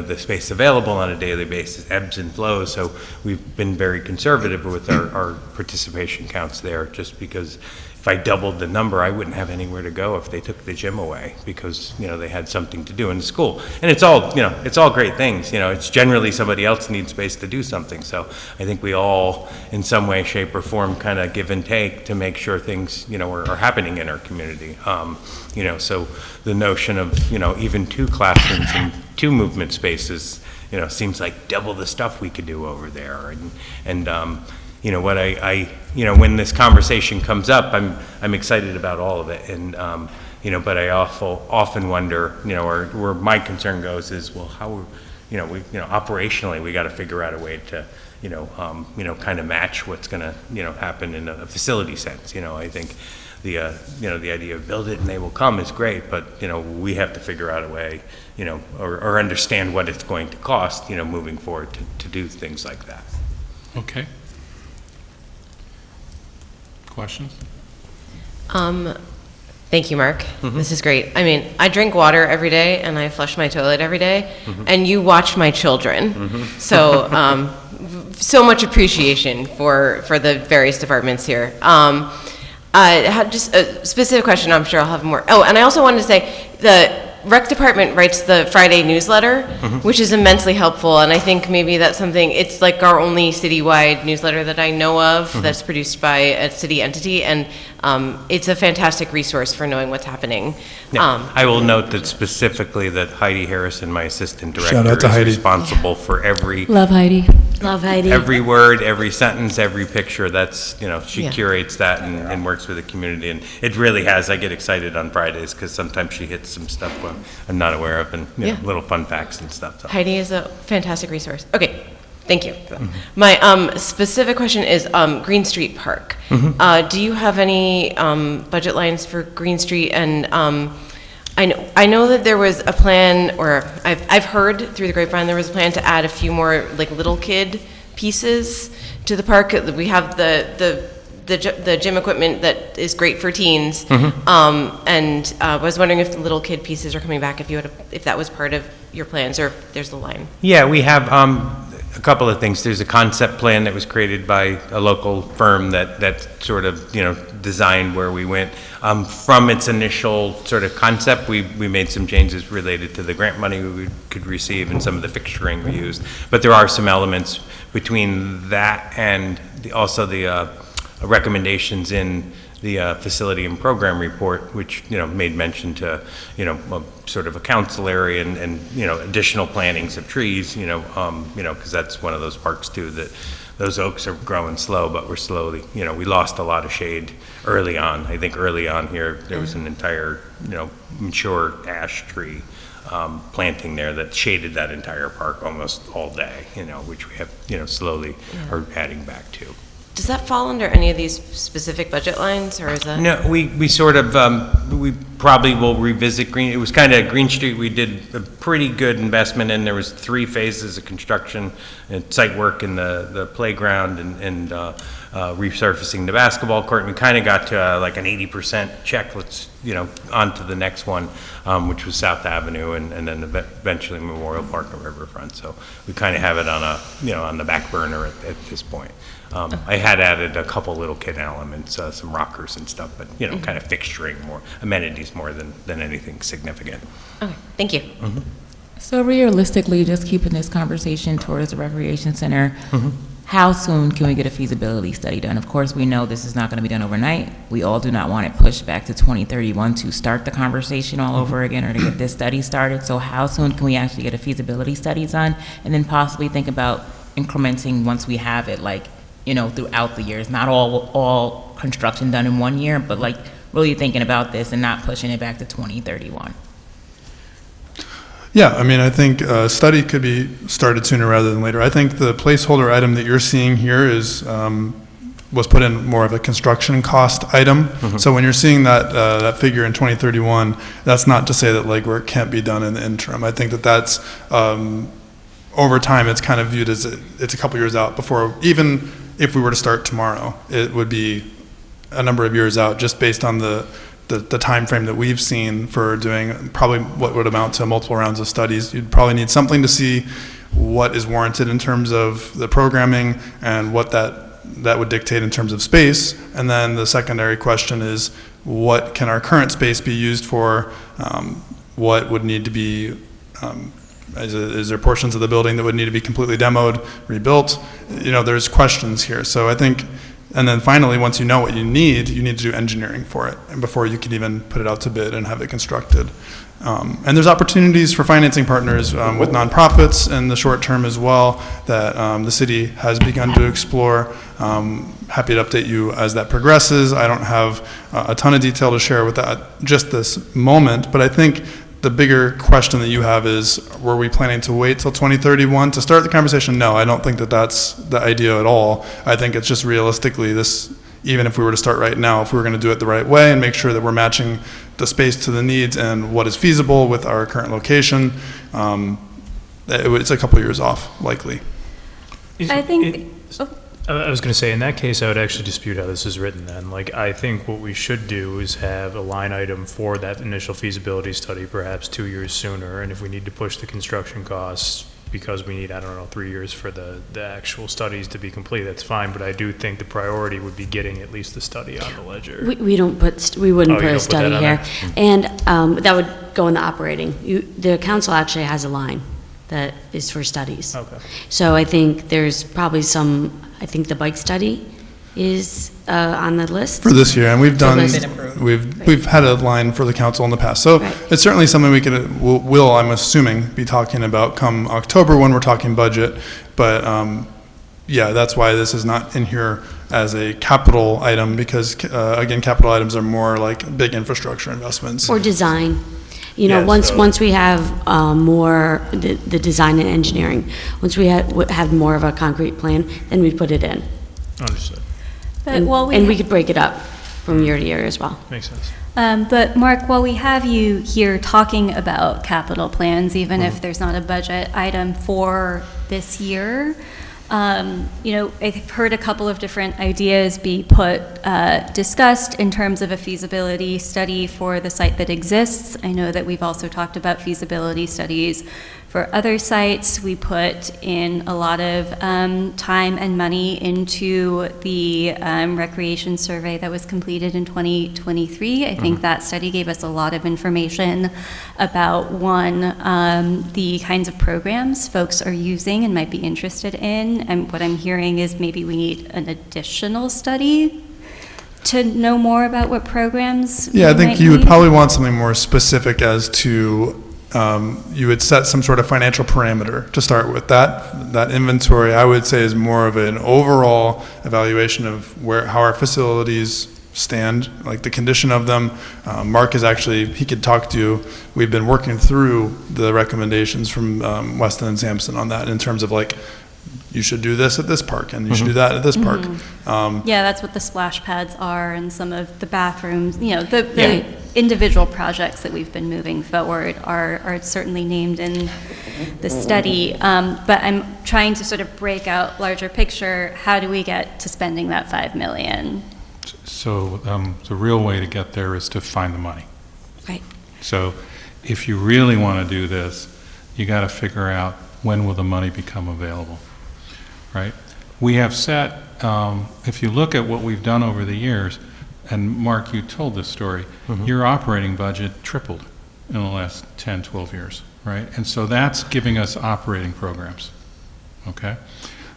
the space available on a daily basis ebbs and flows, so we've been very conservative with our participation counts there, just because if I doubled the number, I wouldn't have anywhere to go if they took the gym away, because, they had something to do in the school. And it's all, it's all great things, it's generally somebody else needs space to do something. So I think we all, in some way, shape, or form, kind of give and take to make sure things, are happening in our community. So the notion of, even 2 classrooms and 2 movement spaces, seems like double the stuff we could do over there. And what when this conversation comes up, I'm excited about all of it. And, but I often wonder, or where my concern goes is, well, how, operationally, we got to figure out a way to, kind of match what's going to, happen in a facility sense. I think the idea of build it and they will come is great, but, we have to figure out a way, or understand what it's going to cost, moving forward to do things like that. Okay. Questions? Thank you, Mark. This is great. I mean, I drink water every day and I flush my toilet every day, and you watch my children. So, so much appreciation for the various departments here. I had just a specific question. I'm sure I'll have more. Oh, and I also wanted to say the Rec Department writes the Friday newsletter, which is immensely helpful, and I think maybe that's something, it's like our only citywide newsletter that I know of that's produced by a city entity, and it's a fantastic resource for knowing what's happening. Yeah. I will note that specifically that Heidi Harrison, my assistant director, Shout out to is Heidi. responsible for every Love Heidi. Love Heidi. every word, every sentence, every picture. That's, she curates that and works with the community. And it really has, I get excited on Fridays because sometimes she hits some stuff I'm not aware of, and little fun facts and stuff. So. Heidi is a fantastic resource. Okay, thank you. My specific question is Green Street Park. Do you have any budget lines for Green Street? And I know that there was a plan, or I've heard through the grapevine there was a plan to add a few more like little kid pieces to the park. We have the gym equipment that is great for teens, and I was wondering if the little kid pieces are coming back, if that was part of your plans, or if there's the line. Yeah, we have a couple of things. There's a concept plan that was created by a local firm that sort of, designed where we went. From its initial sort of concept, we made some changes related to the grant money we could receive and some of the fixturing we used. But there are some elements between that and also the recommendations in the facility and program report, which made mention to sort of a council area and additional plantings of trees, because that's one of those parks too, that those oaks are growing slow, but we're slowly, we lost a lot of shade early on. I think early on here there was an entire mature ash tree planting there that shaded that entire park almost all day, which we have slowly are adding back to. Does that fall under any of these specific budget lines, or is that? No, we sort of, we probably will revisit Green. It was kind of Green Street, we did a pretty good investment in. There was 3 phases of construction and site work in the playground and resurfacing the basketball court. And we kind of got to like an 80% check. Let's, on to the next one, which was South Avenue and then eventually Memorial Park and Riverfront. So we kind of have it on on the back burner at this point. I had added a couple little kid elements, some rockers and stuff, but kind of fixturing, more amenities more than anything significant. Okay, thank you. So realistically, just keeping this conversation towards the recreation center, how soon can we get a feasibility study done? Of course, we know this is not going to be done overnight. We all do not want it pushed back to 2031 to start the conversation all over again or to get this study started. So how soon can we actually get a feasibility study done, and then possibly think about incrementing once we have it, like, throughout the years, not all construction done in one year, but like really thinking about this and not pushing it back to 2031. Yeah, I mean, I think a study could be started sooner rather than later. I think the placeholder item that you're seeing here is was put in more of a construction cost item. So when you're seeing that figure in 2031, that's not to say that legwork can't be done in the interim. I think that that's over time, it's kind of viewed as it's a couple years out before, even if we were to start tomorrow, it would be a number of years out just based on the time frame that we've seen for doing probably what would amount to multiple rounds of studies. You'd probably need something to see what is warranted in terms of the programming and what that would dictate in terms of space. And then the secondary question is, what can our current space be used for? What would need to be, is there portions of the building that would need to be completely demoed, rebuilt? You know, there's questions here. So I think, and then finally, once you know what you need to do engineering for it, and before you can even put it out to bid and have it constructed. And there's opportunities for financing partners with nonprofits in the short term as well that the city has begun to explore. Happy to update you as that progresses. I don't have a ton of detail to share with that just this moment, but I think the bigger question that you have is, were we planning to wait till 2031 to start the conversation? No, I don't think that that's the idea at all. I think it's just realistically this, even if we were to start right now, if we were going to do it the right way and make sure that we're matching the space to the needs and what is feasible with our current location, it's a couple years off, likely. I think, I was going to say, in that case, I would actually dispute how this is written then. Like, I think what we should do is have a line item for that initial feasibility study, perhaps 2 years sooner, and if we need to push the construction costs because we need, I don't know, 3 years for the actual studies to be complete, that's fine, but I do think the priority would be getting at least the study on the ledger. We wouldn't put a study here. And that would go in the operating. The council actually has a line that is for studies. Okay. So I think there's probably I think the bike study is on the list. For this year, and we've done, Right. we've had a line for the council in the past. So it's certainly something we will, I'm assuming, be talking about come October when we're talking budget. But yeah, that's why this is not in here as a capital item, because again, capital items are more like big infrastructure investments. Or design. You know, Yeah, once we have more, the design and engineering, once we have more of a concrete plan, then we'd put it in. Understood. But And while we could break it up from year to year as well. Makes sense. But Mark, while we have you here talking about capital plans, even if there's not a budget item for this year, you know, I've heard a couple of different ideas be discussed in terms of a feasibility study for the site that exists. I know that we've also talked about feasibility studies for other sites. We put in a lot of time and money into the recreation survey that was completed in 2023. I think that study gave us a lot of information about, one, the kinds of programs folks are using and might be interested in. And what I'm hearing is maybe we need an additional study to know more about what programs Yeah, I we think might you would need. probably want something more specific as to, you would set some sort of financial parameter to start with. That inventory, I would say, is more of an overall evaluation of how our facilities stand, like the condition of them. Mark is actually, he could talk to you. We've been working through the recommendations from Weston and Sampson on that in terms of like, you should do this at this park and you should do that at this park. Yeah, that's what the splash pads are and some of the bathrooms, you know, the individual projects that we've been moving forward are certainly named in the study. But I'm trying to sort of break out larger picture. How do we get to spending that $5 million? So the real way to get there is to find the money. Right. So if you really want to do this, you got to figure out when will the money become available, right? We have set, if you look at what we've done over the years, and Mark, you told this story, your operating budget tripled in the last 10, 12 years, right? And so that's giving us operating programs, okay?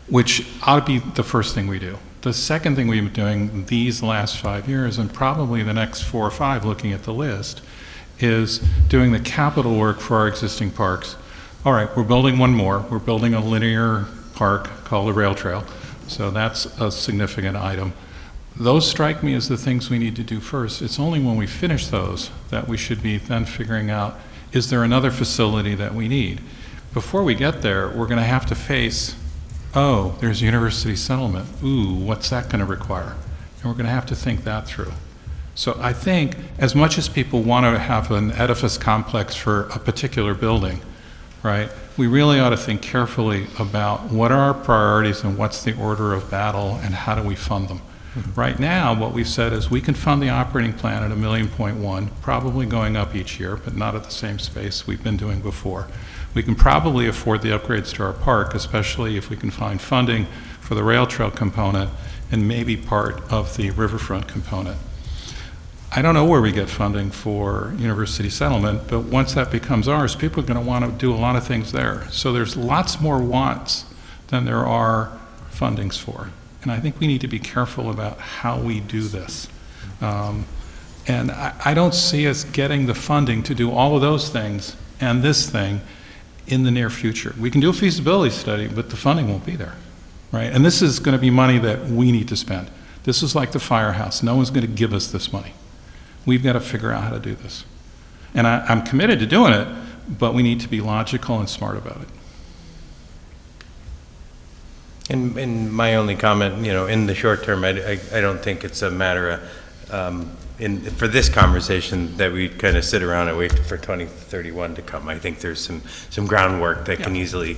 Which ought to be the first thing we do. The second thing we've been doing these last 5 years, and probably the next 4 or 5 looking at the list, is doing the capital work for our existing parks. All right, we're building one more. We're building a linear park called the Rail Trail. So that's a significant item. Those strike me as the things we need to do first. It's only when we finish those that we should be then figuring out, is there another facility that we need? Before we get there, we're going to have to face, oh, there's university settlement. Ooh, what's that going to require? And we're going to have to think that through. So I think as much as people want to have an edifice complex for a particular building, right? We really ought to think carefully about what are our priorities and what's the order of battle and how do we fund them. Right now, what we've said is we can fund the operating plan at $1.1 million, probably going up each year, but not at the same space we've been doing before. We can probably afford the upgrades to our park, especially if we can find funding for the rail trail component and maybe part of the riverfront component. I don't know where we get funding for University Settlement, but once that becomes ours, people are going to want to do a lot of things there. So there's lots more wants than there are fundings for. And I think we need to be careful about how we do this. And I don't see us getting the funding to do all of those things and this thing in the near future. We can do a feasibility study, but the funding won't be there, right? And this is going to be money that we need to spend. This is like the firehouse. No one's going to give us this money. We've got to figure out how to do this. And I'm committed to doing it, but we need to be logical and smart about it. And my only comment, in the short term, I don't think it's a matter of, for this conversation, that we kind of sit around and wait for 2031 to come. I think there's some groundwork that can easily,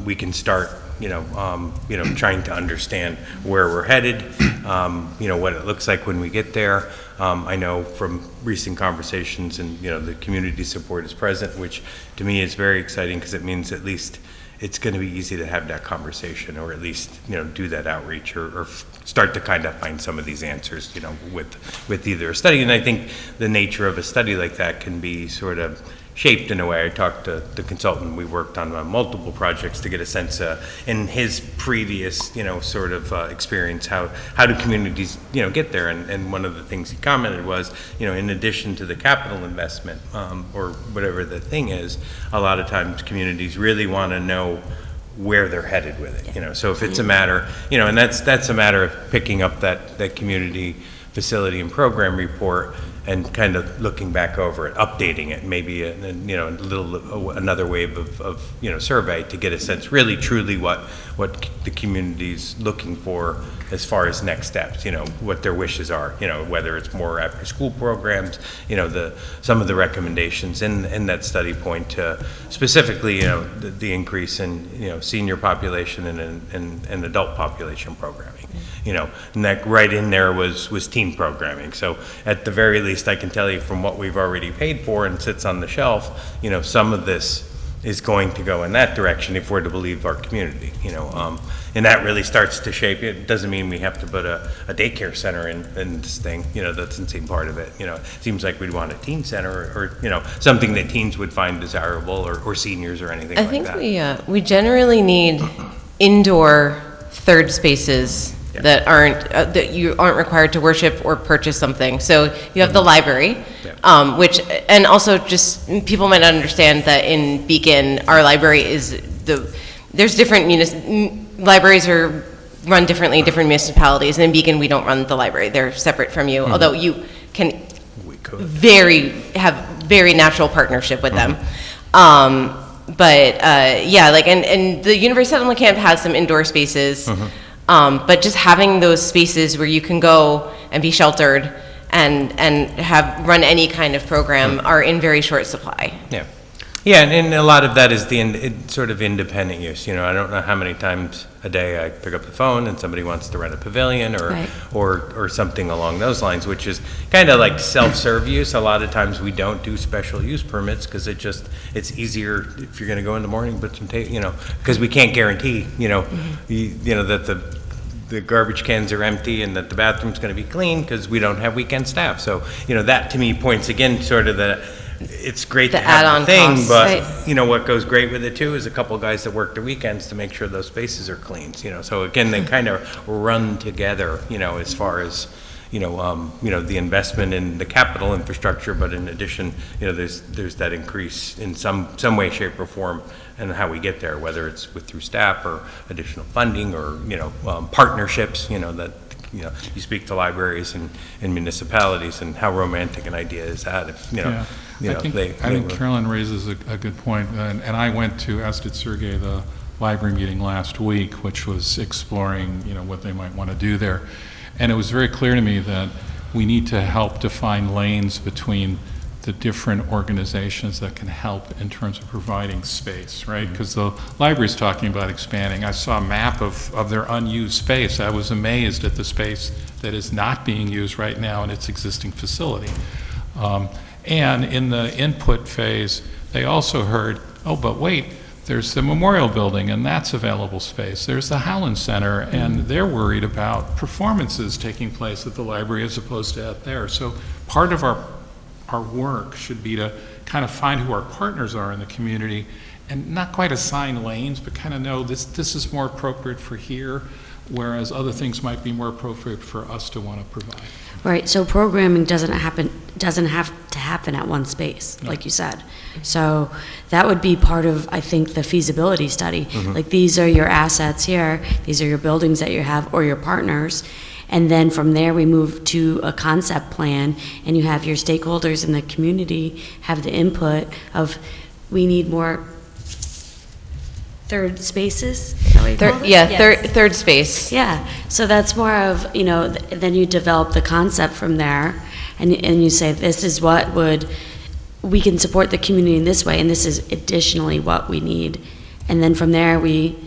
we can start, trying to understand where we're headed, what it looks like when we get there. I know from recent conversations and, the community support is present, which to me is very exciting because it means at least it's going to be easy to have that conversation, or at least, do that outreach or start to kind of find some of these answers, with either a study. And I think the nature of a study like that can be sort of shaped in a way. I talked to the consultant we worked on multiple projects to get a sense in his previous, sort of experience, how do communities, get there? And one of the things he commented was, in addition to the capital investment, or whatever the thing is, a lot of times communities really want to know where they're headed with it, So if it's a matter, and that's a matter of picking up that community facility and program report and kind of looking back over it, updating it, maybe another wave of survey to get a sense really truly what the community's looking for as far as next steps, what their wishes are, whether it's more after school programs, some of the recommendations in that study point to specifically, the increase in, senior population and adult population programming. And that right in there was teen programming. So at the very least, I can tell you from what we've already paid for and sits on the shelf, some of this is going to go in that direction if we're to believe our community, and that really starts to shape it. It doesn't mean we have to put a daycare center in this thing, that doesn't seem part of it. It seems like we'd want a teen center or something that teens would find desirable or seniors or anything like that. I think we generally need indoor third spaces that that you aren't required to worship or purchase something. So you have the library, which, and also just people might not understand that in Beacon, our library is there's different libraries are run differently in different municipalities, and in Beacon we don't run the library. They're separate from you, although you can have very natural partnership with them. But and the University Settlement Camp has some indoor spaces. But just having those spaces where you can go and be sheltered and run any kind of program are in very short supply. Yeah, and a lot of that is sort of independent use. I don't know how many times a day I pick up the phone and somebody wants to rent a pavilion or something along those lines, which is kind of like self-serve use. A lot of times we don't do special use permits because it's easier if you're going to go in the morning, but because we can't guarantee, that the garbage cans are empty and that the bathroom's going to be clean because we don't have weekend staff. So, that to me points again sort of it's great to have the thing, costs, but what goes great with it too is a couple of guys that work the weekends to make sure those spaces are clean. So again, they kind of run together. As far as the investment in the capital infrastructure, but in addition, there's that increase in some way, shape, or form, and how we get there, whether it's through staff or additional funding or partnerships. That you speak to libraries and municipalities, and how romantic an idea is that? I think Carolyn raises a good point, and I went to, as did Sergey, the library meeting last week, which was exploring what they might want to do there. And it was very clear to me that we need to help define lanes between the different organizations that can help in terms of providing space, right? Because the library's talking about expanding. I saw a map of their unused space. I was amazed at the space that is not being used right now in its existing facility. And in the input phase, they also heard, oh, but wait, there's the Memorial Building, and that's available space. There's the Howland Center, and they're worried about performances taking place at the library as opposed to out there. So part of our work should be to kind of find who our partners are in the community and not quite assign lanes, but kind of know this is more appropriate for here, whereas other things might be more appropriate for us to want to provide. Right, so programming doesn't have to happen at one space, like you said. So that would be part of, I think, the feasibility study. Like, these are your assets here, these are your buildings that you have, or your partners, and then from there we move to a concept plan, and you have your stakeholders in the community have the input of, we need more third spaces? Is that what you call it? Yes. Third space. Yeah, so that's more of, then you develop the concept from there, and you say, this is what we can support the community in this way, and this is additionally what we need. And then from there, we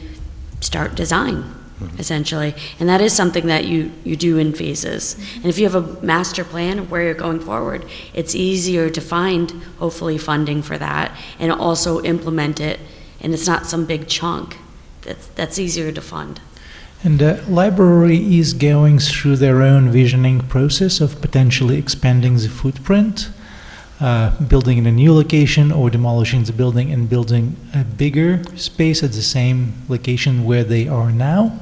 start design, essentially. And that is something that you do in phases. And if you have a master plan of where you're going forward, it's easier to find, hopefully, funding for that, and also implement it. And it's not some big chunk. That's easier to fund. And the library is going through their own visioning process of potentially expanding the footprint, building in a new location or demolishing the building and building a bigger space at the same location where they are now.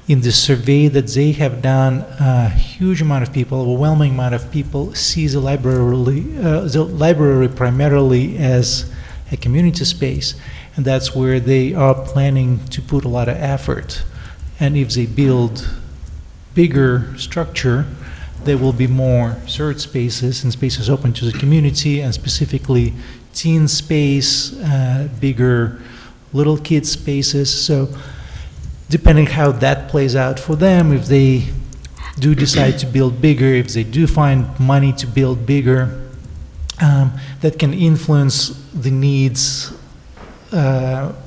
In the survey that they have done, a huge amount of people, overwhelming amount of people, see the library primarily as a community space. And that's where they are planning to put a lot of effort. And if they build bigger structure, there will be more third spaces and spaces open to the community, and specifically teen space, bigger little kid spaces. So depending how that plays out for them, if they do decide to build bigger, if they do find money to build bigger, that can influence the needs,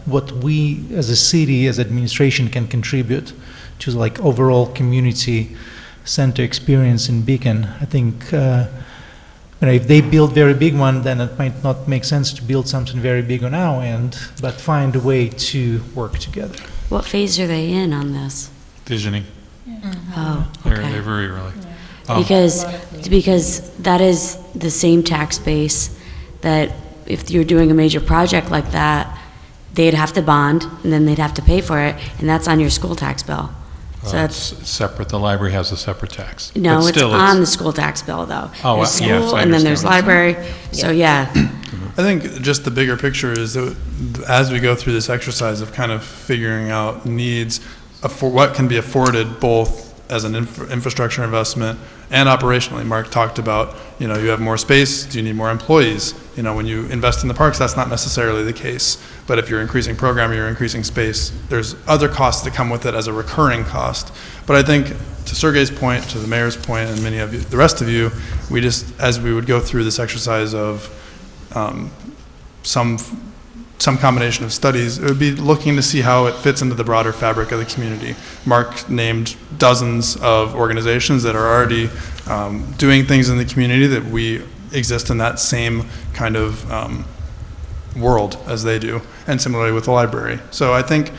what we as a city, as administration, can contribute to like overall community center experience in Beacon. I think if they build very big one, then it might not make sense to build something very big on our end, but find a way to work together. What phase are they in on this? Visioning. Oh, okay. They're very early. Because that is the same tax base that if you're doing a major project like that, they'd have to bond, and then they'd have to pay for it, and that's on your school tax bill. So It's separate. The library has a separate tax. No, But it's still, on the school tax bill, though. Oh, There's yes, school, I and then there's understand. library, so yeah. I think just the bigger picture is that as we go through this exercise of kind of figuring out needs, for what can be afforded both as an infrastructure investment and operationally. Mark talked about, you have more space, do you need more employees? When you invest in the parks, that's not necessarily the case. But if you're increasing programming, you're increasing space, there's other costs that come with it as a recurring cost. But I think to Sergey's point, to the mayor's point, and many of you, the rest of you, we just, as we would go through this exercise of some combination of studies, it would be looking to see how it fits into the broader fabric of the community. Mark named dozens of organizations that are already doing things in the community that we exist in that same kind of world as they do, and similarly with the library. So I think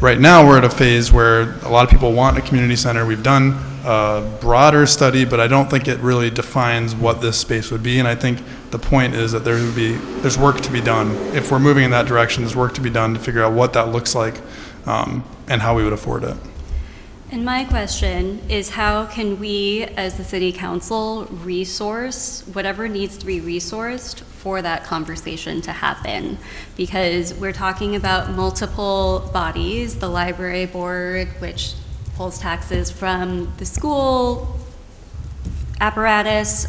right now we're at a phase where a lot of people want a community center. We've done a broader study, but I don't think it really defines what this space would be, and I think the point is that there's work to be done. If we're moving in that direction, there's work to be done to figure out what that looks like and how we would afford it. And my question is, how can we, as the city council, resource whatever needs to be resourced for that conversation to happen? Because we're talking about multiple bodies, the library board, which pulls taxes from the school apparatus,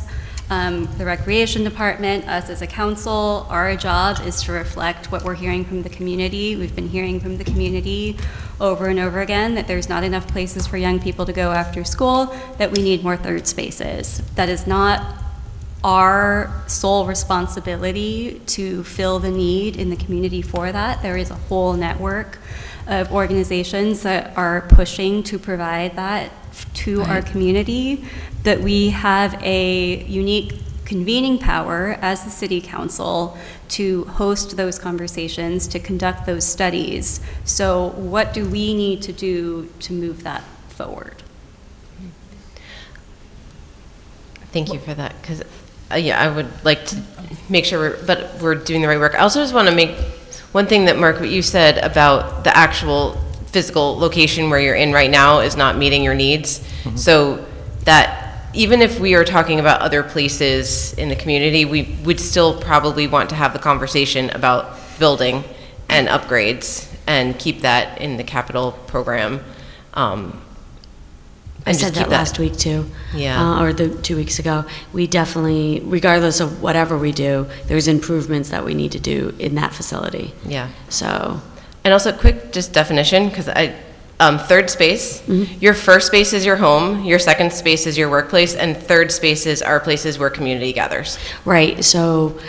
the recreation department, us as a council. Our job is to reflect what we're hearing from the community. We've been hearing from the community over and over again that there's not enough places for young people to go after school, that we need more third spaces. That is not our sole responsibility to fill the need in the community for that. There is a whole network of organizations that are pushing to provide that to our community, that we have a unique convening power as the city council to host those conversations, to conduct those studies. So what do we need to do to move that forward? Thank you for that, because yeah, I would like to make sure we're doing the right work. I also just want to make one thing that, Mark, what you said about the actual physical location where you're in right now is not meeting your needs. So that even if we are talking about other places in the community, we would still probably want to have the conversation about building and upgrades and keep that in the capital program. I said that last week too. Yeah. Or 2 weeks ago. We definitely, regardless of whatever we do, there's improvements that we need to do in that facility. Yeah. So. And also quick just definition, because third space, your first space is your home, your second space is your workplace, and third spaces are places where community gathers. Right, so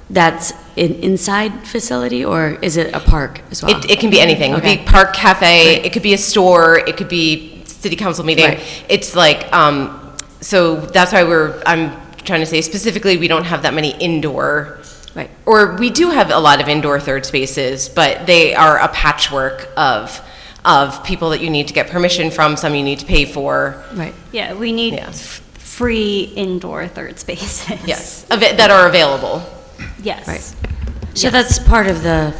that's an inside facility, or is it a park as well? It can be anything. It Okay. could be park, cafe, Right. it could be a store, it could be city council meeting. Right. It's like, so that's why I'm trying to say specifically, we don't have that many indoor. Right. Or we do have a lot of indoor third spaces, but they are a patchwork of people that you need to get permission from, some you need to pay for. Right. Yeah, we need free indoor third spaces. Yes, that are available. Yes. Right. So that's part of the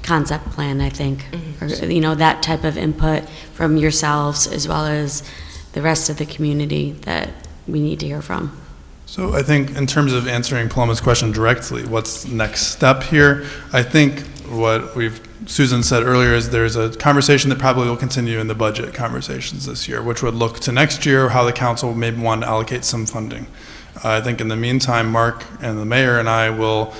concept plan, I think, or, that type of input from yourselves as well as the rest of the community that we need to hear from. So I think in terms of answering Paloma's question directly, what's the next step here? I think what Susan said earlier is there's a conversation that probably will continue in the budget conversations this year, which would look to next year, how the council may want to allocate some funding. I think in the meantime, Mark and the mayor and I will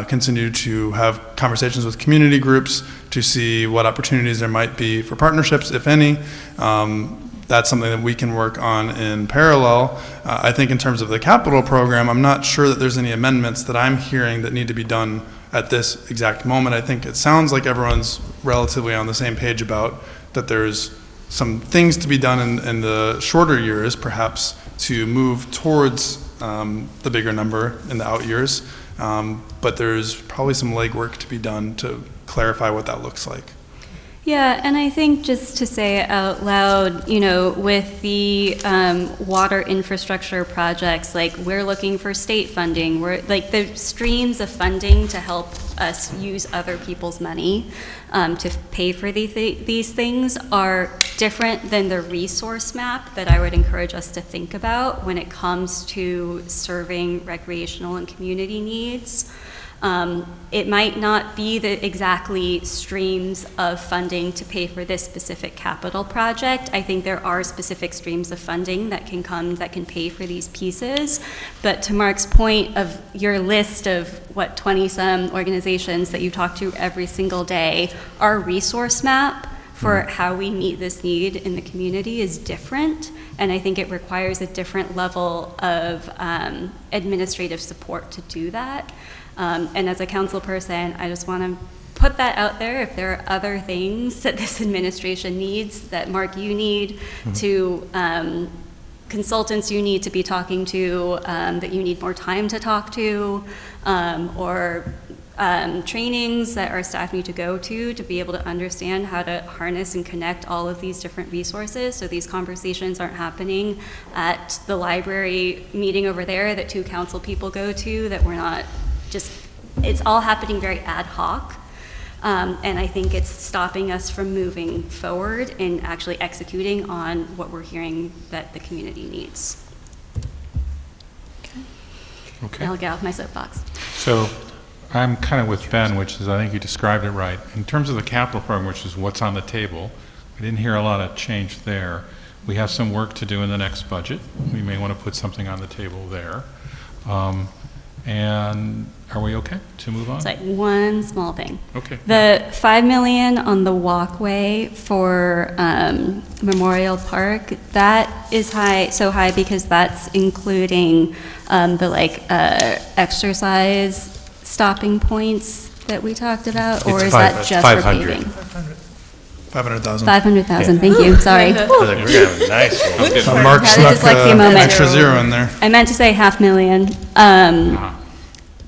continue to have conversations with community groups to see what opportunities there might be for partnerships, if any. That's something that we can work on in parallel. I think in terms of the capital program, I'm not sure that there's any amendments that I'm hearing that need to be done at this exact moment. I think it sounds like everyone's relatively on the same page about that there's some things to be done in the shorter years, perhaps, to move towards the bigger number in the out years. But there's probably some legwork to be done to clarify what that looks like. Yeah, and I think just to say it out loud, with the water infrastructure projects, we're looking for state funding. We're the streams of funding to help us use other people's money to pay for these things are different than the resource map that I would encourage us to think about when it comes to serving recreational and community needs. It might not be the exactly streams of funding to pay for this specific capital project. I think there are specific streams of funding that can come that can pay for these pieces. But to Mark's point of your list of 20-some organizations that you talk to every single day, our resource map for how we meet this need in the community is different, and I think it requires a different level of administrative support to do that. And as a council person, I just want to put that out there. If there are other things that this administration needs, that Mark, you need to, consultants you need to be talking to, that you need more time to talk to, or trainings that our staff need to go to be able to understand how to harness and connect all of these different resources so these conversations aren't happening at the library meeting over there that 2 council people go to, that we're not it's all happening very ad hoc. And I think it's stopping us from moving forward and actually executing on what we're hearing that the community needs. Okay. I'll get off my soapbox. So I'm kind of with Ben, which is, I think you described it right. In terms of the capital program, which is what's on the table, I didn't hear a lot of change there. We have some work to do in the next budget. We may want to put something on the table there. And are we okay to move on? It's like one small thing. Okay. The $5 million on the walkway for Memorial Park, that is so high because that's including the exercise stopping points that we talked about, or is that just for paving? 500,000. 500,000, thank you, sorry. We're gonna have a nice one. Mark Had a snuck dyslexia an moment. extra zero in there. I meant to say $500,000.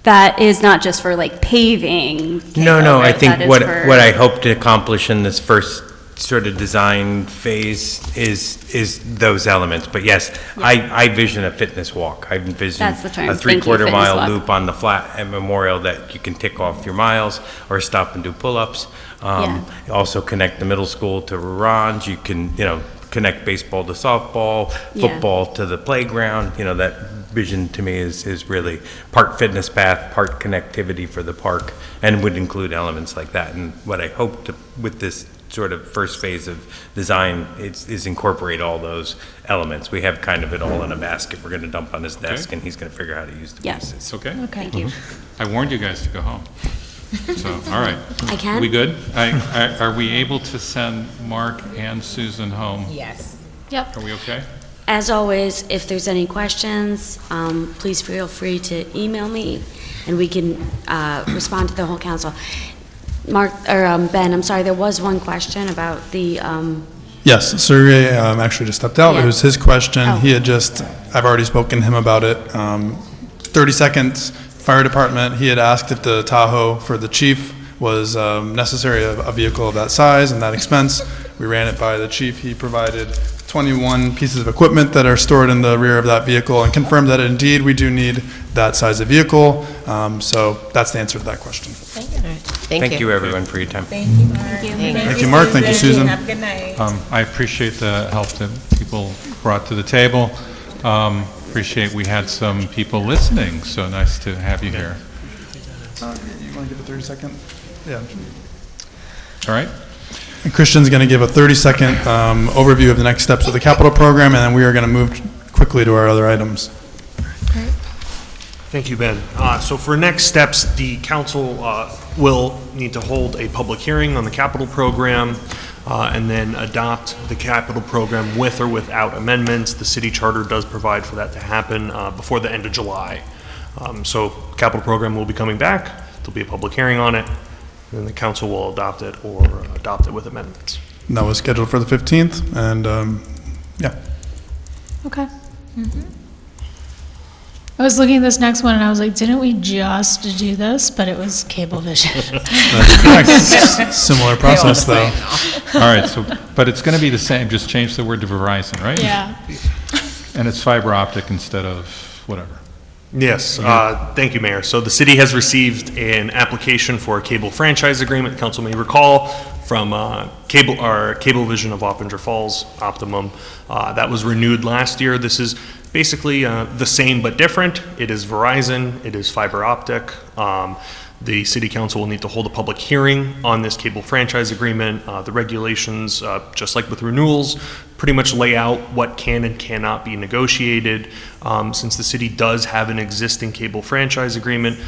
That is not just for paving. No, I That think is what for- I hope to accomplish in this first sort of design phase is those elements. But yes, I vision a fitness walk. I envision That's the term. a Thank you, 3/4 fitness mile walk. loop on the flat at Memorial that you can tick off your miles or stop and do pull-ups. Also connect the middle school to Ron's. You can, connect baseball to softball, football to the playground. That vision to me is really part fitness path, part connectivity for the park, and would include elements like that. And what I hope to, with this sort of first phase of design, is incorporate all those elements. We have kind of it all in a basket we're going to dump on his desk, and he's going to figure out how to use the pieces. Okay. Thank you. I warned you guys to go home. So, all right. I can? We good? Are we able to send Mark and Susan home? Yes. Yep. Are we okay? As always, if there's any questions, please feel free to email me, and we can respond to the whole council. Mark, or Ben, I'm sorry, there was one question about the, Yes, Sergey actually just stepped out. It Yeah. was his question. Oh. He had I've already spoken to him about it. 30 seconds, fire department, he had asked if the Tahoe for the chief was necessary, a vehicle of that size and that expense. We ran it by the chief. He provided 21 pieces of equipment that are stored in the rear of that vehicle and confirmed that indeed we do need that size of vehicle. So that's the answer to that question. Thank you, everyone, for your time. Thank you, Mark. Thank you, Mark. Thank you, Susan. Have a good night. I appreciate the help that people brought to the table. Appreciate we had some people listening, so nice to have you here. You want to give a 30-second? Yeah. All right. And Christian's going to give a 30-second overview of the next steps of the capital program, and then we are going to move quickly to our other items. Thank you, Ben. So for next steps, the council will need to hold a public hearing on the capital program and then adopt the capital program with or without amendments. The city charter does provide for that to happen before the end of July. So capital program will be coming back. There'll be a public hearing on it, and then the council will adopt it or adopt it with amendments. And that was scheduled for the 15th, and yeah. Okay. I was looking at this next one and I was like, didn't we just do this? But it was Cablevision. That's correct. Similar process, though. All right, but it's going to be the same, just change the word to Verizon, right? Yeah. And it's fiber optic instead of whatever. Yes, thank you, Mayor. So the city has received an application for a cable franchise agreement, council may recall, from Cablevision of Wappinger Falls, Optimum. That was renewed last year. This is basically the same but different. It is Verizon, it is fiber optic. The city council will need to hold a public hearing on this cable franchise agreement. The regulations, just like with renewals, pretty much lay out what can and cannot be negotiated. Since the city does have an existing cable franchise agreement,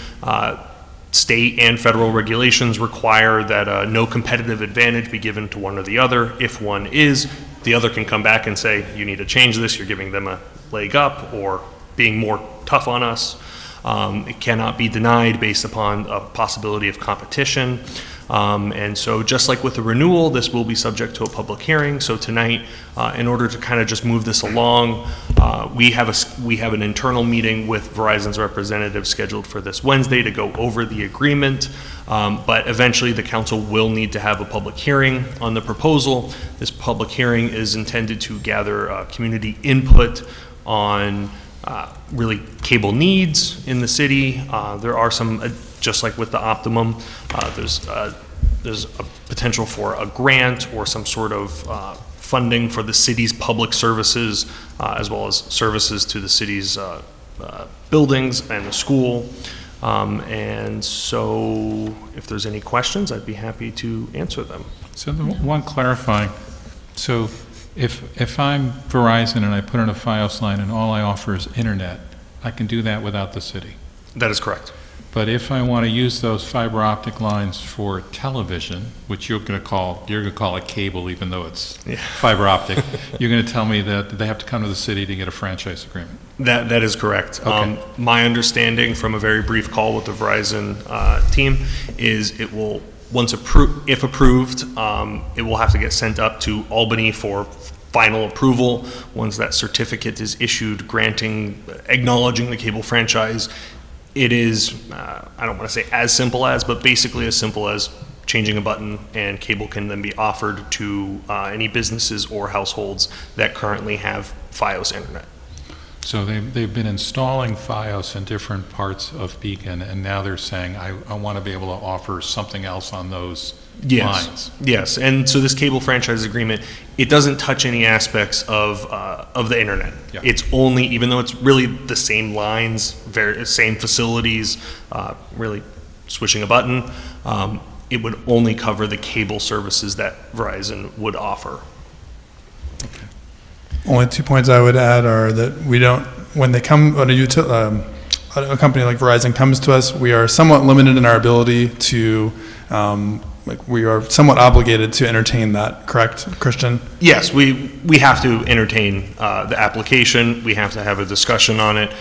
state and federal regulations require that no competitive advantage be given to one or the other. If one is, the other can come back and say, you need to change this, you're giving them a leg up or being more tough on us. It cannot be denied based upon a possibility of competition. And so just like with the renewal, this will be subject to a public hearing. So tonight, in order to kind of just move this along, we have an internal meeting with Verizon's representative scheduled for this Wednesday to go over the agreement. But eventually the council will need to have a public hearing on the proposal. This public hearing is intended to gather community input on really cable needs in the city. There are some, just like with the Optimum, there's a potential for a grant or some sort of funding for the city's public services, as well as services to the city's buildings and the school. And so if there's any questions, I'd be happy to answer them. So one clarifying, so if I'm Verizon and I put in a Fios line and all I offer is internet, I can do that without the city? That is correct. But if I want to use those fiber optic lines for television, which you're going to call it cable, even though it's fiber optic, you're going to tell me that they have to come to the city to get a franchise agreement. That is correct. Okay. My understanding from a very brief call with the Verizon team is it will, if approved, it will have to get sent up to Albany for final approval. Once that certificate is issued acknowledging the cable franchise, it is, I don't want to say as simple as, but basically as simple as changing a button, and cable can then be offered to any businesses or households that currently have FiOS internet. So they've been installing FiOS in different parts of Beacon, and now they're saying, I want to be able to offer something else on those lines. Yes, and so this cable franchise agreement, it doesn't touch any aspects of the internet. Yeah. It's only, even though it's really the same lines, same facilities, really switching a button, it would only cover the cable services that Verizon would offer. Only 2 points I would add are that we don't, when they come, when a company like Verizon comes to us, we are somewhat limited in our ability to, we are somewhat obligated to entertain that, correct, Christian? Yes, we have to entertain the application, we have to have a discussion on it,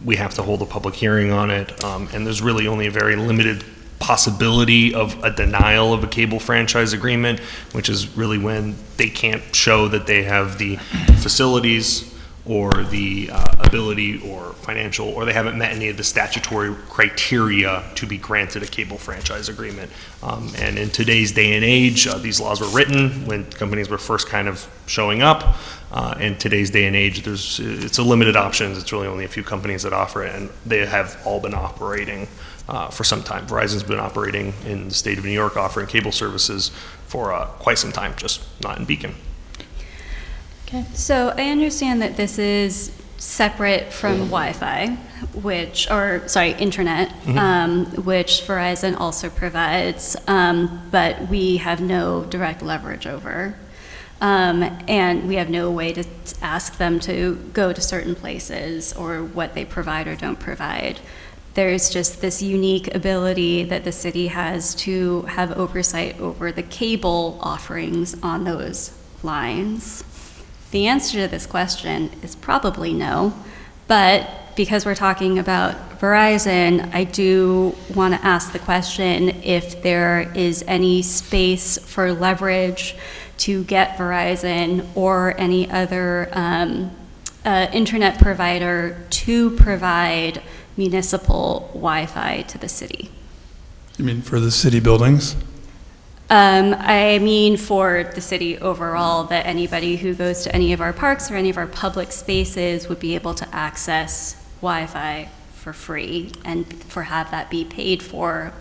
we have to hold a public hearing on it, and there's really only a very limited possibility of a denial of a cable franchise agreement, which is really when they can't show that they have the facilities or the ability or financial, or they haven't met any of the statutory criteria to be granted a cable franchise agreement. And in today's day and age, these laws were written when companies were first kind of showing up. In today's day and age, it's a limited options. It's really only a few companies that offer it, and they have all been operating for some time. Verizon's been operating in the state of New York, offering cable services for quite some time, just not in Beacon. Okay. So I understand that this is separate from Wi-Fi, internet, which Verizon also provides, but we have no direct leverage over. And we have no way to ask them to go to certain places or what they provide or don't provide. There's just this unique ability that the city has to have oversight over the cable offerings on those lines. The answer to this question is probably no, but because we're talking about Verizon, I do want to ask the question if there is any space for leverage to get Verizon or any other internet provider to provide municipal Wi-Fi to the city. You mean for the city buildings? I mean for the city overall, that anybody who goes to any of our parks or any of our public spaces would be able to access Wi-Fi for free and have that be paid for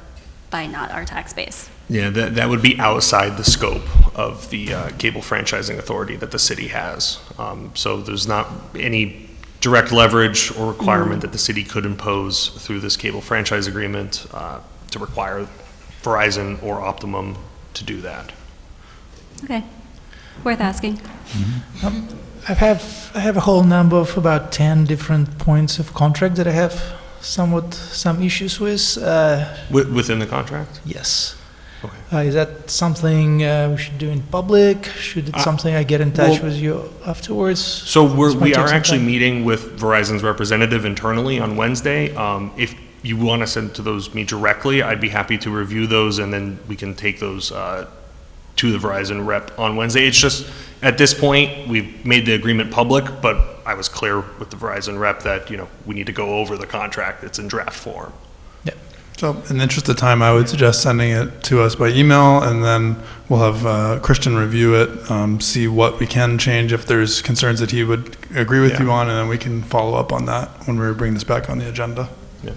by not our tax base. Yeah, that would be outside the scope of the cable franchising authority that the city has. So there's not any direct leverage or requirement that the city could impose through this cable franchise agreement to require Verizon or Optimum to do that. Okay, worth asking. I have a whole number of about 10 different points of contract that I have some issues with. Within the contract? Yes. Okay. Is that something we should do in public? Should it something I get in touch with you afterwards? So we are actually meeting with Verizon's representative internally on Wednesday. If you want to send me directly, I'd be happy to review those, and then we can take those to the Verizon rep on Wednesday. It's just, at this point, we've made the agreement public, but I was clear with the Verizon rep that, we need to go over the contract. It's in draft form. So in the interest of time, I would suggest sending it to us by email, and then we'll have Christian review it, see what we can change if there's concerns that he would agree with you on, and then we can follow up on that when we bring this back on the agenda. Yeah.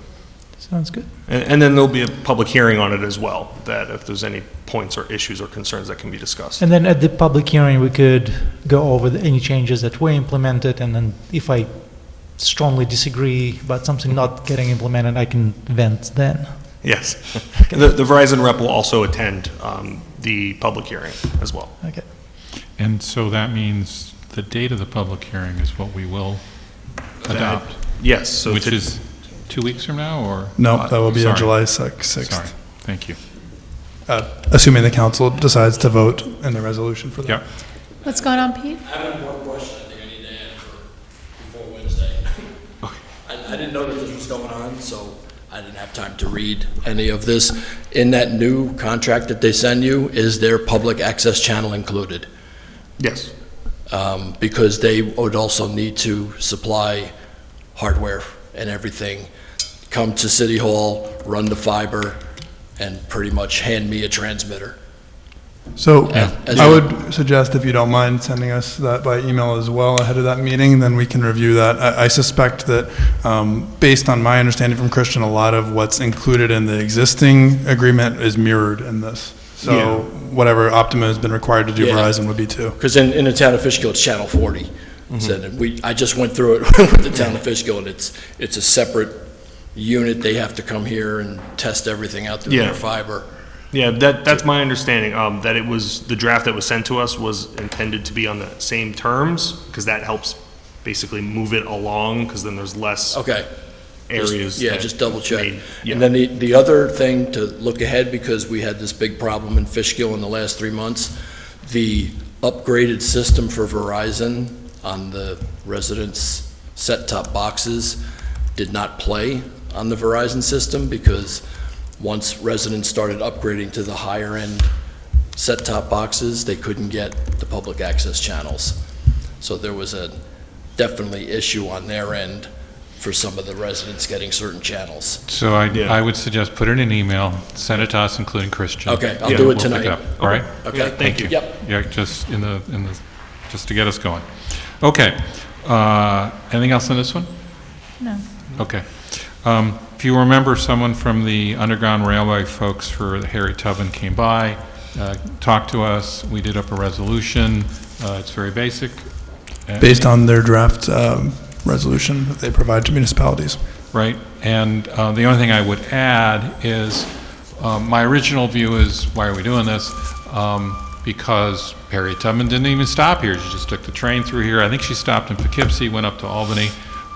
Sounds good. And then there'll be a public hearing on it as well, that if there's any points or issues or concerns that can be discussed. And then at the public hearing, we could go over any changes that were implemented, and then if I strongly disagree about something not getting implemented, I can vent then. Yes. The Verizon rep will also attend the public hearing as well. Okay. And so that means the date of the public hearing is what we will adopt? Yes. So which is 2 weeks from now, or? No, that will be on Sorry. July 6th. Sorry, thank you. Assuming the council decides to vote in the resolution for that. Yep. What's going on, Pete? I have one question I think I need to add before Wednesday. I didn't know that this was going on, so I didn't have time to read any of this. In that new contract that they send you, is there public access channel included? Yes. Because they would also need to supply hardware and everything, come to City Hall, run the fiber, and pretty much hand me a transmitter. So As I well. would suggest, if you don't mind, sending us that by email as well ahead of that meeting, then we can review that. I suspect that, based on my understanding from Christian, a lot of what's included in the existing agreement is mirrored in this. So Yeah. whatever Optima has been required to do, Yeah. Verizon would be too. Because in the town of Fishkill, it's Channel 40. Mhm. So I just went through it with the town of Fishkill, and it's a separate unit. They have to come here and test everything out through Yeah. their fiber. Yeah, that's my understanding, that it was, the draft that was sent to us was intended to be on the same terms, because that helps basically move it along, because then there's less Okay. areas. Yeah, that just double check. may- yeah. And then the other thing to look ahead, because we had this big problem in Fishkill in the last 3 months, the upgraded system for Verizon on the residents' set-top boxes did not play on the Verizon system, because once residents started upgrading to the higher-end set-top boxes, they couldn't get the public access channels. So there was a definitely issue on their end for some of the residents getting certain channels. So I would suggest put it in an email, send it to us, including Christian. Okay, I'll Yeah, do it we'll pick tonight. up. All right? Okay, thank you. Yep. Yeah, just just to get us going. Okay. Anything else on this one? No. Okay. If you remember, someone from the Underground Railway folks for Harry Tubman came by, talked to us, we did up a resolution. It's very basic. Based on their draft resolution that they provide to municipalities. Right, and the only thing I would add is, my original view is, why are we doing this? Because Harriet Tubman didn't even stop here, she just took the train through here. I think she stopped in Poughkeepsie, went up to Albany.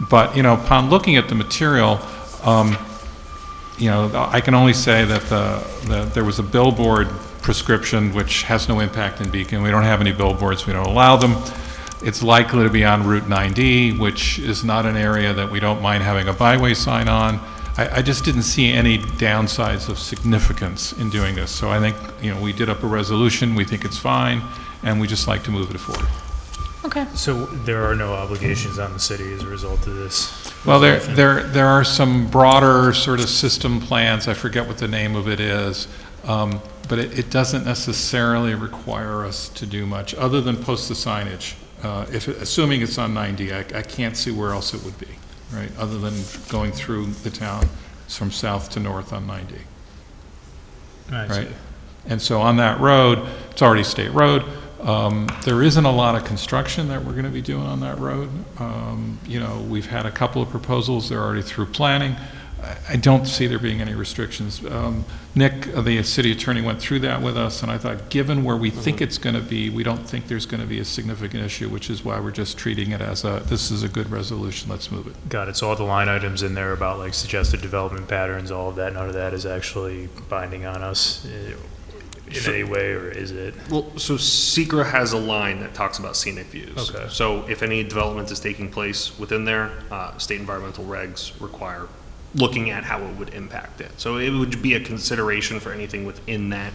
But, upon looking at the material, I can only say that there was a billboard prescription which has no impact in Beacon. We don't have any billboards, we don't allow them. It's likely to be on Route 9D, which is not an area that we don't mind having a byway sign on. I just didn't see any downsides of significance in doing this. So I think, we did up a resolution, we think it's fine, and we just like to move it forward. Okay. So there are no obligations on the city as a result of this? Well, there are some broader sort of system plans, I forget what the name of it is, but it doesn't necessarily require us to do much, other than post the signage. Assuming it's on 90, I can't see where else it would be, right, other than going through the town from south to north on 90. I see. Right? And so on that road, it's already state road. There isn't a lot of construction that we're going to be doing on that road. We've had a couple of proposals, they're already through planning. I don't see there being any restrictions. Nick, the city attorney, went through that with us, and I thought, given where we think it's going to be, we don't think there's going to be a significant issue, which is why we're just treating it as this is a good resolution, let's move it. Got it. So all the line items in there about like suggested development patterns, all of that, none of that is actually binding on us in any way, or is it? Well, so SECRA has a line that talks about scenic views. Okay. So if any development is taking place within there, state environmental regs require looking at how it would impact it. So it would be a consideration for anything within that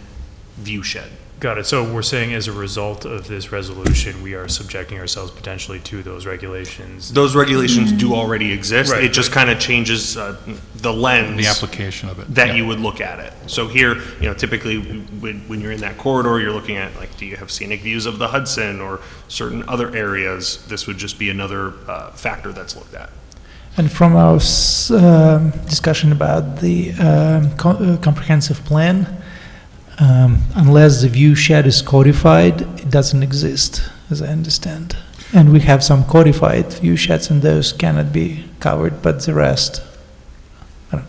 view shed. Got it. So we're saying as a result of this resolution, we are subjecting ourselves potentially to those regulations. Those regulations do already exist. Right, It just kind of changes the lens. The application of it. That Yeah. you would look at it. So here, typically when you're in that corridor, you're looking at do you have scenic views of the Hudson or certain other areas? This would just be another factor that's looked at. And from our discussion about the comprehensive plan, unless the view shed is codified, it doesn't exist, as I understand. And we have some codified view sheds, and those cannot be covered, but the rest are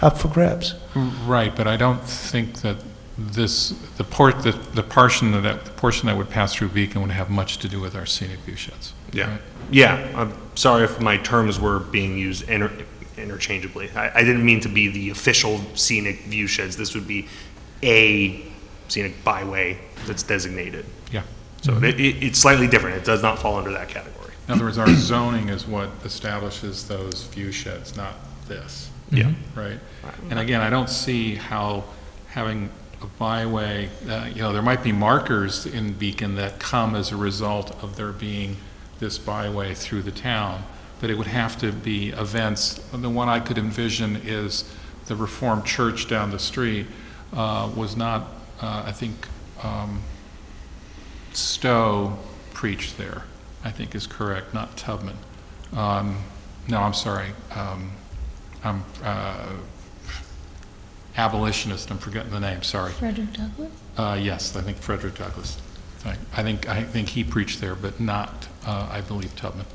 up for grabs. Right, but I don't think that the portion that would pass through Beacon would have much to do with our scenic view sheds. Yeah. right? Yeah, I'm sorry if my terms were being used interchangeably. I didn't mean to be the official scenic view sheds. This would be a scenic byway that's designated. Yeah. So it's slightly different. It does not fall under that category. In other words, our zoning is what establishes those view sheds, not this. Yeah. Right? And again, I don't see how having a byway, there might be markers in Beacon that come as a result of there being this byway through the town, but it would have to be events. The one I could envision is the Reformed Church down the street was not, I think, Stowe preached there, I think is correct, not Tubman. No, I'm sorry. I'm abolitionist. I'm forgetting the name. Sorry. Frederick Douglass? Yes, I think Frederick Douglass. I think he preached there, but not, I believe, Tubman.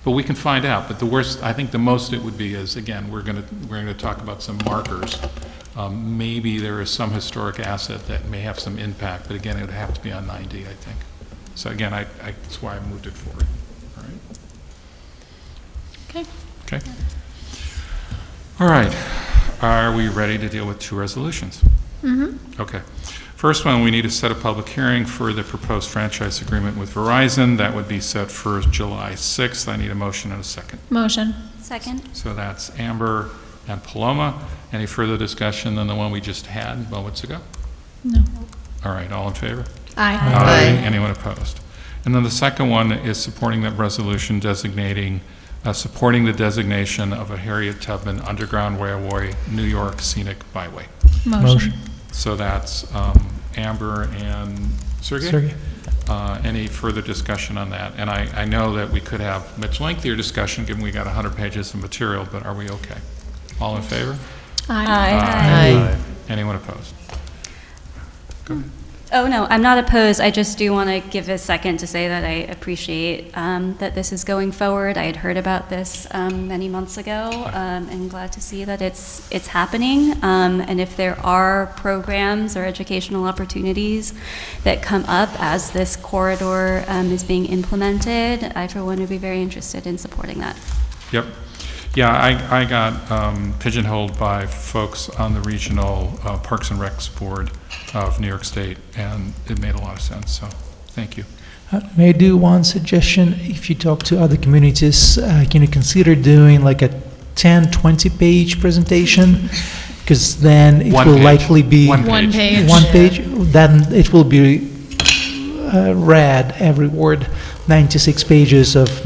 But we can find out. But I think the most it would be is, again, we're going to talk about some markers. Maybe there is some historic asset that may have some impact, but again, it would have to be on 9D, I think. So again, that's why I moved it forward. All right. Okay. Okay. All right. Are we ready to deal with 2 resolutions? Mm-hmm. Okay. First one, we need to set a public hearing for the proposed franchise agreement with Verizon. That would be set for July 6th. I need a motion and a second. Motion. Second. So that's Amber and Paloma. Any further discussion than the one we just had moments ago? No. All right, all in favor? Aye. Anyone opposed? And then the second one is supporting that resolution designating, supporting the designation of a Harriet Tubman Underground Railway New York Scenic Byway. Motion. So that's Amber and Sergey? Sergey. Any further discussion on that? And I know that we could have much lengthier discussion given we got 100 pages of material, but are we okay? All in favor? Aye. Anyone opposed? Go ahead. Oh, no, I'm not opposed. I just do want to give a second to say that I appreciate that this is going forward. I had heard about this many months ago, and glad to see that it's happening. And if there are programs or educational opportunities that come up as this corridor is being implemented, I, for one, would be very interested in supporting that. Yep. Yeah, I got pigeonholed by folks on the regional Parks and Recs Board of New York State, and it made a lot of sense, so thank you. May I do one suggestion? If you talk to other communities, can you consider doing like a 10, 20-page presentation? Because then it will likely be One page. One page. Then it will be read, every word, 96 pages of,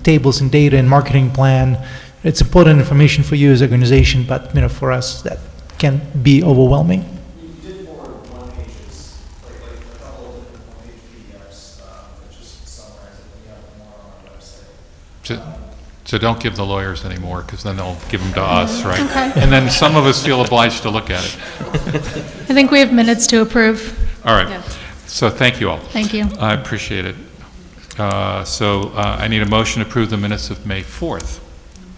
tables and data and marketing plan. It's important information for you as an organization, but, for us, that can be overwhelming. You did forward one-pages, like a couple of different one-page PDFs that just summarize it. We have more on our website. So don't give the lawyers any more, because then they'll give them to us, right? Okay. And then some of us feel obliged to look at it. I think we have minutes to approve. All right. Yeah. So thank you all. Thank you. I appreciate it. So I need a motion to approve the minutes of May 4th.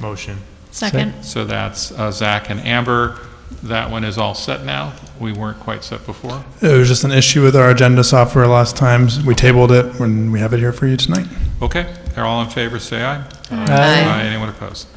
Motion. Second. So that's Zach and Amber. That one is all set now. We weren't quite set before. It was just an issue with our agenda software last time. We tabled it when we have it here for you tonight. Okay. They're all in favor, say aye. Aye. Anyone opposed?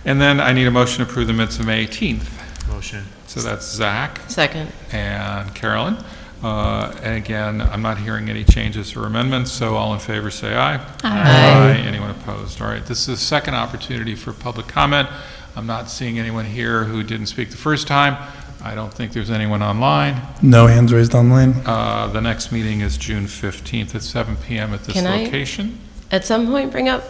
And then I need a motion to approve the minutes of May 18th. Motion. So that's Zach Second. and Carolyn. And again, I'm not hearing any changes or amendments, so all in favor say aye. Aye. Anyone opposed? All right, this is the second opportunity for public comment. I'm not seeing anyone here who didn't speak the first time. I don't think there's anyone online. No hands raised online. The next meeting is June 15th at 7 p.m. at this Can I- location. At some point, bring up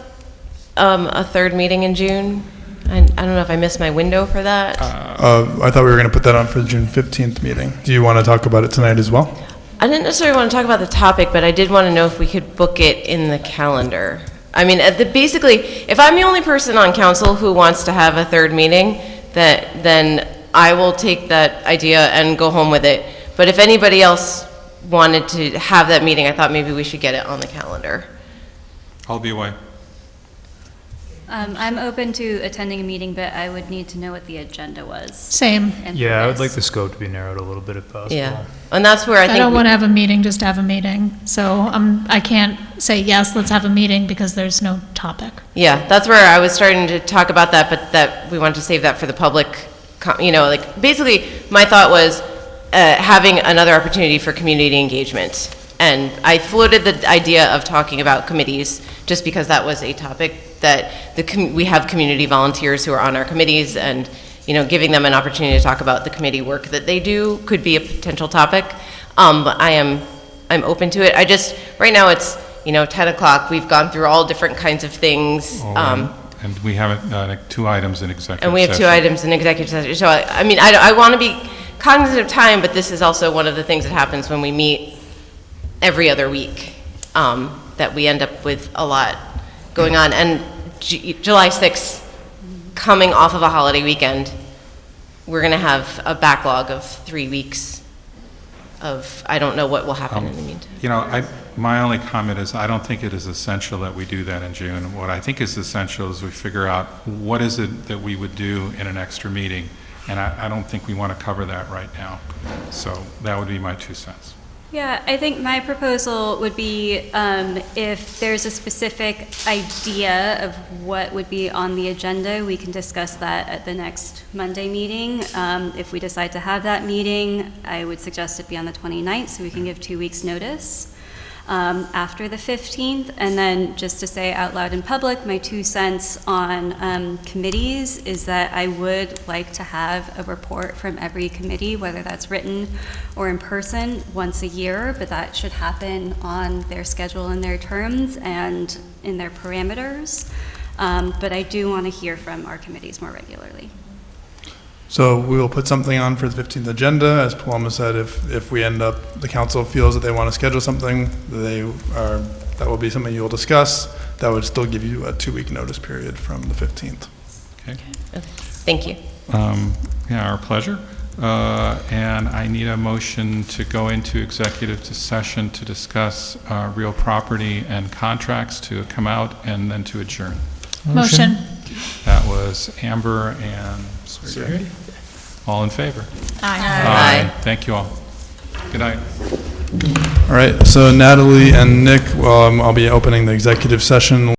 a third meeting in June. I don't know if I missed my window for that. I thought we were going to put that on for the June 15th meeting. Do you want to talk about it tonight as well? I didn't necessarily want to talk about the topic, but I did want to know if we could book it in the calendar. I mean, basically, if I'm the only person on council who wants to have a third meeting, then I will take that idea and go home with it. But if anybody else wanted to have that meeting, I thought maybe we should get it on the calendar. I'll be away. I'm open to attending a meeting, but I would need to know what the agenda was. Same. And Yeah, I would focus. like the scope to be narrowed a little bit if possible. Yeah, and that's where I I think. don't want to have a meeting just to have a meeting. So I can't say, yes, let's have a meeting because there's no topic. Yeah, that's where I was starting to talk about that, but that we want to save that for the public. Like, basically, my thought was having another opportunity for community engagement. And I floated the idea of talking about committees, just because that was a topic that we have community volunteers who are on our committees, and, giving them an opportunity to talk about the committee work that they do could be a potential topic. But I'm open to it. Right now it's, 10 o'clock. We've gone through all different kinds of things. And we have 2 items in executive session. And we have 2 items in executive session. So, I want to be cognizant of time, but this is also one of the things that happens when we meet every other week, that we end up with a lot going on. And July 6th, coming off of a holiday weekend, we're going to have a backlog of 3 weeks of, I don't know what will happen in the meantime. My only comment is I don't think it is essential that we do that in June. What I think is essential is we figure out what is it that we would do in an extra meeting, and I don't think we want to cover that right now. So that would be my 2 cents. Yeah, I think my proposal would be if there's a specific idea of what would be on the agenda, we can discuss that at the next Monday meeting. If we decide to have that meeting, I would suggest it be on the 29th so we can give 2 weeks' notice after the 15th. And then just to say out loud in public, my 2 cents on committees is that I would like to have a report from every committee, whether that's written or in person, once a year, but that should happen on their schedule and their terms and in their parameters. But I do want to hear from our committees more regularly. So we will put something on for the 15th agenda. As Paloma said, if we end up, the council feels that they want to schedule something, that will be something you'll discuss. That would still give you a 2-week notice period from the 15th. Okay. Thank you. Yeah, our pleasure. And I need a motion to go into executive session to discuss real property and contracts, to come out and then to adjourn. Motion. That was Amber and Sergey. All in favor? Aye. Aye. Thank you all. Good night. All right, so Natalie and Nick, I'll be opening the executive session.